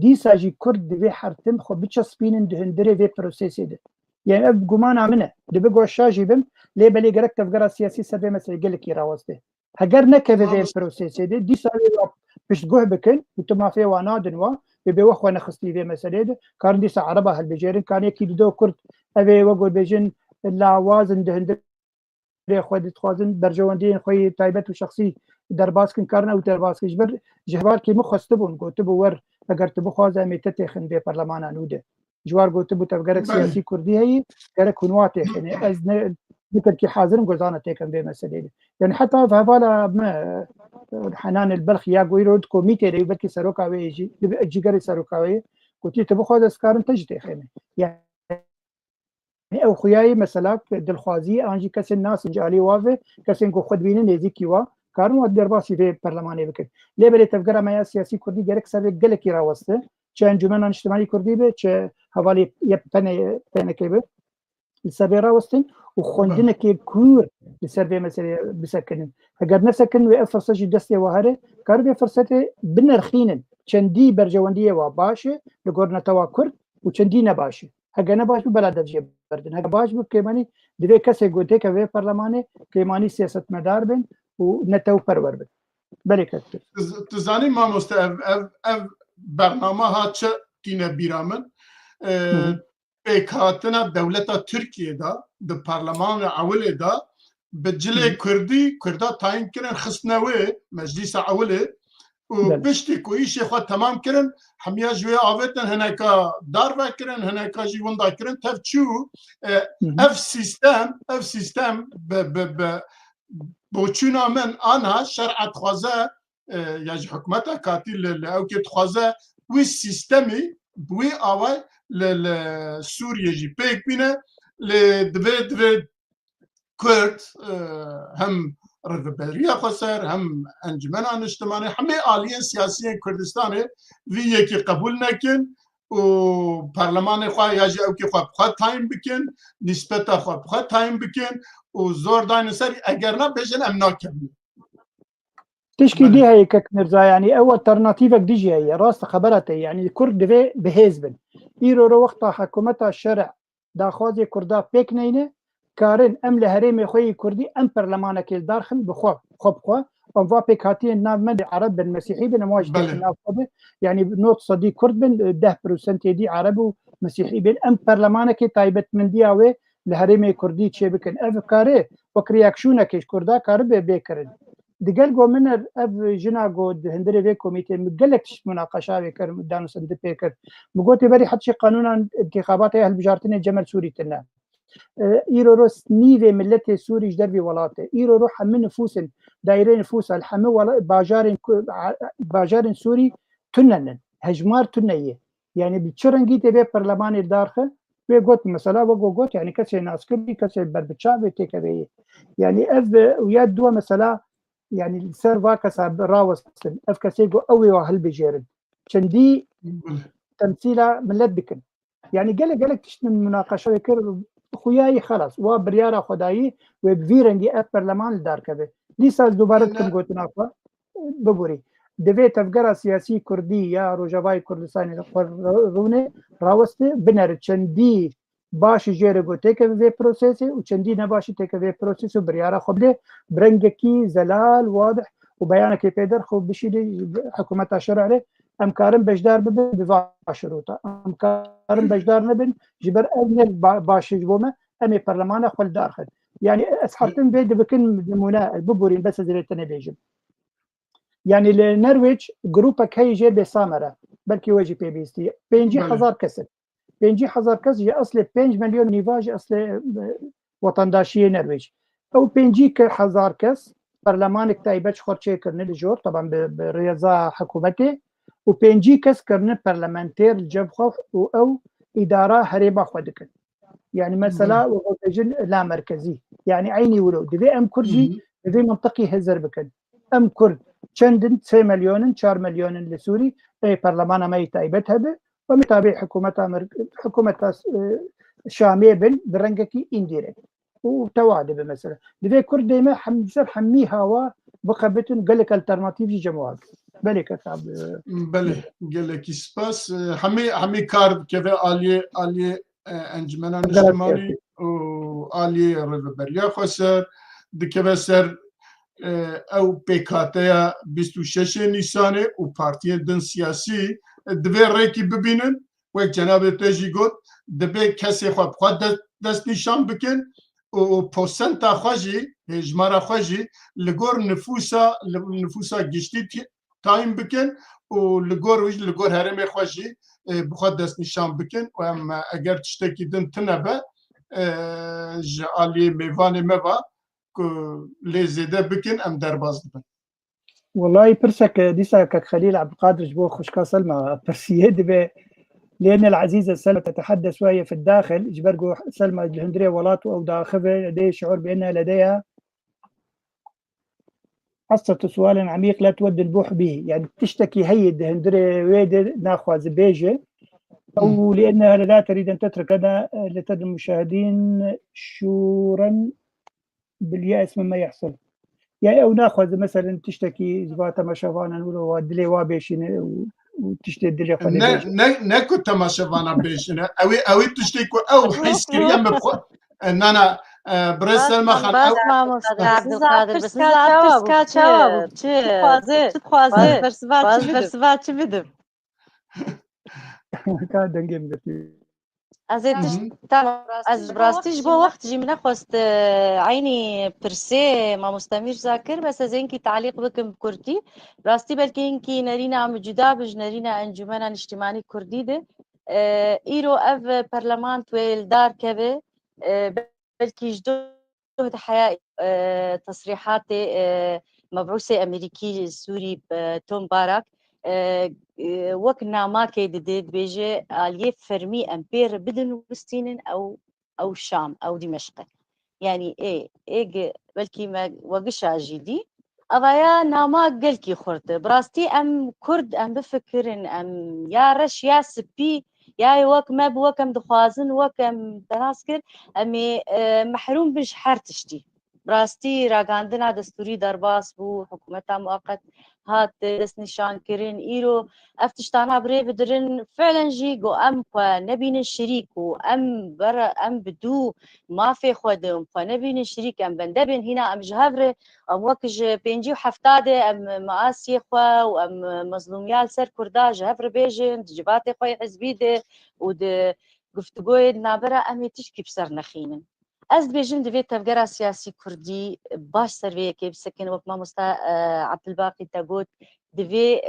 dîsa jî Kurd divê hertim xwe biçespînin di hundirê vê prosesê de yani ev gumana min e dibe goşa jî bim lê belê gerek tevgera siyasî ser vê meselê gelekî rawestê heger nekeve vê prosesê de dîsa wê piştguh bikin û tu mafê wan nadin wa vê bê we xwe nexistî vê meselê de karin dîsa ereba helbijêrin kaniyekî dide Kurd ev ê we got bêjin lawazin di hundirê xwe dixwazin berjewendiyên xwe yê taybet û şexsî derbas kin karin ew derbaskin ji ber ji hevalkê min xwestibûn gotibû wer eger tu bixwaze em ê te têxin vê perlemana nû de ji war gotibû tevgerek siyasî Kurdî heyî gerek hûn wa têxine ez بكركي حاضرم جوزانا تيكن بي مسألة يعني حتى في هذا ما حنان البلخ يا قويرود كوميتي ري بكي سروكا ويجي جيجري سروكا وي كنتي تبخو هذا سكارن تجتي خيمه يعني او خياي مثلا دلخوازي انجي كاس الناس جالي وافي كاسين كو خد بيني نزيكي وا كارن ودير باسي في برلماني بكر لي بلي تفكر ما سياسي كردي جرك سر جلكي راوسته چه انجمن اجتماعي كردي به چه حوالي يبتنه كيبه السبيرة راوستن وخوندنا كي كور لسبب مثلا بسكنن اگر نسكن و فرصه دستي وهره كاربي فرصته بنرخينن چندي برجونديه و باشه لگورنا توا كرد و چندي نباشه اگر نباش بلد جيب بردن اگر باش بكيماني دبي كسي گوتي كوي برلماني كيماني سياست مدار بن و نتو پرور بن بركت تزاني ما مستعب برنامه ها چه تينا بيرامن پیکاتنا دولت ترکیه دا د پارلمان اوله دا بجله کردی کردا تعیین کردن خصنوی مجلس اوله و پشتی کویش خود تمام کردن همیا جوی آوتن هنکا دار وکردن هنکا جیوندا کردن تفچو اف سیستم بوچونا من آنها شرعت خوازه یا حکومت کاتیل اوکت خوازه وی سیستمی بوی آوه لسوريا جي بيك بينا لدبي كرد هم رغبرية خسر هم انجمنان اجتماعي همه آليين سياسيين كردستاني في يكي قبول نكن و برلمان خواه ياجي اوكي خواه بخواه تايم بكن نسبتا خواه بخواه تايم بكن و زور داين سر اگرنا بيجن امنا كبن تشكي دي هي كنرزا يعني اول ترناتيفك ديجي هي راست خبرته يعني كرد دبي بهزبن ایرو رو وقتا حکومت شرع داخوازی کردا پیک نینه کارن ام لهریم خوی کردی ام پرلمانه که دارخن بخوا خب ام وا پیک هاتی ناو من عرب بن مسیحی بن مواج ناو خبه يعني نوت صدی کرد بن 10% دی عرب و مسیحی بن ام پرلمانه که تایبت من دیاوه لهریم کردی چه بکن اف کاره وک ریاکشونه که کردا کار به بکرد دیگر گو من اف جنا گو هندره وی کمیته مگلکش مناقشه وکر دانو سند پیکر مگوتی بری حتی قانون انتخابات اهل بجارتن جمل سوری تنه ایرو روس نیو ملت سوری در وی ولاته ایرو رو همه نفوس دایره نفوس الحمه ولا باجار سوری تنن هجمار تنیه يعني بتشرنجي تبي برلمان الداخل ويقول مثلا وقوت يعني كسي ناس كبي كسي بربتشاب تكبي يعني اف وياد دوا مثلا يعني السيرفا كسب راوستن اف كسيجو قوي وهل بجيرن شندي تمثيله ملت بكن يعني قالك تشن مناقشه يكر خوياي خلاص وبرياره خداي وبفيرنجي اف برلمان الدار كبي لسه دوباره تنقوت نافا ببوري دەبێت تەفگەرە سیاسی کوردی یا ڕۆژەوای کوردستانی ڕوونێ ڕاوەستێ بنەرە چەندی باشی ژێرە گۆتێکە بێ پرۆسێسی و چەندی نەباشی تێکە بێ پرۆسیس و بریارە خۆ بێ برنگێکی زەلال واضح و بەیانەکەی پێدەر خۆ بشیری حکوومەتە شەرعێ ئەم کارم بەشدار ببن باشروتە ئەم کارم بەشدار نەبن ji ber ev başî ji bo me em ê perlemana xwe li dar xin yani ez hetin vê dibikin nimûne biborîn bes ez rê te nebêjim يعني النرويج جروبك هي جير بسامرة بلكي واجي بي بي ستي 5000 کس 5000 کس جا اصل 5 مليون نيفاج اصل وطنداشية نرويج او 5000 کس برلمانك تايبتش خورچه کرنه لجور طبعا برياضة حكومتي و 5 کس کرنه برلمانتير الجب خوف او اداره هريبه خودكن يعني مثلا وجن لا مركزي يعني عيني ولو دبي ام كرجي دبي منطقي هزر بكن ام كرد چندن 3 مليون 4 مليون لسوري اي برلمان ما يتايبت هذا ومتابع حكومة شامية برنجكي انديركت وتوعد بمثلا دبي كرد ديما حمي هوا بقبتن قال لك الترناتيف جماعات بالك كتاب بله قال لك سباس حمي كارد كذا آلية انجمنا اجتماعي وآلية ريفبريا خسر دكبه سر او بكاتيا 26 نيسانه و بارتيين دن سياسي دبي ريكي ببينن وك جناب تجي قلت دبي كسي خود دست نشان بكن و پوسنتا خوشی هجمارا خوشی لگور نفوسا گشتی تایم بکن و لگور هرم خوشی بخواد دست نشان بکن و اما اگر تشتکی دن تنبه جعالی میوان موا که لیزیده بکن ام درباز بکن والله برسك ديسا كخليل عبد القادر جبو خشكا سلمى برسيه دبي لأن العزيزة سلمى تتحدث وهي في الداخل جبرقو سلمى الهندرية ولاته أو داخله لديه شعور بأنها لديها قصة سؤال عميق لا تود البوح به يعني تشتكي هي الهندرية ويدر ناخذ بيجة أو لأنها لا تريد أن تترك لنا لتد المشاهدين شعورا باليأس مما يحصل يعني أو ناخذ مثلا تشتكي زباطة ما شافانا نقولوا دلي وابيشين وتشتي دلي نكو تماشفانا بيشنا اوي تشتكو او حيسكريا مبخو ان انا برسل ما خان بس ما مستعد القادر بس نزعل تسكا تخوازي برسبات چه بدم كان دنجم بتي از براستیش بو وقت جي من خواست عيني برسي ما مستمر ذاكر بس از اینکی تعلیق بکم کردی راستی بلکه اینکی نرینا عم جدا بج نرینا انجمنا اجتماعی کردی ده ایرو اف برلمان تویل دار كبه بلكي جدو حياة تصريحات مبعوث أمريكي سوري توم بارك وەک ناماکێ دەدێت بێژێ ئالیێ فەرمی ئەمپێر بدن و بستینن ئەو شام ئەو دیمەشقە یعنی ئێگە بەلکی وەگشاژی دی ئەڤایە ناما گەلکی خورد بڕاستی ئەم کورد ئەم بفکرن ئەم یا ڕەش یا سپی یای وەک مەب وەکەم دخوازن وەکەم دەناس کرد ئەمێ مەحروم بش هەر تشتی براستي راگاندنا دستوری درباس بو حکومتا موقت هات دست نشان كرين إيرو أفتشتانا بري بدرن فعلا جيجو أم نبين الشريك وأم برا أم بدو ما في خودم فنبين الشريك أم بندبن هنا أم جهفر أم وكج بينجي وحفتادة أم مآسي خوا وأم مظلوميال سر كردا جهفر بيجن جباتي خوي حزبيدة ود گفتگوی نابرا أمي تشكي بسر نخينن از بيجن دبيت تفجر سياسي كردي باش سروي كيف سكن وقت ما مستا عبد الباقي تاقوت دبي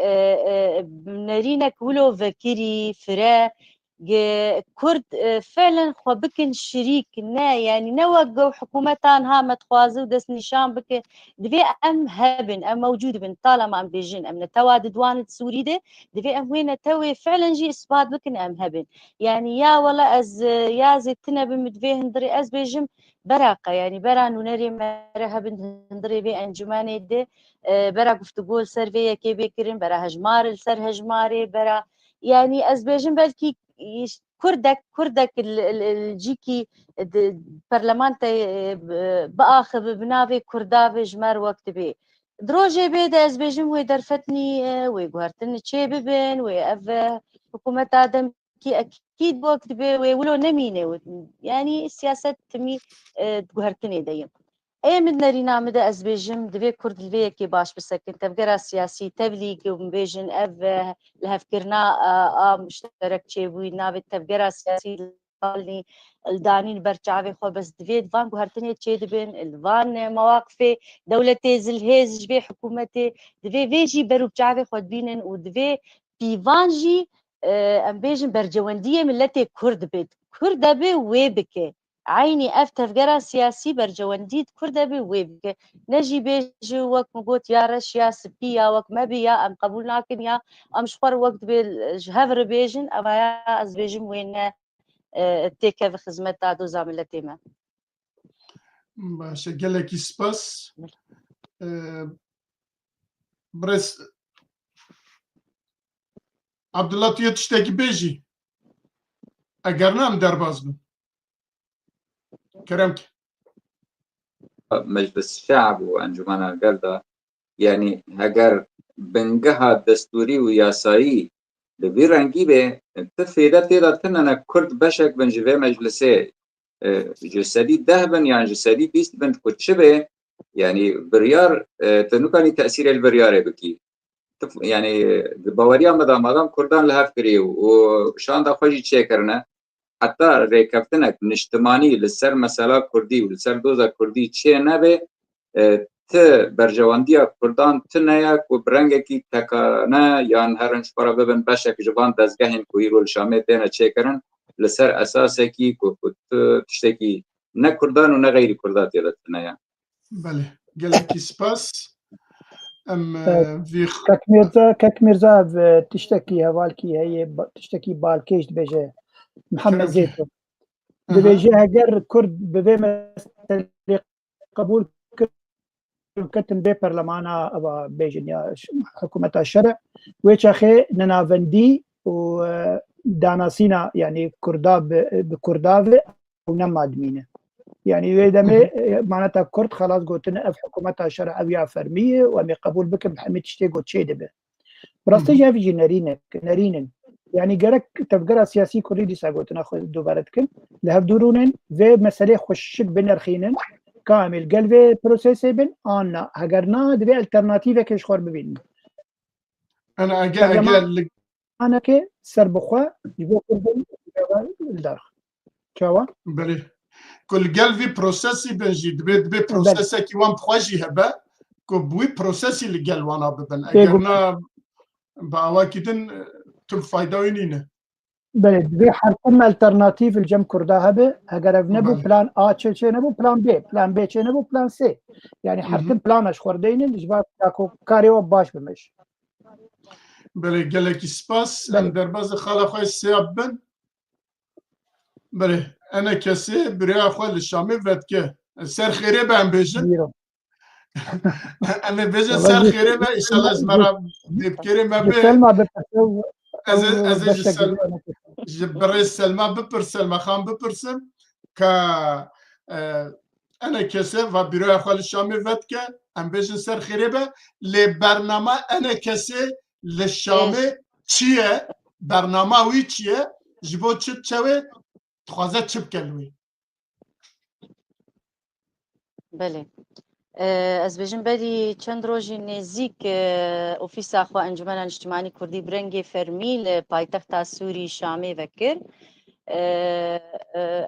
نرينك ولو فكري فرا كرد فعلا خو بكن شريك نا يعني نوقعوا حكومتان ها متخوازو دس نشان بك دبي ام هبن ام موجود بن طالما ام بيجن ام نتوا ددوان سوري ده دبي ام وين توي فعلا جي اثبات بكن ام هبن يعني يا والله از يا زيتنا بمدفي هندري از بيجم براقة يعني برا نونري مرها بن هندري بي انجماني ده برا گفتگو سروي كي بكرين برا هجمار السر هجماري برا يعني از بيجم بلكي كردك الجيكي برلمان بآخذ بنابي كردافي جمار وقت بي دروجي بي دا از بيجم ويدرفتني ويقهرتني تشي ببن ويأف حكومة آدم كي أكيد وقت بي ويولو نمينة يعني السياسة تمي تقهرتني دايم اي من نرينا مدى از بيجم دبي كرد البي كي باش بسكن تفكرها سياسي تبليغ ومبيجن اف لهفكرنا مشترك تشيبوي نابت تفكرها سياسي قالني الدانين برجعبي خو بس دفيد فان قهرتني تشي دبن الفان مواقفي دولتي زلهيز جبي حكومتي دفي فيجي برو بجعبي خو دبينن ودفي بيفانجي ام بيجن برجونديه ملتي كرد بيت كرد بي ويبكي عيني اف تفجرة سياسي برجونديد كرد بي ويبكي نجي بيجي وقت مقوت يا رش يا سبيا وقت ما بيا ام قبول لكن يا ام شفر وقت بالجهفر بيجن اما يا از بيجن وين تيكا في خدمت تاع دوزا ملتي ما باش قال لك سباس برس عبد الله تو تشتكي بيجي اقرنا ام درباز بن كرمك مجلس الشعب وأنجمن القردة يعني هجر بنجها دستوري وياسایی لبی رنگی به تفیده تیدا تننا کرد بشک بن جوه مجلسه جسدی 10 بن يعني جسدي 20 بن كتش به يعني بريار تنوكاني تأثير البريار بكي يعني باوريا مدام كردان لها فكري وشان دا خوشي تشيكرنا حتى ريكفتنك نشتماني لسر مسألة كردي ولسر دوزا كردي تشي نبه ت برجوانديا كردان تنايا وبرنگكي تكانا يان هرنش برا ببن بشك جبان دزگهن كويرو الشامي تينا تشيكرن لسر اساسكي كنت تشتكي نه كردان ونا غير كردات يلا تنايا بله قال لك سباس ام في كك ميرزا تشتكي هوالكي هي تشتكي بالكيش بيجي محمد زيتو بيجي هجر كرد ببي قبول كتن بي برلمانا أبا بيجن يا حكومة الشرع ويشاخي ننافندي وداناسينا يعني كردا بكرداوي ونما دمينه يعني ويدمي معناتها كرد خلاص قلتنا في حكومة الشرع أو يا فرمية ومي قبول بك محمد تشتي قلت شيء دبه براسي جا في نارينن يعني جرك تفجر سياسي كردي ساقوت ناخذ دوبارتكن لهف دورونن في مسألة خشك بنرخينن كامل قلبي بروسيسي بن أنا هجرنا دبي ألترناتيفة كيش خور ببين انا اجل أنا كي سربخوا يبغى كردن الدار شوا بله كل قلبي بروسيسي بنجي دبي بروسيسي كي وان بخواجي هبا كبوي بروسيسي اللي قال وانا ببن اجرنا باواكدن تل فايدة وينينه بلد بي حركم الترناتيف الجم كردا هبه اگر نبو بلان ا چه نبو بلان بي چه نبو بلان سي يعني حركم بلانش خوردين الجباب تاكو كاريو باش بمش بله قال لك سباس ام درباز خاله خوي سيابن بله انا كسي بريا خوي الشامي فتكه سر خيري بام بيجن انا بيجن سر خيري با ان شاء الله زمرا بكري ما بي سلمى بتسو از جبري سلمى ببر سلمى خان ببرسم ك انا كسي وبريا خوي الشامي فتكه ام بيجن سر خيري با لبرنامه انا كسي للشامي چیه برنامه وی چیه جبو چپ چوه تخوازه چپ کلوی بله از بجن بدی چند روزی نزدیک اوفیس اخوا انجمن اجتماعی کردی برنگ فرمیل پایتخت سوری شامی وکر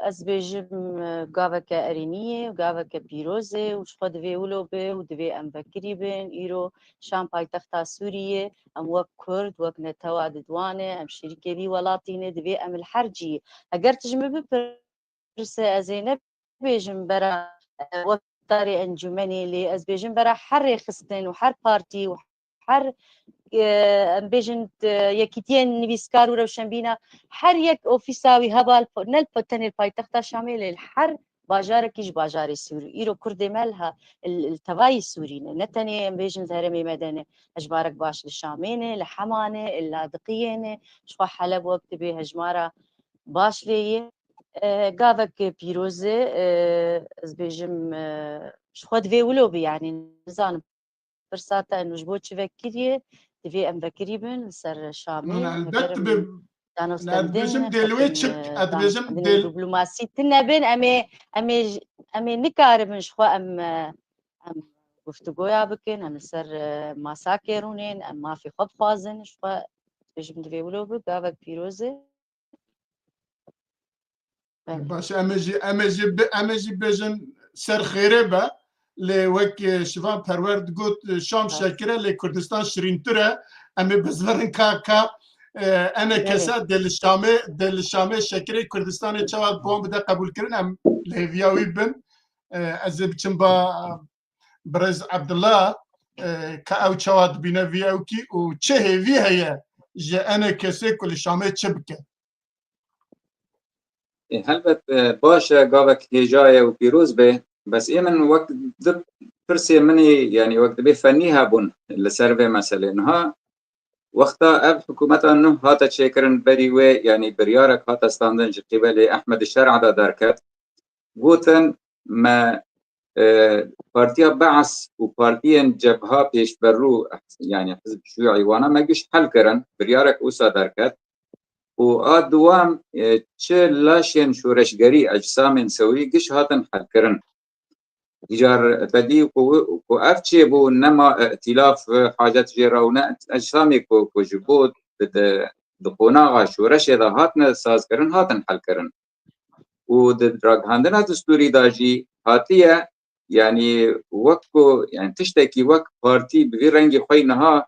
از بجم گاوک ارینیه و گاوک پیروزه و شخود دوی اولو به و دوی ام وکری بین ایرو شام پایتخت سوریه ام وک کرد وک نتوا ددوانه ام شریکه بی ولاتینه دوی ام الحرجی اگر تجمع بپرسه از اینه بجم برا وک طاري انجمني اللي از بيجن برا حر خستن وحر بارتي وحر بيجن يكيتين نبيسكار وروشنبينا حر يك اوفيساوي هبال نل بوتن البايتخت شامل الحر باجاركيش باجاري سوري ايرو كردي مالها التواي السوري نتني بيجن زهرمي مدني اجبارك باش للشامينه لحمانه اللاذقينه شو حلب وقت به هجماره باش ليه قافك بيروزة از بيجم شخوات في ولوبي يعني نزان برساتا انه جبوت شفكريه تفي ام بكريبن سر شامي انا البت دانو بيجم دلوي تشك بيجم دل دبلوماسي تنبن امي نكاربن شخوا ام گفتگویا بکن ام سر ماساکرونین ام ما في خب خوازن شخوا بيجم تفي ولوبي قافك بيروزة باش امجي بيجن سر خيره با لوك شفان پرورد قوت شام شاكره لكردستان شرين تره امي بزورن كاكا انا كسا دل الشامي شكري كردستان تشواد بوم بدا قبول كرن ام ليفياوي بن از بچم با برز عبد الله كاو تشواد بينا فياوكي و چه هيفي هي جا انا كسا كل الشامي تشبكه هلبت باشا قابك هجاية وبيروز به بس من وقت فرسي مني يعني وقت به فنيها بون لسرفي مثلا انها وقتا اب حكومت انه هاتا تشيكرن بري وي يعني بريارك هاتا ستاندن قبل احمد الشرع دا داركت قوتن ما بارتيا بعث وبارتيا جبهة بيش برو يعني حزب شيوعي وانا ما قش حل كرن بريارك اوسا داركت و دوام چه لاشين شورشگري اجسام سوي قش هاتن حل كرن إيجار بدي كو أفتشي بو نما ائتلاف حاجات جيرونا أجسامي كو جبود دقوناغا شورش إذا هاتنا ساز كرن هاتن حل كرن ودراغ هاندنا دستوري داجي هاتية يعني وقتكو يعني تشتكي وقت بارتي بغير رنجي خوي نها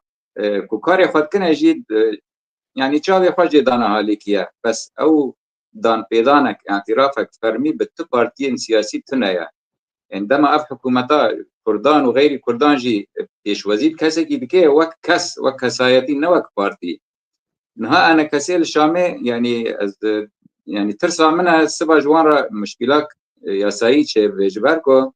كو كاري خود كنا جيد يعني تشاوي خواجي دانا هاليكيا بس أو دان بيدانك اعترافك فرمي بتو بارتين سياسي تنايا عندما أف حكومتا كردان وغير كردان جي بيش وزيد كسي بكي وك كس وكسايتي نوك بارتي نها أنا كسي الشامي يعني ترسى منها السبع جوان مشكلات ياسايي شي بيجباركو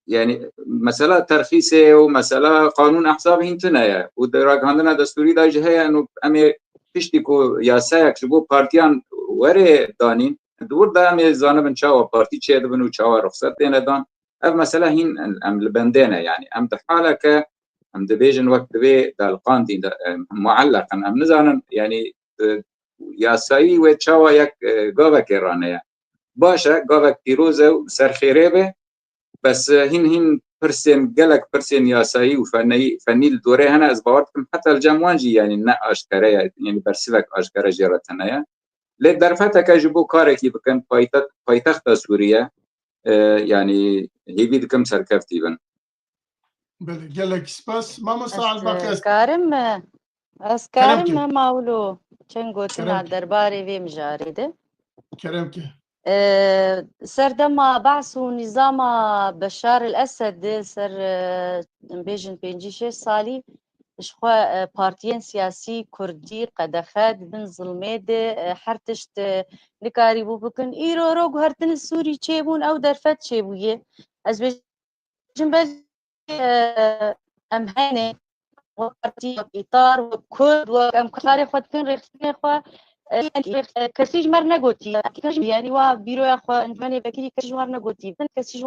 يعني مسألة ترخيصي ومسألة قانون أحزاب هنتنايا ودراك عندنا دستوري دا جهية أنه أمي تشتكو ياسايك شبو بارتيان وري دانين دور دا أمي زانبن شاوا بارتي چه دبنو شاوا رخصت دينا دان أف مسألة هين أم لبندينا يعني أم دحالك أم دبيجن وقت دبي دا القاندين دا معلقا أم نزانن يعني ياسايي وشاوا يك قاوك إيرانيا باشا قاوك بيروزة سرخيري به بس هين برسين قالك برسين ياسايي وفني الدوري هنا أزباورتكم حتى الجموانجي يعني نا أشكرا يعني برسلك أشكرا جيرتنا لي درفتك جبو كاركي بكن بايتخت سوريا يعني هي بيدكم سركفتي بن بله قالك سباس ما مستعد باقي كارم ماولو چنگوتنا درباري في مجاريده كرمك سردما بعثوا نظام بشار الأسد سر بيجن بينجي 6 سالي شخوا بارتيان سياسي كردي قدخاد بن ظلميد حرتشت نكاري بو بكن إيرو روغ هرتن السوري چيبون أو درفت چيبوية از بيجن بل أمهاني وبارتي إطار وكرد وأم كاري خود كن ريختين خوا كسيج مر نقولتي يعني وا بيرو يا اخو انتمني بكري كسيج مر نقولتي كسيج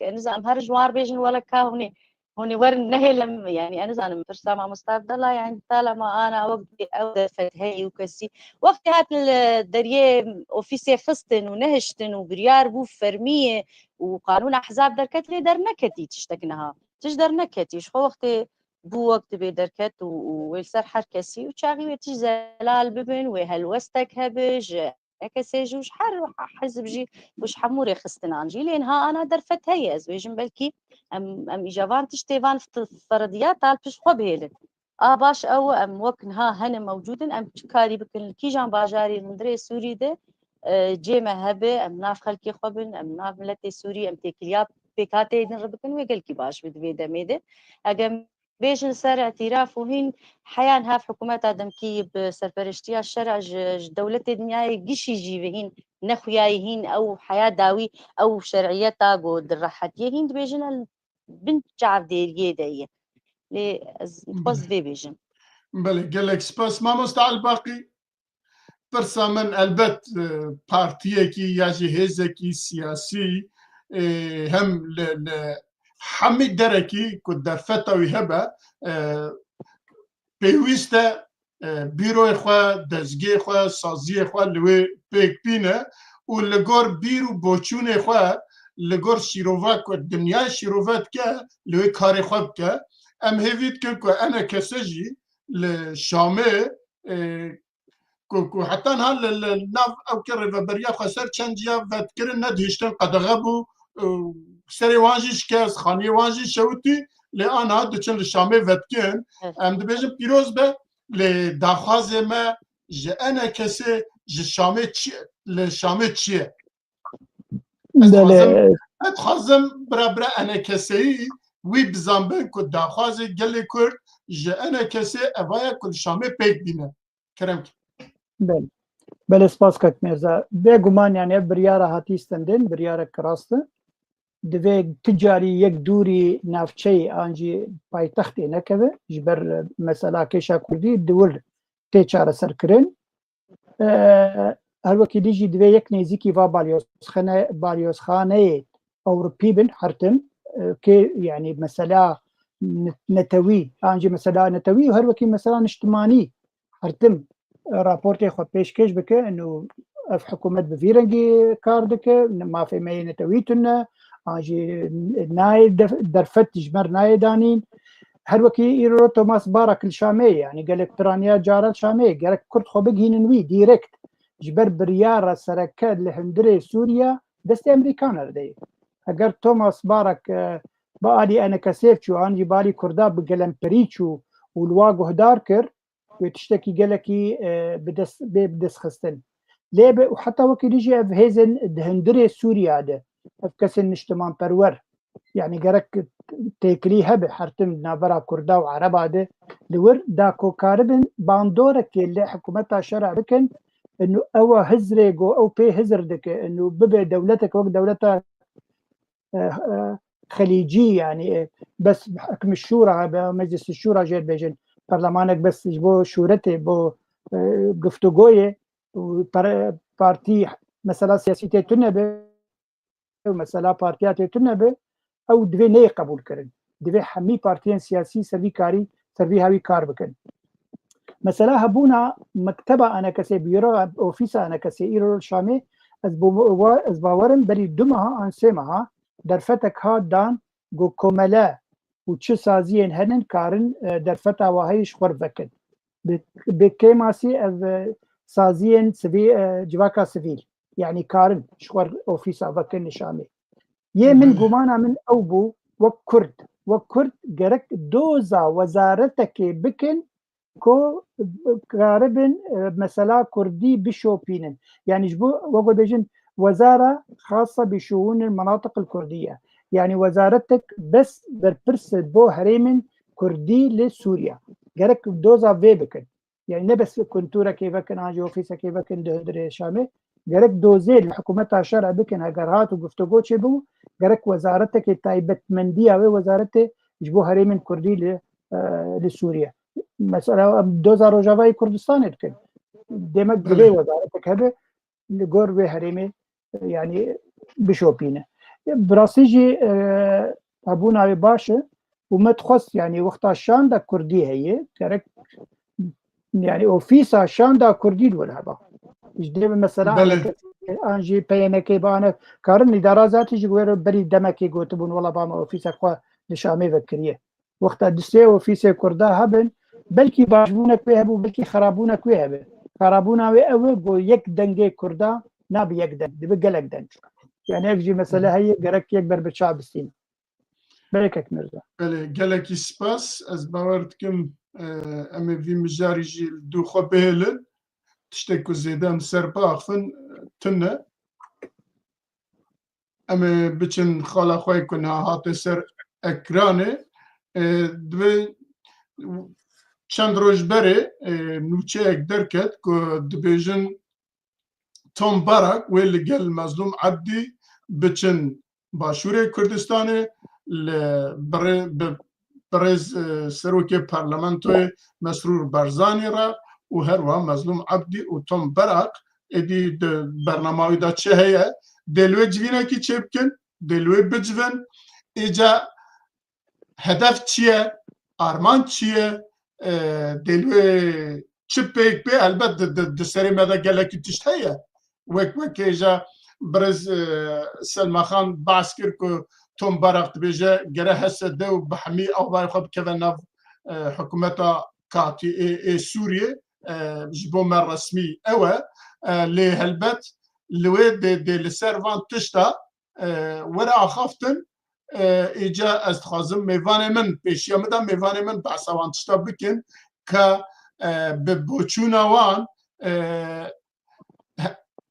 نظام هر جوار بيجن ولا كاوني هوني ور نهلم يعني انا زعما فرصه مع مصطفى الله يعني طالما انا وقتي او فتهي وكسي وقت هات الدريه اوفيسي خستن ونهشتن وبريار بو فرميه وقانون احزاب دركت لي در نكتي تشتكنها تجدر نكتي شو وقت بو وقت بيدركت ويلسر حركسي وشاغي ويتي زلال ببن وهالوستك هبج اكسي وش حر حزب جي وش حموري خستنانجي لانها انا درفت هي ازويجن بلكي ام اجابان تشتيفان في فرضيات البش خبيله باش او ام وكنها هن موجودن ام كاري بكن كي جان باجاري مدري سوري ده جيمه هبه ام ناف خلكي خبن ام ناف ملتي سوري ام تكلياب بكاتي نربكن ويقل كي باش بدوي دميده اجم بيجن سر اعتراف وهين حيان هاف حكومات دمكي بسرپرشتيا الشرع دولة الدنيا قشي جيبهين نخويايهين او حياة داوي او شرعيتا قود الراحتية هين بيجن البنت شعب ديريه داية لي نفوز في بيجن بله قالك سباس ما مستعد باقي برسا من البت بارتيكي ياجي هزكي سياسي هم حمد دركي كنت درفتا وهبه بيويستا بيرو خوا دزگي خوا سازي خوا لوي بيك بينا ولغور بيرو بوچون خوا لغور شيروفا كو دنيا شيروفات كا لوي كاري خوا كا ام هيفيت كو انا كسجي لشامي كو حتى ناف او كرفا بريا خسر چنجيا فتكر ندهشتن قدغبو سری وانجیش کس خانی وانجی شوتی لآن ها دچن لشامه ودکن ام دبیجم پیروز به لداخواز ما جانا كسي لشامي تشيه اتخازم برا انا كسي وي بزنبن كو داخواز قال كرد جانا كسي افايا كل شامي بيك بينا كرمك بله سپاس کک مرزا بگمان یعنی بریاره هاتیستندن بریاره کراسته دوی تجاری یک دوری نافچه آنجی پایتختی نکوه جبر مثلا کشا کردی دور تی چاره سر کرن هر وکی دیجی دوی یک نیزیکی و بالیوزخانه اوروپی بن حرتم که یعنی مثلا نتوی آنجی مثلا نتوی و هر وکی مثلا اجتماعی حرتم راپورتی خود پیشکش بکه انه اف حکومت بفیرنگی کار دکه ما فی می نتویتونه آنجی نای درفت جمر نای دانین هر وکی ایرو توماس بارک الشامی يعني قال لك ترانيا جارات شامي قال لك كرد خو بقين وي ديريكت جبر برياره سركاد لهندري سوريا دست امريكان ردي اگر توماس بارك بادي انا كسيفشو انجي بالي كردا بقلم بريتشو والواقو هدار كر وتشتكي قال لك بدس خستن ليه وحتى وكي يجي في هيزن دهندري سوريا ده افكسن اجتماع برور يعني قالك تيكري هبه حرتم نابرا كردا وعربا ده لور داكو كاربن باندورك اللي حكومتها شرع بكن انه او هزريغو او بي هزردك انه ببي دولتك وقت دولتها خليجي يعني بس بحكم الشورى مجلس الشورى جير بيجن برلمانك بس بو شورتي بو گفتگوی بارتي مثلا سياسيتي تنبه مثلا بارتيات تنبه او دوی نه قبول کرن دوی همي بارتيان سياسي سروي كاري سروي هاوي كار بكن مثلا هبونا مكتبه انا كسي بيرو اوفيسا انا كسي ايرو شامي از باورم بري دمها ان سمها درفتك ها دان گو کوملا و چه سازین هنن کارن درفتا وهيش خور بكن بكيماسي از سازين سفي جواكا سفيل يعني كارن شخور اوفيسا بكن شامي يه من قمانا من اوبو وكرد جرك دوزا وزارتك بكن كو قاربن مثلا كردي بشوبينن يعني جبو وقو بيجن وزارة خاصة بشؤون المناطق الكردية يعني وزارتك بس بربرس بو هريمن كردي لسوريا جرك دوزا في بكن يعني نبس كنتورة كيفكن عاجي اوفيسا كيفكن دهدري شامي جرك دوزي الحكومة شرع بكن هجرات وقفتقو بو جرك وزارتك تايبت مندية ووزارته جبو هريمن كردي لسوريا مثلا دوزا روجافاي كردستان بكن ديمك بلي وزارتك هذا لغور و هريمي يعني بشوبينه براسيجي ابونا باشا وما تخص يعني وقتها شاندا كردي هي كرك يعني اوفيسا شاندا كردي ولا هذا جدي مثلا انجي بينك بانا كارن اداره ذاتي جوير بري دمك يقولون والله باما اوفيسا خو لشامي فكريه وقتها دسي اوفيسا كردا هبن بلكي باجبونك ويهبو بلكي خرابونك ويهبو خرابونا ويهبو جو يك دنگي كردا نابي يك دنگ دي بقلق دنگ يعني اكجي مسألة هي قرك يكبر بالشعب السين بريكك مرزا قالك سباس از باورتكم اما في مجاري دو خو بهلن تشتكو زيدان سرباخفن تنه اما بچن خالا خوي كنا هات سر اكرانه دوی چند روز بره نوچه اک درکت که دبیجن توم بارک ویل گل مظلوم عبدی بچن باشور کردستان برز سروک پارلمانتوی مسرور برزانی را و هر و مظلوم عبدی و توم بارک ادی برنامه‌ای دا چه هیه دلوی جوینه کی چه بکن دلوی بجون ایجا هدف چیه آرمان چیه دلوی چه پیک به البته دسری مدا گلکی تشت هیه وک ایجا برز سلمان خان باس کرد که توم بارک بیجه گره حسده و بحمی او بای خود که ناف حکومت کاتی سوریه جبو من رسمی اوه لی هلبت لوی دل سروان تشتا ورا خافتن ایجا از خازم میوان من پیشیا مدام میوان من بحثوان تشتا بکن که ببوچونا وان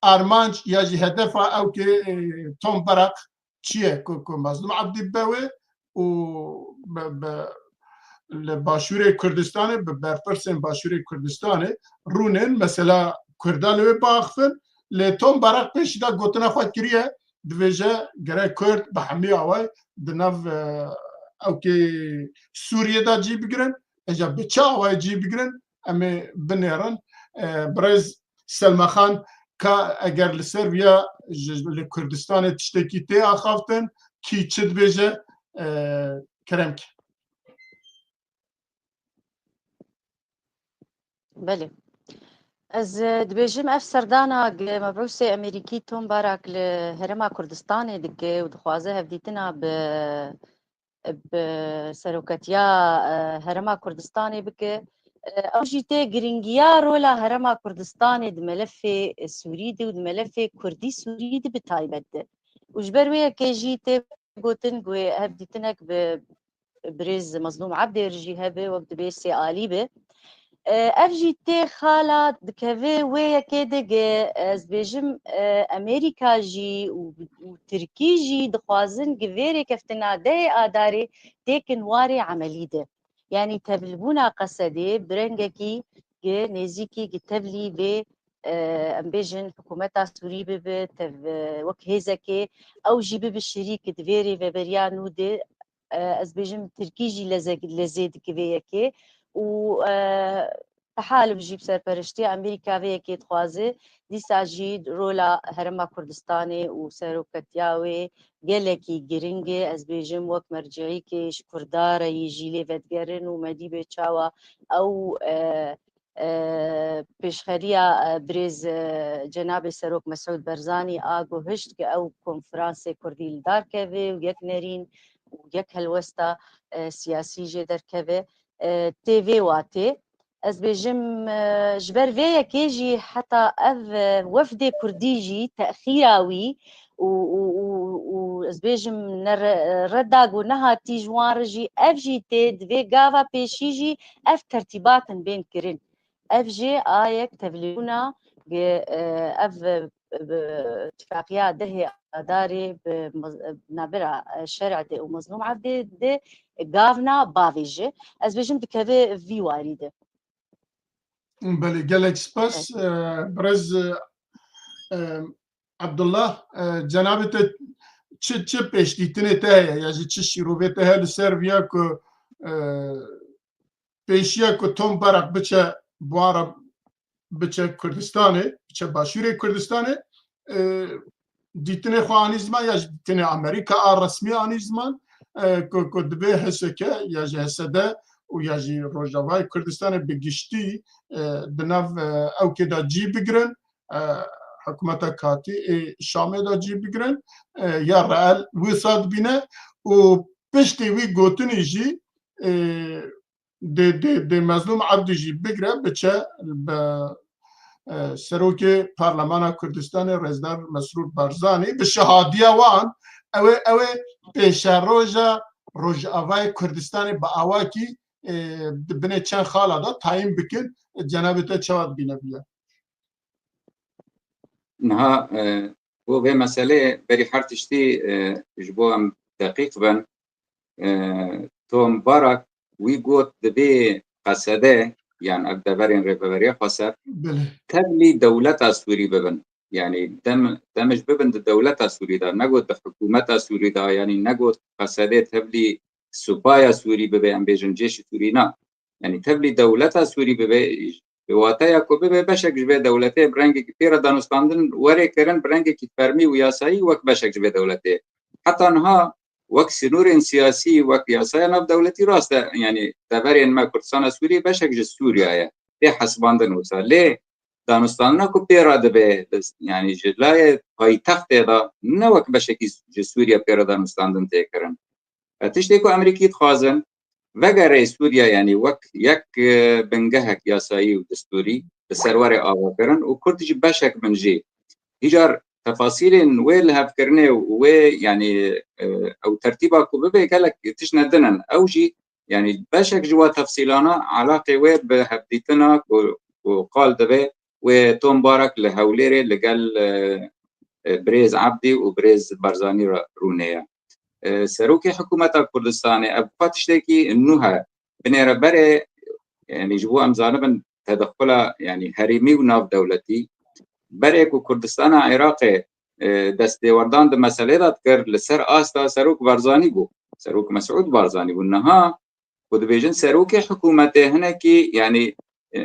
ارمانج یا جی هدف او که توم برق چیه که مظلوم عبدی بوه و لباشور کردستان برپرسن باشور کردستان رونن مثلا کردان و باخفن لتوم برق پیش دا گوتنا خواهد کریه دویجه گره کرد به همی آوای دناف او که سوریه دا جی بگرن اجا بچه آوای جی بگرن اما بنیرن برز سلما خان که اگر لسرویا لکردستان تشتکی تی آخافتن کی چد بیجه کرم که بله از دبیجم اف سردانا مبعوث امریکی توم بارك لهرما كردستان دكي ودخوازه هفديتنا بسروكتيا هرما كردستاني بك او جيتي جرينجيا رولا هرما كردستاني دملف سوريدي ودملف كردي سوريدي بتايبد وجبرويا كي جيتي قوتن قوي هفديتنك بريز مظلوم عبد رجي هبه وبدبي سي آليبه اف جي تي خالا دكافي ويا كيدق از بيجم امريكا جي وتركي جي دخوازن قفيري كفتنا دي آداري تيكن واري عملي ده يعني تبلبونا قصدي برنجكي نيزيكي تبلي بي ام بيجن حكومتا سوري بي وك هيزكي او جي بي بالشريك دفيري وبريانو دي از بيجم تركي جي لزيد كفيكي و تحالف جيب سرپرشتي امريكا في كي تخوازي ديسا جيد رولا هرما كردستاني و سروكتياوي گلكي گرنگي از بيجم وك مرجعي كي شكردار يجي لي فتگرن و مدي بيچاوا او پیشخریا بريز جناب سروك مسعود برزاني آگو هشت که او کنفرانس کردی لدار كوي و یک نرين و یک هلوستا سياسي جي در كوي تي في واتي از بيجم جبر فيا كيجي حتى اف وفد كرديجي تاخيراوي و از بيجم رداغو نها تيجوارجي اف جي تي دفي غافا بيشيجي اف ترتيبات بين كرين اف جي ايك تبليونا اف اتفاقية دهي اداري بنابرة شرع دي ومظلوم عبدي دي غافنا بافيجي از بيجم دكافي في واريده بله گلک سپاس برز عبدالله جنابت چه پیشگیتنه ته یا چه شیروبه ته لسرویا که پیشیا که توم برق بچه بوارا بچه کردستانه بچه باشور کردستانه دیتنه خو آنیزمان یا دیتنه امریکا رسمی آنیزمان که دبه حسکه یا حسده و یا جی روجاوای کردستان بگشتی دناف او که دا جی بگرن حکومت کاتی شامه دا جی بگرن یا رئال وصاد بینه و پشتی وی گوتنی جی ده مظلوم عبدی جی بگره بچه سروک پارلمان کردستان رزدار مسرور بارزانی به شهادی وان اوه پیش روژ آوای کردستان با آواکی بنه چند خاله دا تایم بکن جنابتا چواد بینه بیا نها هو به مسئله بری حرتشتی جبو هم دقیق بن توم بارك وی گوت دبی قصده يعني اقدبرين ريبريا خاصة تبلي دولة سوري ببن يعني دمج ببن دولة سوري دا نقول حكومة سوري دا يعني نقول قصده تبلي سبايا سوري ببي ام بيجن جيش سوري نا يعني تبلي دولة سوري ببي بواتايا كو ببي بشك جبه دولته برنگي كتير دانستاندن وري كرن برنگي كي فرمي وياساي وك بشك جبه دولته حتى انها وك سنور سياسي وك ياساي نف دولتي راست يعني تبرين ما كردستان سوري بشك ج سوريا تي حسباندن وسا ليه دانستان كو بيرا دبه يعني جلاي پایتخت دا نوك بشك ج سوريا بيرا دانستاندن تي كرن تشتكو امريكي تخازن وگر سوريا يعني وك يك بنگهك ياساي ودستوري بسرور آوا كرن وكردج بشك من جي هجار تفاصيل ويل هفكرني و يعني او ترتيبك وبيبي قالك تشندنن او جي يعني بشك جوا تفصيلانا علاقة وي بهبديتنا وقال دبي وتوم بارك لهوليري اللي قال بريز عبدي وبريز برزاني رونيا سروكي حكومة كردستاني أبقى تشتكي إنها بنيرة بري يعني جبوا أمزانبا تدخلها يعني هريمي وناف دولتي بريك كردستان عراقي دستي وردان ده مسألة تذكر لسر آستا سروك برزاني بو سروك مسعود برزاني بو إنها خود بيجن سروكي حكومته هنا كي يعني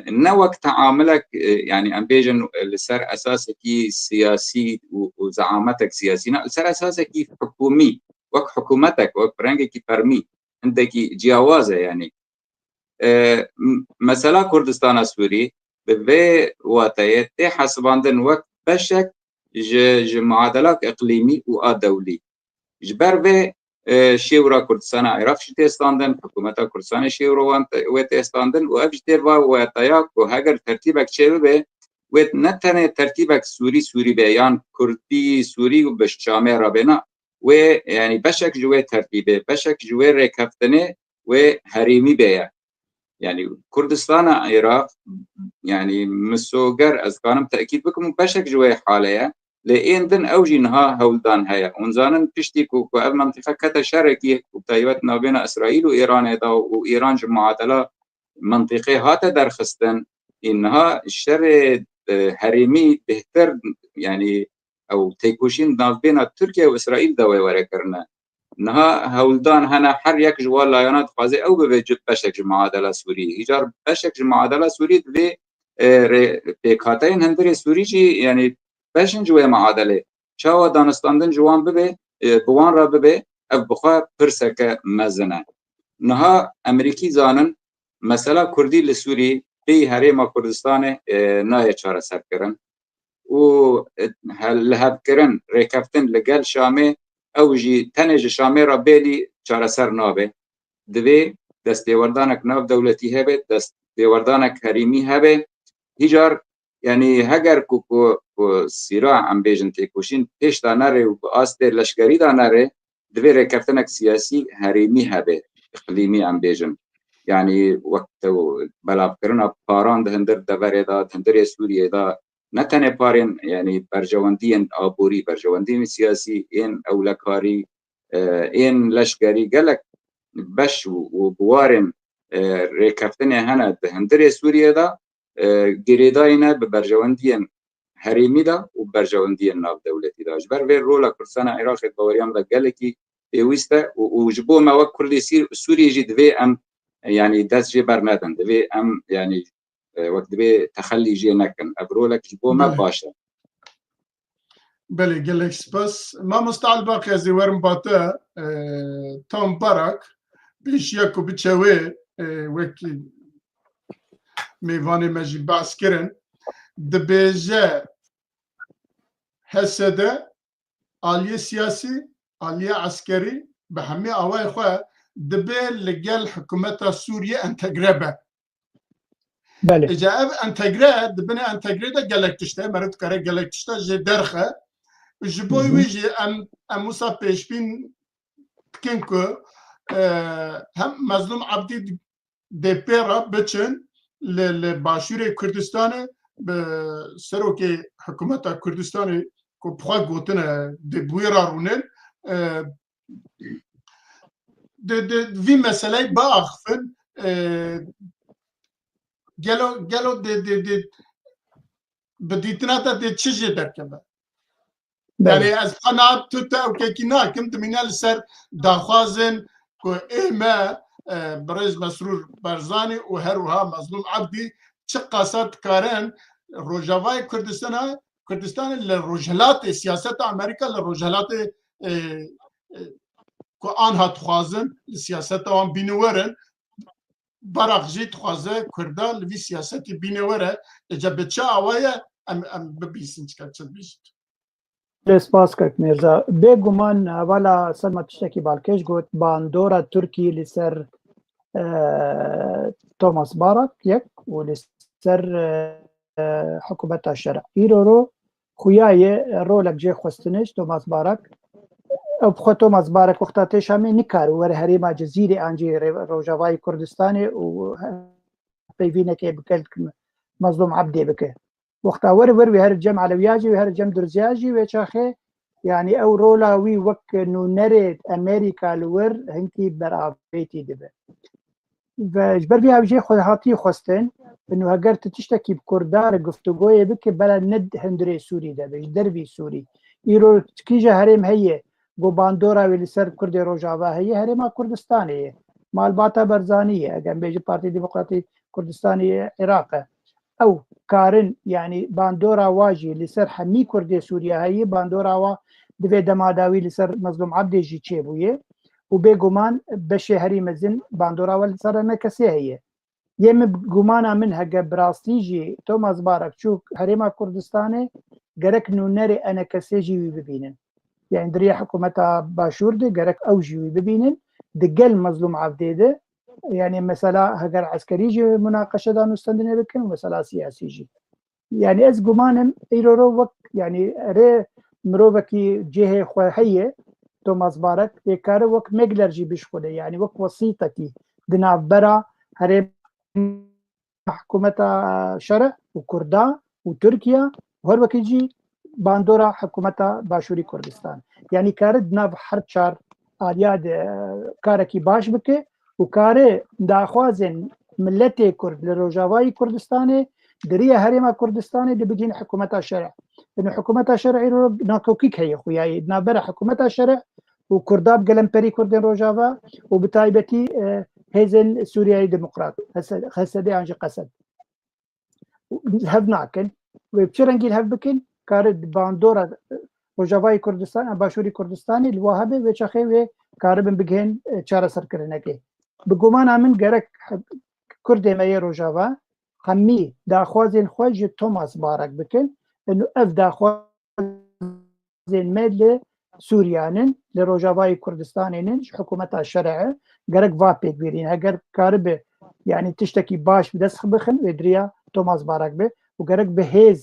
نوك تعاملك يعني ام بيجن لسر اساسك سياسي وزعامتك سياسي لسر اساسك حكومي وك حكومتك وك برنجك فرمي عندك جوازه يعني مثلا كردستان السوري ببي واتيت حسباندن وقت بشك معادلات اقليمي ودولي جبر به شیورا کردستان عراق شتی استاندن حکومت کردستان شیورا وات استاندن و ابجتر و تایا و هاگر ترتیبک چه به و نتنه ترتیبک سوری بیان کردی سوری و بشامه رابنا و یعنی بشک جوه ترتیبه بشک جوه رکفتنه و حریمی بیا يعني كردستان عراق يعني مسوغر از كانم تأكيد بكم بشك جوه حاليا لأن دن أوجي نها هولدان هيا ونزانن بشتيكو كو منطقة كتا شركي وبتايبتنا بين إسرائيل وإيران هذا وإيران جماعة منطقة هاتا درخستن إنها الشر هريمي بهتر يعني أو تيكوشين ناف بين تركيا وإسرائيل دواي وركرنا نها هولدان هنا حر يك جوال لايانات قازي أو بوجود بشك معادلة سوري إيجار بشك معادلة سوري في بكاتين هندري سوري يعني بشن جوه معادلة شاو دانستاندن جوان ببه بوان را ببه اف بخوا پرسك مزنه نها امريكي زانن مثلا كردي لسوري في هريما كردستان نايه چاره سر کرن و لهب کرن رکفتن لگل شامه او جي تنج شامه را بيلي چاره سر نابه دوی دستیوردانک ناف دولتی هبه دستیوردانک حریمی هبه هیجار يعني هجر كو صراع عم بيجن تيكوشين بيش داناري وبأستر لشكري داناري دفير كفتنك سياسي هريمي هبه إقليمي عم بيجن يعني وقت بلاب كرنا باران دهندر دفري دا دهندر سوريا دا نتنه بارين يعني برجواندين آبوري برجواندين سياسي إن أولكاري إن لشكري قالك بش وبوارن ركفتنه هنا دهندر سوريا دا گریداینا به برجواندین حریمی دا و برجواندین ناف دولتی دا جبر وی رولا کردستان عراق باوریان دا گلکی ویسته و جبو ما وقت کردی سوری جی دوی ام يعني داس جي برنادن دوی ام يعني وقت دوی تخلي جي نکن ابرولك جبو ما باشه بله گلک سپاس ما مستعد باقی از ورم باته توم بارك بیش یکو بچوه وکی میوانی مجی بحث کرن دبیجه حسده آلیه سیاسی آلیه عسکری به همه آوای خواه دبی لگل حکومت سوریه انتگره بله اجا اف انتگره دبنه انتگره ده گلک تشته مرد کاره گلک تشته جه درخه جبوی ویجی ام موسا پیشبین بکن که هم مظلوم عبدی ده پیرا بچن لباشور کردستان به سروک حکومت کردستان که بخوا گوتنه ده بویرا رونن ده وی مسئله با اخفن گلو ده بدیتنا تا ده چیزی درکمه یعنی از قناعت تو تا او که ناکم دمینال سر داخوازن که ایمه برز مسرور برزانی و هروها مظلوم عبدی چه قاسات کارن روجاوای کردستان لروجهلات سیاست امریکا لروجهلات که آنها تخوازن سیاست آن بینورن براق جی تخوازه کرده لوی سیاستی بینوره اجا بچه آوائه ام ببیسن چه بیشت سپاس کرد میرزا بگمان اولا سلمت تشتکی بالکش گوت باندورا ترکی لسر توماس بارك يك ولسر حكومة الشرع إيرو خوياي رولك جي خوستنش توماس بارك او بخوتو مزبارك وقتا شامي نكار ور هريما جزيرة انجي روجاواي كردستاني و بيفينك بكل مظلوم عبدي بك وقتا ور هر جمع علوياجي وهر جمع درزياجي وشاخي يعني او رولا وي وك انه نرد امريكا لور هنكي برافيتي دبه فجبر فيها بجي هاتي خوستن انه هجر تشتكي بكردار گفتگوی بك بلا ند هندري سوري ده بج دربي سوري ايرو كيجا هرم هي گو باندورا ولی سر کرد روجاوا هي هرما كردستاني مال باتا برزانيه اگر بيجي بارتي ديمقراطي كردستاني عراق او كارن يعني باندورا واجي لسر حمي كرد سوريا هي باندورا وا دبي دماداوي لسر مظلوم عبدي جي تشيبويه وبيغمان بشي هري مزن باندورا والسر مكسي هي يم بغمانا من هجا براستيجي توماس بارك شو هريما كردستاني جرك نونري انا كسيجي ببينن يعني دريا حكومتها باشور دي جرك اوجي ببينن دقل مظلوم عبدي ده يعني مثلا هجر عسكري جي مناقشه دا نستندنه بكن ومثلا سياسي جي يعني از غمانم ايرو وقت يعني ري مروبكي جهه خوهيه توماس بارك يكار وقت مجلرجي بشخوده يعني وقت وسيطتي دنا برا هري حكومة شرع وكردان وتركيا وهر وقت يجي باندورا حكومة باشوري كردستان يعني كارد ناف حرچار آلياد كاركي باش بكي وكاره داخوازن ملتي كرد لروجاواي كردستاني دريا هريما كردستاني دي بجين حكومة الشرع انه حكومة الشرع ناكوكيك هي خوياي نابرا حكومة الشرع وكرداب قلمبري كردين روجافا وبتايبتي هيزن سورياي ديمقراط هسه دي انجي قسد الهب ناكن وبشرنجي الهب بكن كارد باندورا روجاواي كردستان باشوري كردستاني الواهبه وشخي كاربن بجين چارە سەرکردنەکەی بگومانە من گەرەک کوردێ مەیە ڕۆژاوا هەممی داخوازێن خۆی ji تۆماس بارەک بکەن ئەنو ئەف داخوازێن مێ لە سووریانن لە ڕۆژاوای کوردستانێنن حکوومەتا شەرعە گەرەک وا پێک بێرین هەگەر کاربێ یعنی تشتێکی باش دەست بخن وێدریا تۆماس بارەک بێ و گەرەک بەهێز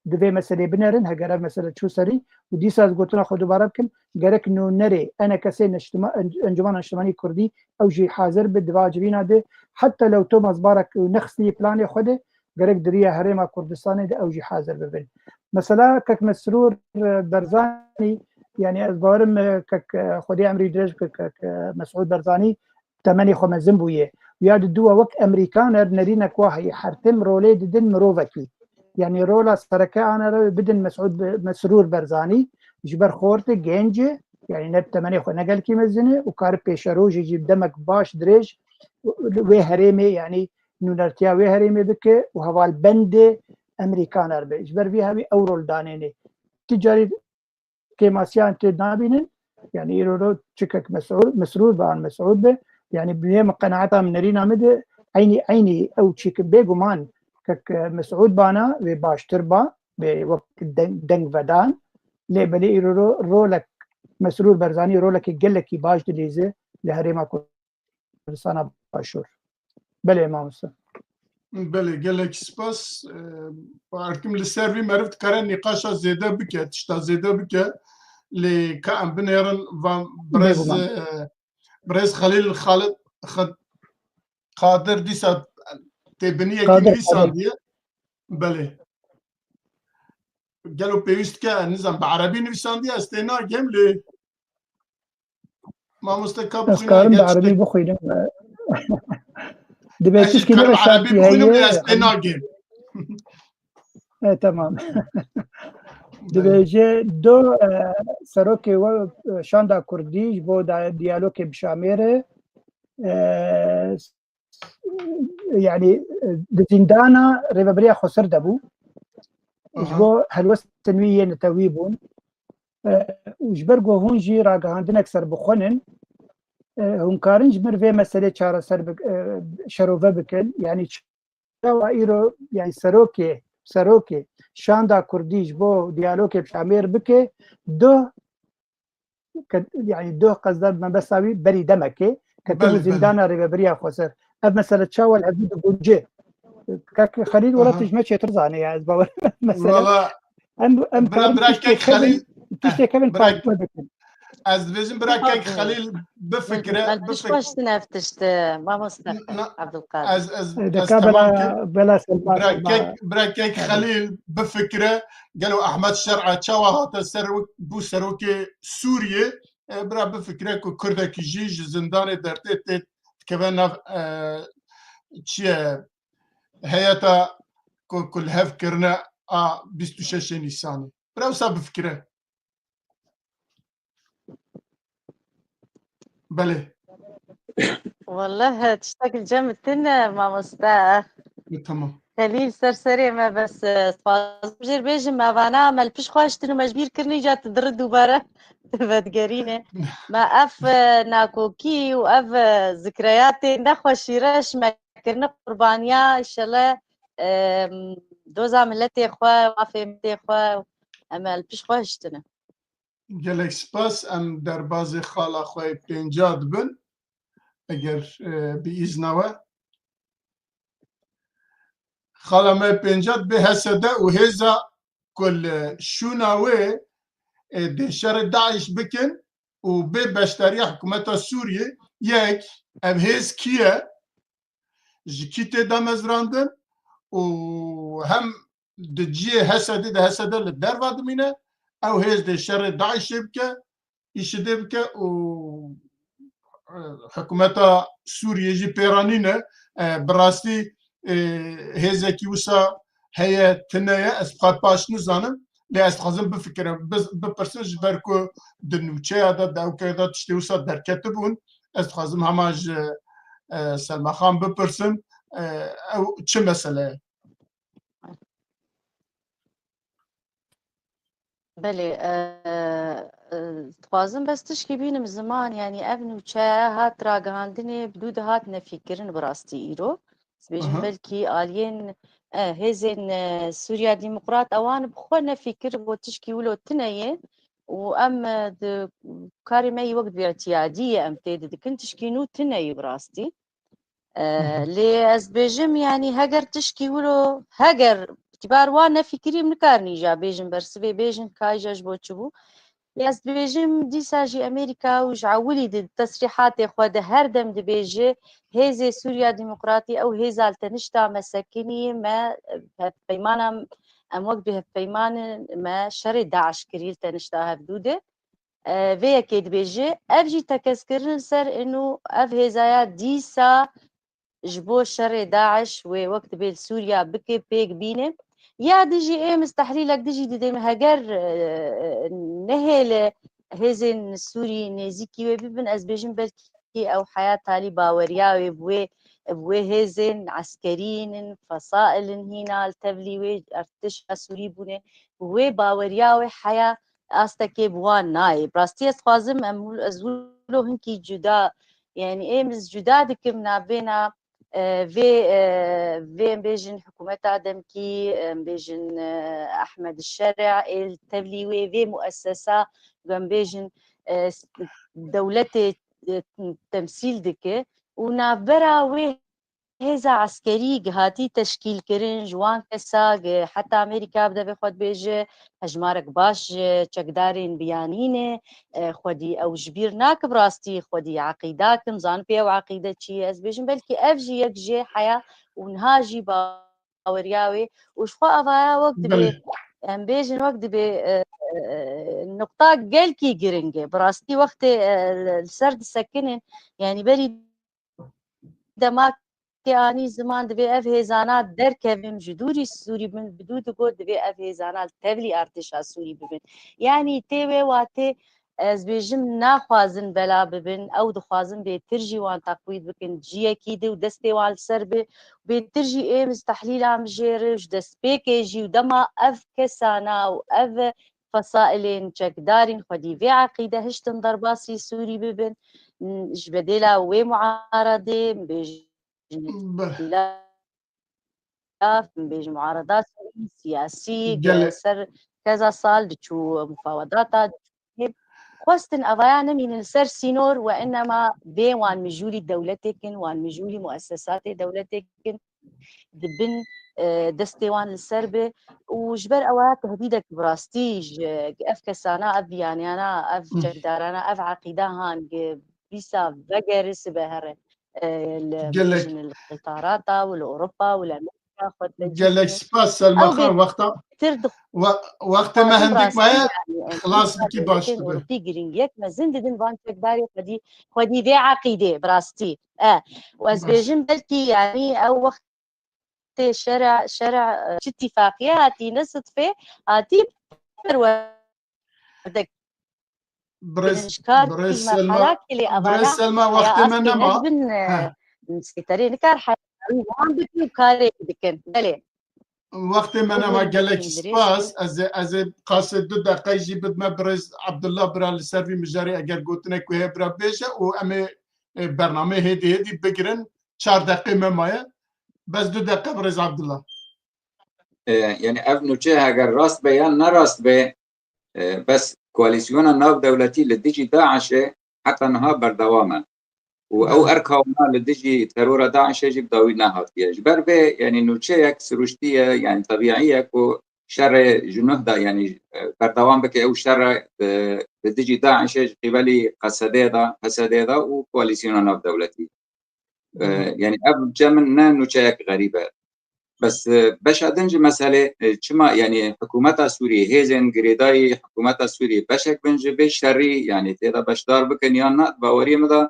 دبي مسألة بنرن هجرب مسألة شو سري ودي ساز قلت له خدوا باربكم جرك إنه نري أنا كسين أنجمان اجتماعي كردي أو جي حاضر بالدواجبين هذا حتى لو توماس بارك نخسي بلان ياخده جرك دريا هريما كردستاني أو جي حاضر ببين مثلا كك مسرور برزاني يعني أزبارم كك خدي أمري درج كك مسعود برزاني تمني خمسين بويه وياد الدوا وك أمريكان نرينا كواهي حرتم رولي دين مروفكي يعني رولا سركة أنا بدن مسرور برزاني جبر خورته جنجة يعني نب تمني خو نقل كي مزنه وكار بيشروج يجيب دمك باش دريج وهريمي يعني نونرتيا وهريمي بك وهوال بند أمريكان أربع جبر فيها بي أورول دانيني تجاري كيماسيان تدابينن يعني يرو تشكك مسرور بان مسعود به يعني بنيم قناعتها من رينا مد عيني أو تشيك بيجومان كك مسعود بانا باشتر با بوقت دنگ ودان لي بلي رولك مسرور برزاني رولك قلك باش دليزه لهريما كردستان باشور بلي امام حسين بله قالك سباس باركم للسيرفي معرفت كان نقاشا زياده بك تشتا زياده بك اللي كان بنيرن برز خليل خالد قادر ديسا تبنيه كيمي سانديه بله قالوا بيوست كان نظام بعربي نفسانديه استينا جيم لي ما مستكب اسكارم بعربي بخويدم دبيتش كده بس عربي بخويدم استينا جيم تمام دبيجي دو سروكي و شاندا كرديش بو ديالوكي بشاميره يعني زندانا ريبابريا خسر دبو جبو هلوس تنوية نتويبون وجبرقو هونجي راقا عندنا اكثر بخونن هم كارن جبر في مسألة شارة سر شروفة بكن يعني شاوائيرو يعني سروكي شاندا كرديش بو ديالوكي بشامير بكي دو يعني دو قصدر من بساوي بري دمكي كتبو زندانا ريبابريا خسر هذا مسألة شاوى العبيد بوجه كاك خليل ولا تجمع شيء ترزاني يا زباور مثلا والله ام براك خليل تشتي كمان فايت از بيجن براكيك خليل بفكره البش خوش تنفتشت ما مستقبل عبد القادر از دكا تمام بلا سلمان براكيك خليل بفكره قالوا احمد شرعه تشاوا هات سروك بو سروكي سوريا برا بفكره كو كردك جيج زندان درتت كمان تشي هيئه كل هف كرنا 26 نيسان برا وسا بفكره بله والله تشتكي جمتنا ما مستاء تمام خليل سرسري ما بس بجير بيجم ما بانا ما البش خواشتنو مجبير كرني جات تدرد دوباره تبدقرينه ما اف ناكوكي واف ذكرياتي نخوش شيرش ما كرنا قربانيا ان شاء الله دوزا ملتي اخوا وافي ملتي اخوا اما البش خواشتنا gelek spas em derbazê xala xwe pênca dibin eger bi îzna we xala me pênca dibe hesede û hêza kul şûna wê dê şerê Daeş bikin û bê beşdariya hikûmeta Sûriyê yek ev hêz kî ye ji kî tê damezrandin û hem di ciyê Hesedê de Hesede li derva dimîne ew hêz dê şerê Daişê bike îşidê bike û hikûmeta Sûriyê jî pêranîne bi rastî hêzekî wisa heye tune ye ez qet baş nizanim lê ez dixwazim bifikirim bipirsin ji ber ku di nûçeya da dewkeya da tiştê wisa derketibûn ez dixwazim hema ji Selmaxan bipirsin ew çi mesele ye بله خوازم بس تشكي بينم زمان يعني ابن وشا هات راقاندني بدود هات نفكرن براستي ايرو سبيجن بلكي آلين هزين سوريا ديمقراط اوان بخوا نفكر بو تشكي ولو تنية وام كاري ماي وقت باعتيادية ام تيد كنت تشكينو تنية براستي لي ازبيجم يعني هجر تشكي ولو هجر اعتبار وانا فكري من كارني جا بيجن برسبي بيجن كايجاج بوتشبو ياس بيجم دي ساجي امريكا وجعولي دي التصريحات اخوا ده هردم دي بيجي هيزي سوريا ديمقراطي او هيزا التنشتا مساكني ما بيمانا ام وقت به بيمان ما شر داعش كريل تنشتا هبدوده في اكيد بيجي افجي تكسكرن سر انه اف هيزايا ديسا جبو شر داعش ووقت بين سوريا بكي بيك بينه يا ديجي ايه مستحليلك ديجي دي هجر نهل هزن سوري نزيكي وبيبن ازبيجن بلكي او حياة تالي باوريا بوي هزن عسكريين فصائل هنا التبلي ارتش سوري بونه بوي باوريا حياة استكي بوان ناي براستي خوازم ازولو هنكي جدا يعني ايه مز جدا دكم نابينا في بيجن حكومة دمكي بيجن أحمد الشارع التبليوي في مؤسسة بيجن دولة تمثيل دكي ونابرا وي هذا عسكري هاتي تشكيل كرن جوان كساق حتى أمريكا بدأ بخد بيجي هجمارك باش تشكدارين بيانينه خودي أو جبيرناك براستي خودي عقيداك نظان بيه وعقيدة شيء أز بيجن بلكي أفجي يكجي حياة ونهاجي باورياوي وشخوا أفايا وقت بي بيجن وقت بي النقطة قلكي جرينجي براستي وقت السرد سكنن يعني بري دماك يعني زمان دبي اف هزانات دركبم جدوري سوري من بدود قد دبي اف هزانات تبلي ارتشا سوري ببن يعني تيوي واتي از بيجم ناخوازن بلا ببن او دخوازن بيترجي وان تقويد بكن جيه كيدي ودستي وان سربي بيترجي ايه مستحليل عم جيرج دست بيكيجي ودما اف كسانا واف فصائلين جكدارين خدي في عقيدة هشتن ضرباسي سوري ببن جبديلا وي معارضة بيجي اختلاف بين معارضات سياسية سر كذا صال دشو مفاوضات خوستن أضيعنا من السر سينور وإنما وان مجولي دولتكن وان مجولي مؤسسات دولتكن دبن دستيوان السربة وجبر أوقات تهديدك براستيج أف كسانا أف يانيانا أف جدارانا أف عقيدة هان بيسا فجرس بهر قالك القطارات والأوروبا والأمريكا قالك سباس سلمى خان وقتها وقت ما عندك ما خلاص بكي باش أوروبي جرينجيك ما زنددن بان تقداري خدي ذي عقيدة براستي وأزبيجن بلكي يعني أو وقت شرع اتفاقية هاتي نصت فيه هاتي بردك بريس سلمى بريس سلمى وقت ما نما نسيتري نكار حيوان بكي وكاري بكن بلي وقت ما نما قالك سباس از قاصد دو دقيقة يجي بد ما بريس عبد الله برا السيرفي مجاري اگر قلتنا كويه برا بيجا وامي برنامج هدي بقرن 4 دقيقة مايا بس 2 دقيقة بريز عبد الله يعني ابنو جهة اگر راست بيان نراست بي بس كواليسيون الناف دولتي لديجي داعش حتى انها بردوامه او اركاونا لديجي ترور داعش يجب داوي نهات جبر بي يعني نوتشيك سروشتيه يعني طبيعيه كو شر جنوهدا يعني بردوام بك او شر لديجي داعش قبلي قسديدا وكواليسيون الناف دولتي يعني اب جمنا نوتشيك غريبه بس باش ادنج مساله چما يعني حكومه سوريا هيزن غريداي حكومه سوريا باشك بنج بشري يعني تدا باشدار بكن يا نا باوري مدا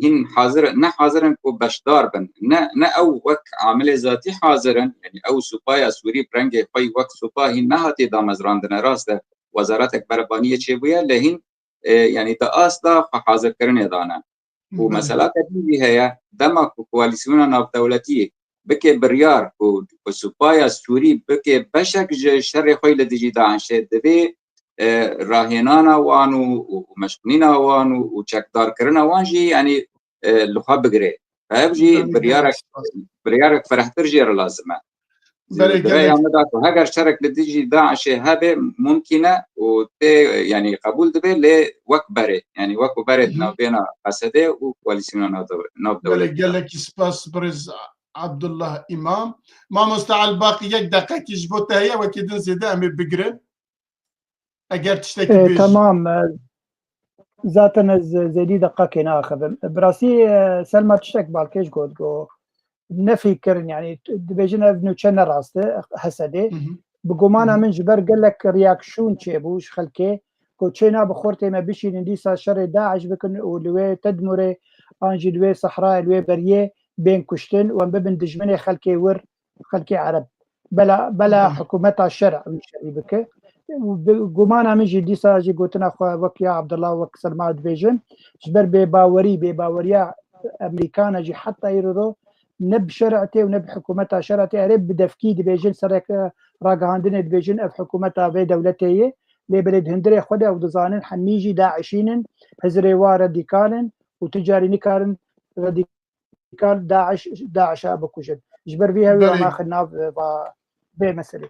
هن حاضر نه حاضرن کو باشدار بن نه او وك عامل ذاتي حاضرن يعني او سوبايا سوري برنج پاي وك سوبا هن نه هتي دا مزراندن راست وزارت بربانيه چه بويا لهن يعني تا اسدا حاضر کرن دانا ومساله دي هي دما كواليسيون ناف دولتي بكي بريار وسوبايا سوري بكي بشك شر خوي لديجي داعش دبي راهنانا وانو ومشكنينا وانو وشكدار كرنا وانجي يعني لخا بقري فابجي بريارك فرحتر جير لازمه بري عمدك وهاجر شرك لديجي داعش هذا ممكنه يعني قبول دبي لوك بري يعني وك بري نوبينا قسده وكواليسيون نوب دولة قال لك سباس برز عبد الله امام ما مستعل باقي 1 دقيقه كيجبوتها هي وكيدن زيدا امي بقرن اگر تشتكي بيش تمام ذاتنا زيدي دقة كنا اخذ براسي سلمى تشتك بالكيش جو نفي كرن يعني دبيجنا ابنو تشنر راسته حسدي بقومانا من جبر قال لك رياكشون تشيبوش خلكي كوتشينا بخورتي ما بيشي نديسا شر داعش بكن ولوي تدمري انجي لوي صحراء لوي بريه بين كشتن وببن دجمني خلكي ور خلكي عرب بلا حكومتها الشرع مش بك قومانا من ديسا جي قوتنا اخو وكيا عبد الله وك سلمى دبيجن جبر بباوريا امريكان جي حتى يرضو نب شرعتي ونب حكومتها شرعتي عرب بدفكي دبيجن سرك راقهاندن دبيجن اف حكومتها في دولتي لي بلد هندري خدا ودزانن حميجي داعشين هزري راديكالن وتجاري نكارن راديكال داعش ابكوجن جبر بيها وما اخذنا بمساله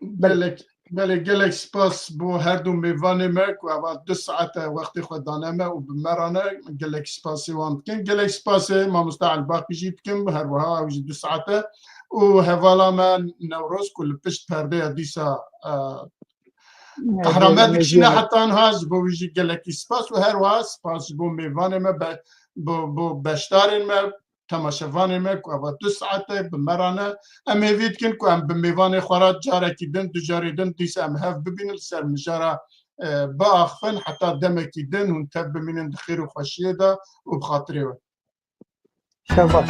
قال لك سباس بو هردو ميفاني ماك و 2 ساعات وقت خدانا ما وبمرانا قال لك سباس وان كان قال لك سباس ما مستعل باقي جيت كم هروها وجي 2 ساعات وهفالا ما نوروز كل بشت بردي ديسا قهرمات كشنا حتى نهاز بو يجي قال لك سباس وهروها سباس بو ميفاني ما بو بشتارين ما تماشفان مك و 2 ساعات بمرانا ام هيفيت كن كو ام بميفان خرات جاره كيدن تجاري دن تيس ام هاف ببين السر مجاره باخفن حتى دمك كيدن ونتب من الخير وخشيده وبخاطري شباب